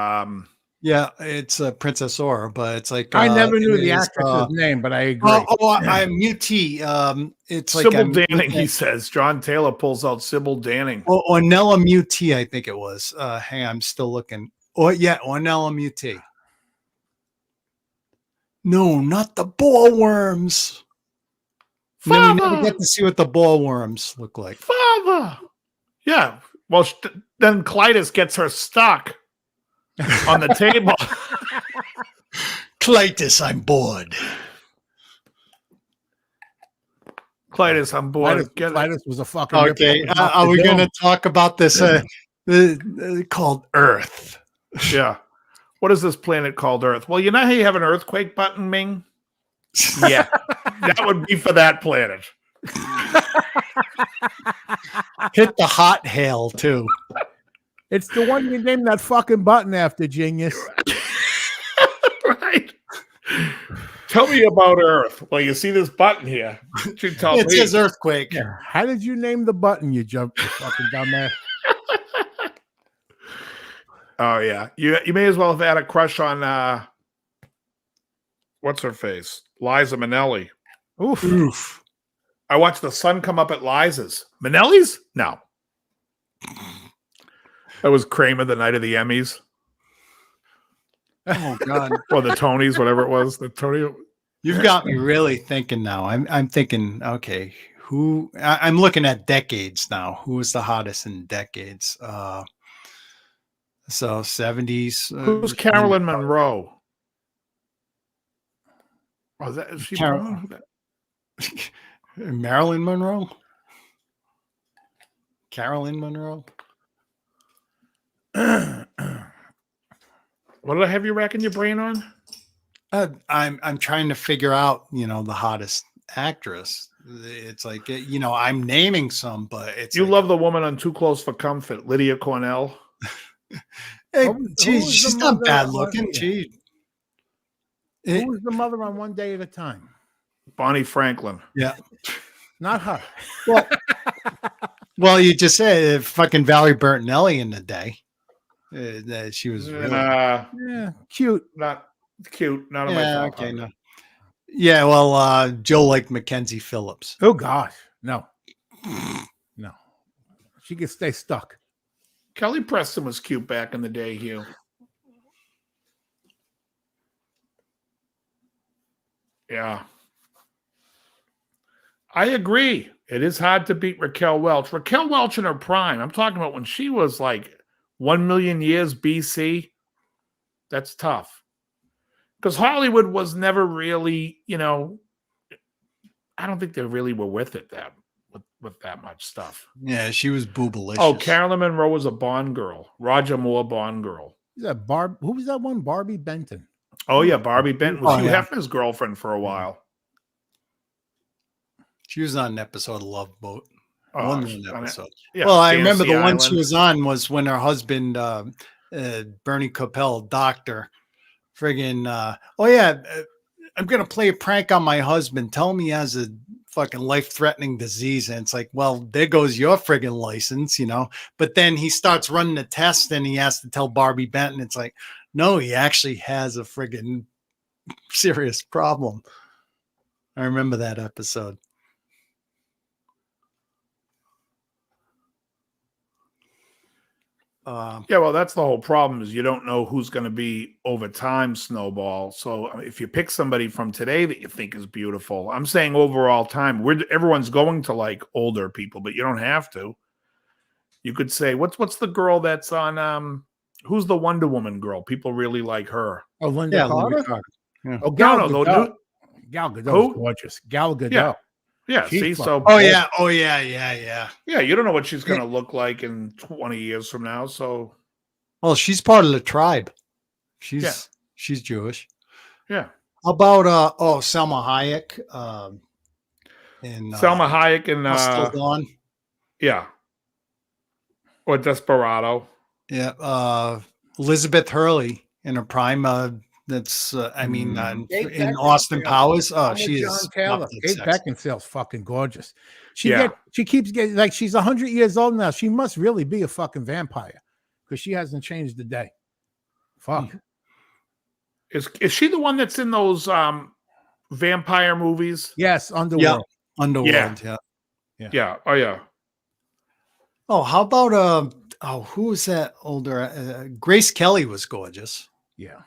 Yeah, it's Princess Aura, but it's like I never knew the it is, actress's name, but I agree. I'm Muti. It's like Sybil I'm Danning, he says. John Taylor pulls out Sybil Danning. Ornella Muti, I think it was. Hang on, I'm still looking. Oh yeah, Ornella Muti. No, not the ballworms. No, we never Father! get to see what the ballworms look like. Father! Yeah. Well, then Clytus gets her stuck on the table. Clytus, I'm bored. Clytus on board. Clytus was a fucking Okay, rip-off of are we Dr. going to Doom. talk about this? Called Earth. Yeah. What is this planet called Earth? Well, you know how you have an earthquake button, Ming? Yeah. That would be for that planet. Hit the hot hail too. It's the one you named that fucking button after, genius. Right. Tell me about Earth. Well, you see this button here. You tell It me. says earthquake. Yeah. How did you name the button, you fucking dumbass? Oh yeah. You may as well have had a crush on what's her face? Liza Minnelli. Oof. I watched the sun come up at Liza's. Minnelli's? No. That was Kramer the night of the Emmys. Oh God. Or the Tonys, whatever it was. The Tony. You've got me really thinking now. I'm thinking, okay, I'm looking at decades now. Who was the hottest in decades? So 70s. Who's Carolyn Monroe? Oh, is she Marilyn Monroe? Carolyn Monroe? What did I have you racking your brain on? I'm trying to figure out, the hottest actress. It's like, I'm naming some, but it's You like, love the woman on Too Close for Comfort, Lydia Cornell. hey, Who was she's the not mother bad of- looking. Who was the mother on One Day at a Time? Bonnie Franklin. Yeah. Not her. Well, you just said fucking Valerie Bertinelli in the day. She was really. Yeah, cute. Not cute. Not on my Yeah, top okay, 100. no. Yeah, well, Joe liked Mackenzie Phillips. Oh gosh, no. She could stay stuck. Kelly Preston was cute back in the day, Hugh. Yeah. I agree. It is hard to beat Raquel Welch. Raquel Welch in her prime. I'm talking about when she was like 1 million years BC. That's tough. Because Hollywood was never really, I don't think they really were with it with that much stuff. Yeah, she was boobalicious. Oh, Carolyn Monroe was a Bond girl. Roger Moore Bond girl. Who was that one? Barbie Benton. Oh, yeah. Barbie Benton was Oh, Hugh yeah. Hefner's girlfriend for a while. She was on an episode of Love Boat. Oh, One she's on it. episode. Yeah, Well, I remember Fantasy the one she Island. was on was when her husband, Bernie Coppell, doctor, friggin', I'm going to play a prank on my husband. Tell him he has a fucking life-threatening disease. And it's like, well, there goes your friggin' license, But then he starts running the test and he has to tell Barbie Benton. It's like, no, he actually has a friggin' serious problem. I remember that episode. Yeah, well, that's the whole problem is you don't know who's going to be over time, Snowball. So if you pick somebody from today that you think is beautiful, I'm saying overall time, everyone's going to like older people, but you don't have to. You could say, what's the girl that's on, who's the Wonder Woman girl? People really like her. Oh, Linda Yeah, Carter? Linda Carter. Yeah. Oh, Gal No, Gadot. Gal Who? Gadot's gorgeous. Gal Gadot. Yeah. Yeah, She's see, fucking Oh gorgeous. yeah. yeah, you don't know what she's going to look like in 20 years from now. So, Well, she's part of the tribe. Yeah. She's Jewish. yeah. How about Selma Hayek? Selma Hayek and, Dust Till Dawn. yeah. Or Desperado. Yeah. Elizabeth Hurley in her prime. That's Kate in Beckinsale. Austin Powers. I'm She with is John Taylor. fucking Kate sexy. Beckinsale's fucking gorgeous. She Yeah. keeps getting like she's 100 years old now. She must really be a fucking vampire because she hasn't changed a day. Fuck. Is she the one that's in those vampire movies? Yes, Underworld. Underworld. Yeah. Yeah. Yeah. Oh, yeah. Oh, how about who was that older? Grace Kelly was gorgeous Yeah.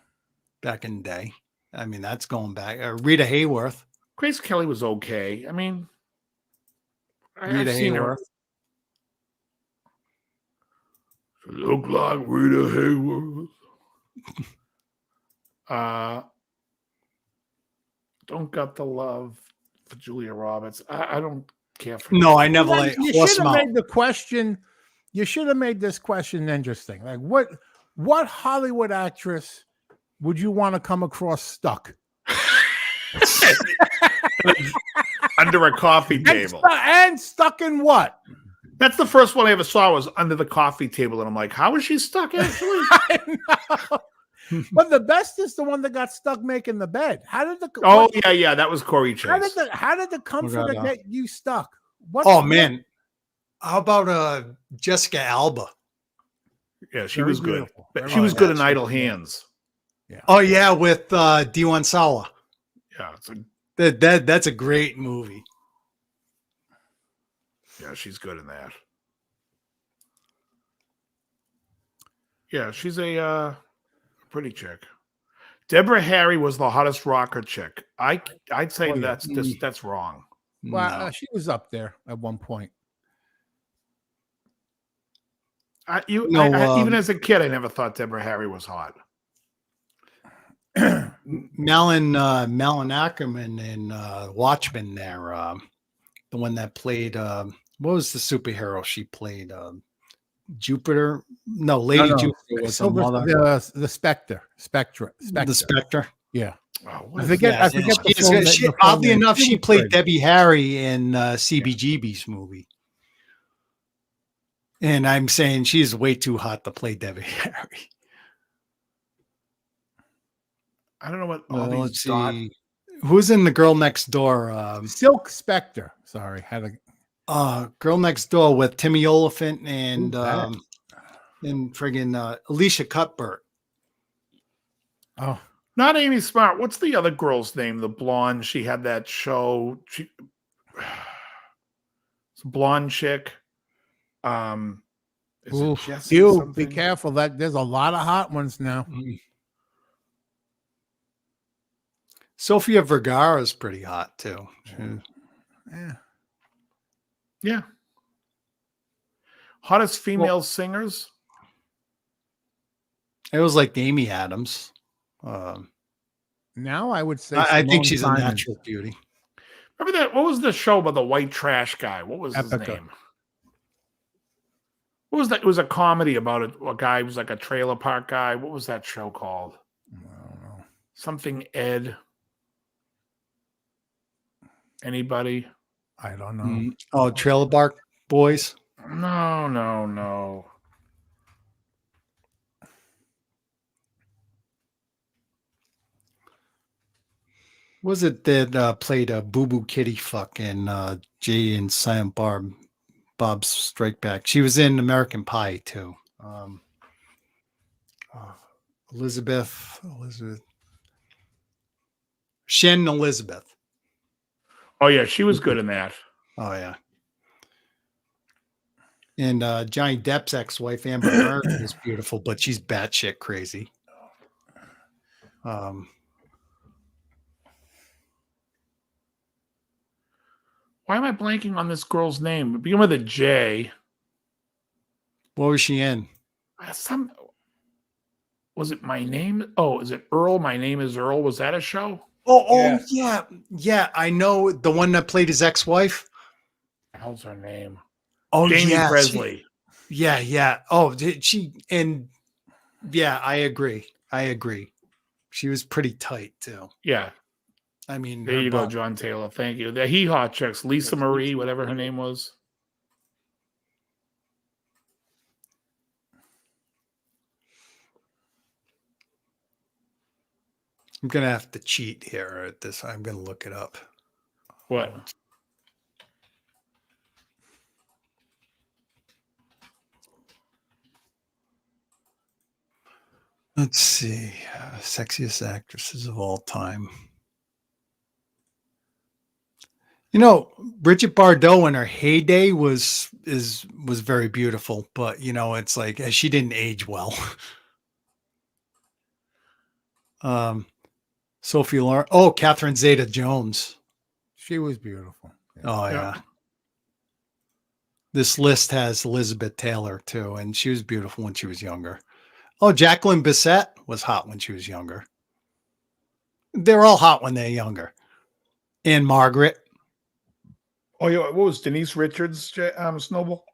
back in the day. I mean, that's going back. Rita Hayworth. Grace Kelly was okay. I mean, I've Rita seen her. Hayworth. Look like Rita Hayworth. Don't got the love for Julia Roberts. I don't care for. No, I never Then like you horse should have mouth. made the question. You should have made this question interesting. Like, what Hollywood actress would you want to come across stuck Under a coffee table. and stuck in what? That's the first one I ever saw was under the coffee table, and I'm like, how is she stuck? Actually, I know. But the best is the one that got stuck making the bed. How did the oh yeah, that was Corey Chase. how did the comforter that? get you stuck? Oh man, how about Jessica Alba? Yeah, she Very was good. beautiful. But Very she was beautiful. good in Idle Hands. Oh yeah, with Diwan Sawa. Yeah, it's That's a great movie. yeah, she's good in that. Yeah, she's a pretty chick. Deborah Harry was the hottest rocker chick. I'd say Oh, yeah. that's wrong. Well, No. she was up there at one point. Even as a kid, I never thought Deborah Harry was hot. Malin Ackerman in Watchmen there, the one that played what was the superhero she played? Jupiter? No, Lady Jupiter was the mother. The Spectre. The Spectre. Yeah. Oh, I forget the full name- the full Oddly name. enough, she played Great. Debbie Harry in CBGB's movie. And I'm saying she's way too hot to play Debbie Harry. I don't know what all these Let's dot. see. Who's in The Girl Next Door? Silk Spectre. Sorry, had a Girl Next Door with Timmy Oliphant and Who's that? friggin' Alicia Cuthbert. oh Not Amy Smart. What's the other girl's name? The blonde. She had that show. It's a blonde chick. Is it Ooh, Jessie you something? be careful. That there's a lot of hot ones now. Sofia Vergara is pretty hot too. Yeah. Yeah. Hottest female singers. It was like Amy Adams. Now I would say I think Simone she's Simon. a natural beauty. Remember that? What was the show about the white trash guy? What was his Epica. name? What was that? It was a comedy about a guy who was like a trailer park guy. What was that show called? I don't know. Something Ed. Anybody? I don't know. Oh, Trailer Park Boys. No. Was it that played a Boo Boo Kitty fuck in Jay and Silent Bob's Strike Back? She was in American Pie too. Elizabeth. Shannon Elizabeth. Oh yeah, she was good in that. Oh yeah. And Johnny Depp's ex-wife Amber Heard is beautiful, but she's batshit crazy. Why am I blanking on this girl's name? It began with a J. What was she in? Was it My Name? Oh, is it Earl? My Name is Earl. Was that a show? Oh yeah. I know the one that played his ex-wife. How's her name? Oh, Jamie yeah, Presley. Yeah. Oh, did she? And yeah, I agree. She was pretty tight too. Yeah. I mean, There her you go, butt- John Taylor. Thank you. The Hee Haw chicks, Lisa Marie, whatever her name was. I'm gonna have to cheat here at this. I'm gonna look it up. What? Let's see. Sexiest actresses of all time. You know, Bridget Bardot in her heyday was very beautiful, but you know, it's like she didn't age well. Sophie Loren. Oh, Catherine Zeta-Jones. She was beautiful. Oh Yeah. yeah. This list has Elizabeth Taylor too, and she was beautiful when she was younger. Oh, Jacqueline Bisset was hot when she was younger. They're all hot when they're younger. And Margaret. Oh, yeah. What was Denise Richards, Snowball?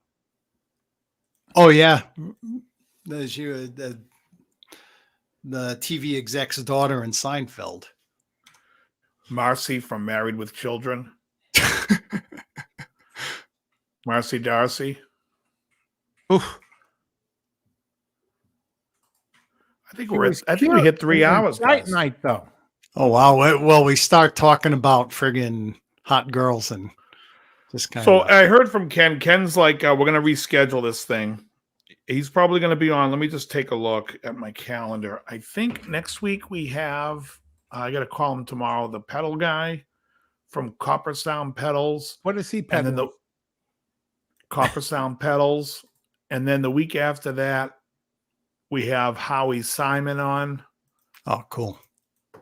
Oh yeah, she was the TV exec's daughter in Seinfeld. Marcy from Married with Children. Marcy Darcy. Oof. I think we hit 3 hours. Right Guys. night though. Oh wow! Well, we start talking about friggin' hot girls and just kind So of. I heard from Ken. Ken's like, we're going to reschedule this thing. He's probably going to be on. Let me just take a look at my calendar. I think next week we have. I got to call him tomorrow. The pedal guy from Copper Sound Pedals. What does he And pedal? then the Copper Sound Pedals. And then the week after that, we have Howie Simon on. Oh, cool.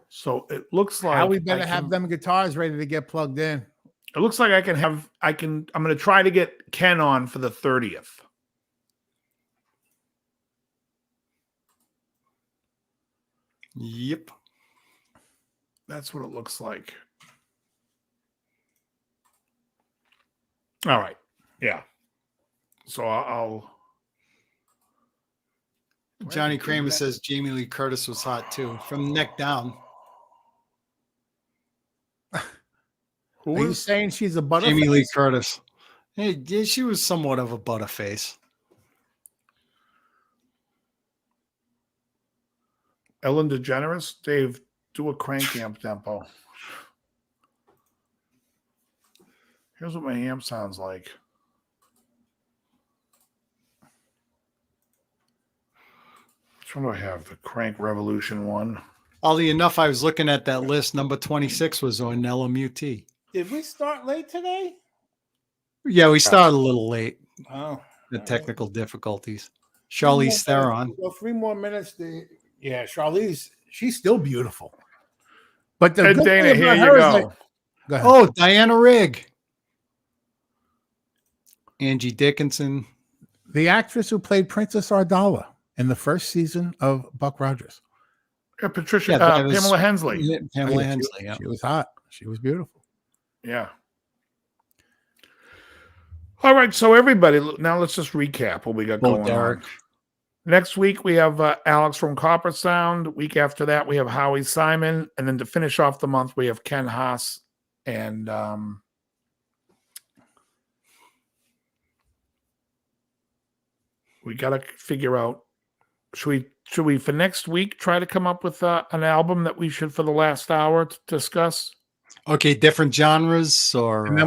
So it looks like How we better have them guitars ready to get plugged in. It looks like I'm going to try to get Ken on for the 30th. Yep. That's what it looks like. All right. Yeah. So I'll Johnny Kramer says Jamie Lee Curtis was hot too, from the neck down. Are you saying she's a butterface? Jamie Lee Curtis. Hey, yeah, she was somewhat of a butterface. Ellen DeGeneres? Dave, do a crank amp tempo. Here's what my amp sounds like. Which one do I have? The Crank Revolution one. Oddly enough, I was looking at that list. Number 26 was on LMUT. Did we start late today? Yeah, we started a little late. Oh, The technical difficulties. Charlize Theron. Well, 3 more minutes. Yeah, Charlize, she's still beautiful. But the Hey, good Dana, thing here about you her is go. like- go ahead. Oh, Diana Rigg. Angie Dickinson. The actress who played Princess Ardala in the first season of Buck Rogers. Yeah, Patricia, Yeah, that was- Pamela Hensley. Yeah, Pamela Yeah, Hensley. Yeah. She was hot. She was beautiful. Yeah. All right, so everybody, now let's just recap what we got Bo going Derek. on. Next week we have Alex from Copper Sound. Week after that we have Howie Simon, and then to finish off the month we have Ken Haas and we got to figure out should we for next week try to come up with an album that we should for the last hour to discuss. Okay, different genres, or And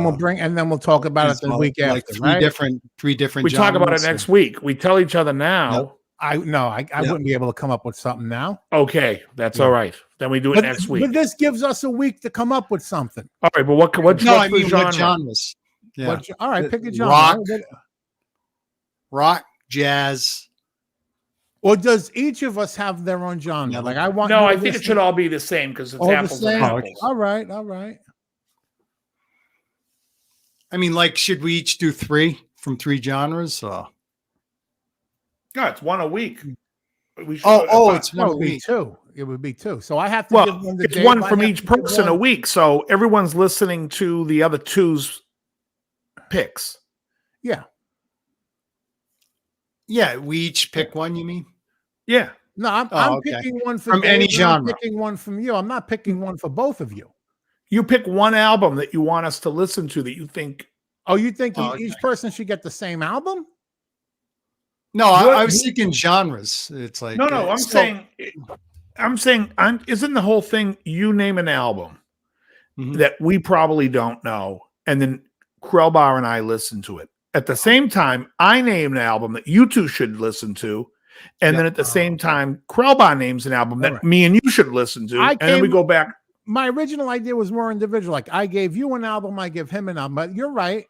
then we'll talk about it the week like after. three Right? different We genres. talk about it next week. We tell each other now. Yep. I wouldn't be able to come up with something now. Okay, that's Yeah. all right. Then we do it But, next week. but this gives us a week to come up with something. All right, but what's No, what's I the mean genre? what genres? Yeah, All right, pick a genre. Rock. Rock, jazz. Or does each of us have their own genre? Yeah, Like I want. No, you to I think it listen- should all be the same because it's all the apples and same? apples. All right, all right. I mean, like, should we each do 3 from 3 genres? Yeah, it's one a week. We should, It's No, one it a would be week. 2. It would be 2. So I have to give well, one to it's Dave. one I from have each to give person a one- week, so everyone's listening to the other two's picks. Yeah. Yeah, we each pick one. You mean? Yeah, No, I'm okay. picking one for From Dave, any and I'm genre. picking one from you. I'm not picking one for both of you. you pick one album that you want us to listen to that you think. Oh, you think Oh, each person should get the same album? No, I What- was thinking genres. It's like No, I'm saying, isn't the whole thing you name an album Mhm. that we probably don't know, and then Krellbar and I listen to it at the same time. I name an album that you two should listen to, and then at the same time, Krellbar names an album that All right. me and you should listen to, and then we go back. My original idea was more individual. Like I gave you an album, I give him an album. But you're right.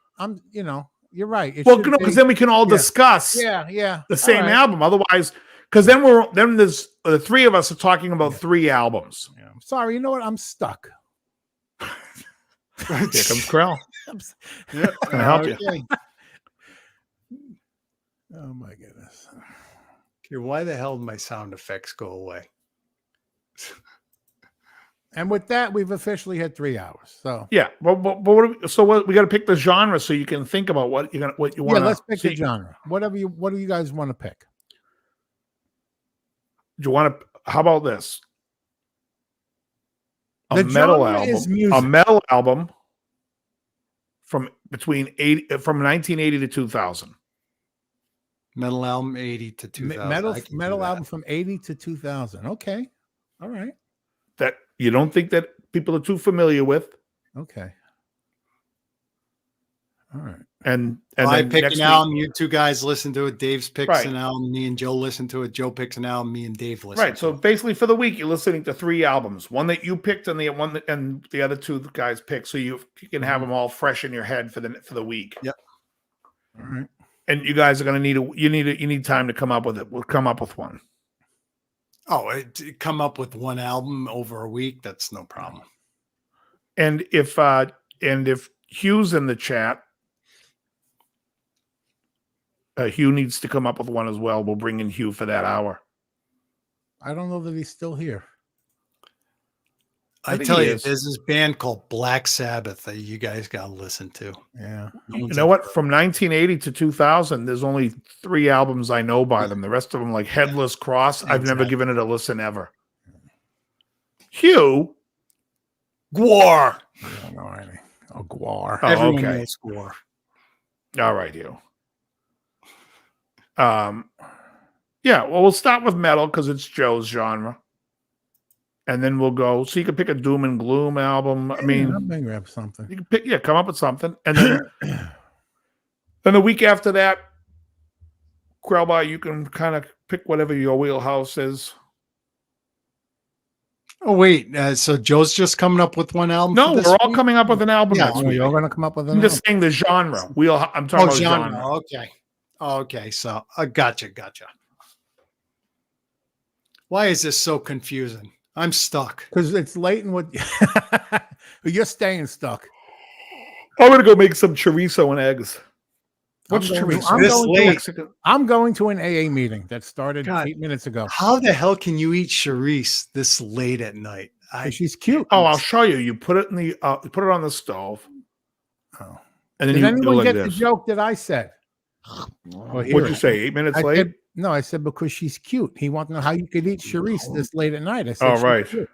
You're right. It Well, should no, because then we can all yeah. discuss yeah. the same All right. album. Otherwise, because then there's the three of us are talking about 3 albums. Yeah. I'm sorry. You know what? I'm stuck. Here comes Krell. I'm s- Can I help you? Okay. Oh my goodness. Okay, why the hell did my sound effects go away? And with that, we've officially hit 3 hours. So Yeah. But what we got to pick the genre so you can think about what you want. yeah, let's pick a genre. What do you guys want to pick? Do you want to? How about this? The genre is music. A metal album from 1980 to 2000. Metal album 80 to 2000. Metal album from 80 to 2000. Okay. All right. That you don't think that people are too familiar with. Okay. All right. And I then pick next an album. You two guys listen to it. Dave's picks Right. an album. Me and Joe listen to it. Joe picks an album. Me and Dave listen. Right. So basically, for the week, you're listening to 3 albums: one that you picked, and the other 2 guys picked. So you can have them all fresh in your head for the week. Yep. All right. And you guys are going to you need time to come up with it. We'll come up with one. Oh, come up with one album over a week. That's no problem. And if Hugh's in the chat, Hugh needs to come up with one as well. We'll bring in Hugh for that hour. I don't know that he's still here. I tell you, there's this band called Black Sabbath that you guys got to listen to. Yeah. You know what? From 1980 to 2000, there's only 3 albums I know by them. The rest of them, like Headless Cross, I've never given it a listen ever. Hugh? Gwar. I don't know any. Oh, Gwar. Oh, Everyone okay. knows Gwar. All right, Hugh. Yeah, well, we'll start with metal because it's Joe's genre. And then we'll go. So you can pick a doom and gloom album. I mean, I'm gonna grab something. you can pick, come up with something. And then, then the week after that, Krellbar, you can kind of pick whatever your wheelhouse is. Oh, wait. So Joe's just coming up with one album? No, for this we're all week? coming up with an album Yeah, next Oh, week. you're gonna come up with an I'm just saying the genre. I'm talking about genre. Okay. Okay. So gotcha. Why is this so confusing? I'm stuck. because it's late and what you're staying stuck. I'm going to go make some chorizo and eggs. What's I'm going to- chorizo? I'm This going to- late. Mexican. I'm going to an AA meeting that started God. 8 minutes ago. How the hell can you eat chorizo this late at night? She's cute. Oh, I'll show you. You put it in the put it on the stove. Oh. And then Did you anyone go like get this. the joke that I said? Well, here What'd you it is. say? 8 minutes I late? said, no, I said because she's cute. He wanted to know how you could eat chorizo this late at night. I said, Oh, she's right. cute.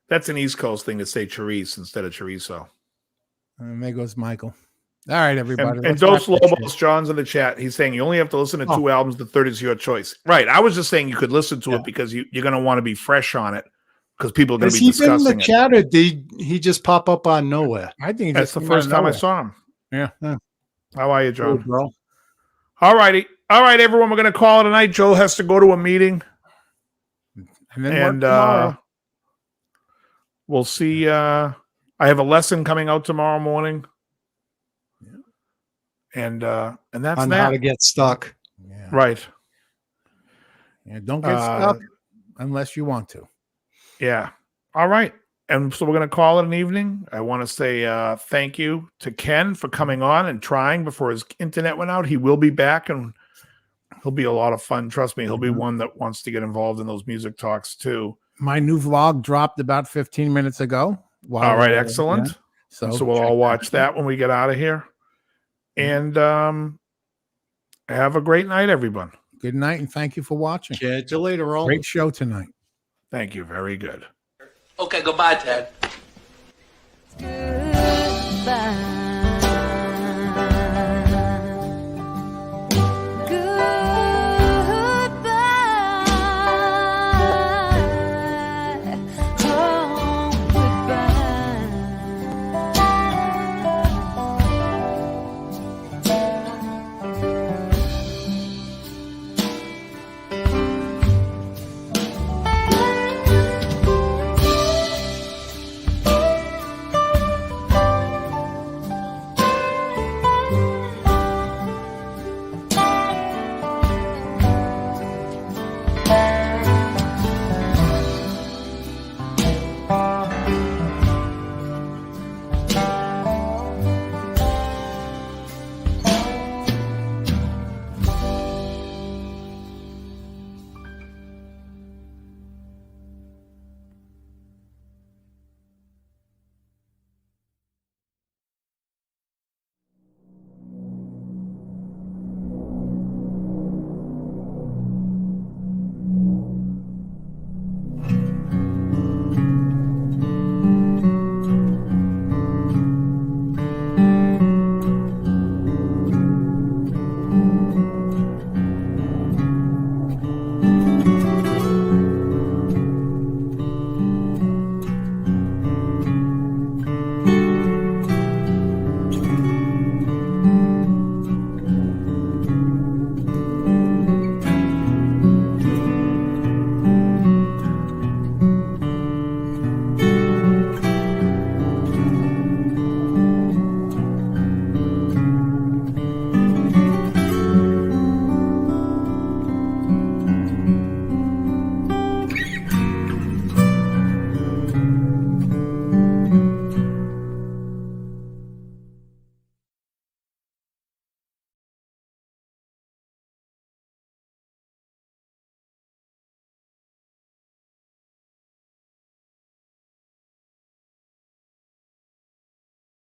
That's an East Coast thing to say chorizo instead of chorizo. And there goes Michael. All right, everybody. And let's Dos wrap this Lobos, shit. John's in the chat. He's saying you only have to listen to 2 albums. The third is your choice. Right. I was just saying you could listen to it because you're going to want to be fresh on it because people are going Has to be he been in discussing the it. chat or did he just pop up on nowhere? I think he That's just the came out first of time I nowhere. saw him. Yeah. How are you, Cool, John? bro. All righty. All right, everyone. We're going to call it a night. Joe has to go to a meeting. And then And work tomorrow. we'll see. I have a lesson coming out tomorrow morning. And that's On that. how to get stuck. Yeah. Right. Yeah, don't get Uh, stuck unless you want to. Yeah. All right. And so we're going to call it an evening. I want to say thank you to Ken for coming on and trying before his internet went out. He will be back and he'll be a lot of fun. Trust me, he'll be one that wants to get involved in those music talks too. My new vlog dropped about 15 minutes ago. All right. Excellent. Yeah. So we'll all watch that when we get out of here. And have a great night, everyone. Good night, and thank you for watching. Catch you later, all. Great show tonight. Thank you. Very good. Okay, goodbye, Ted.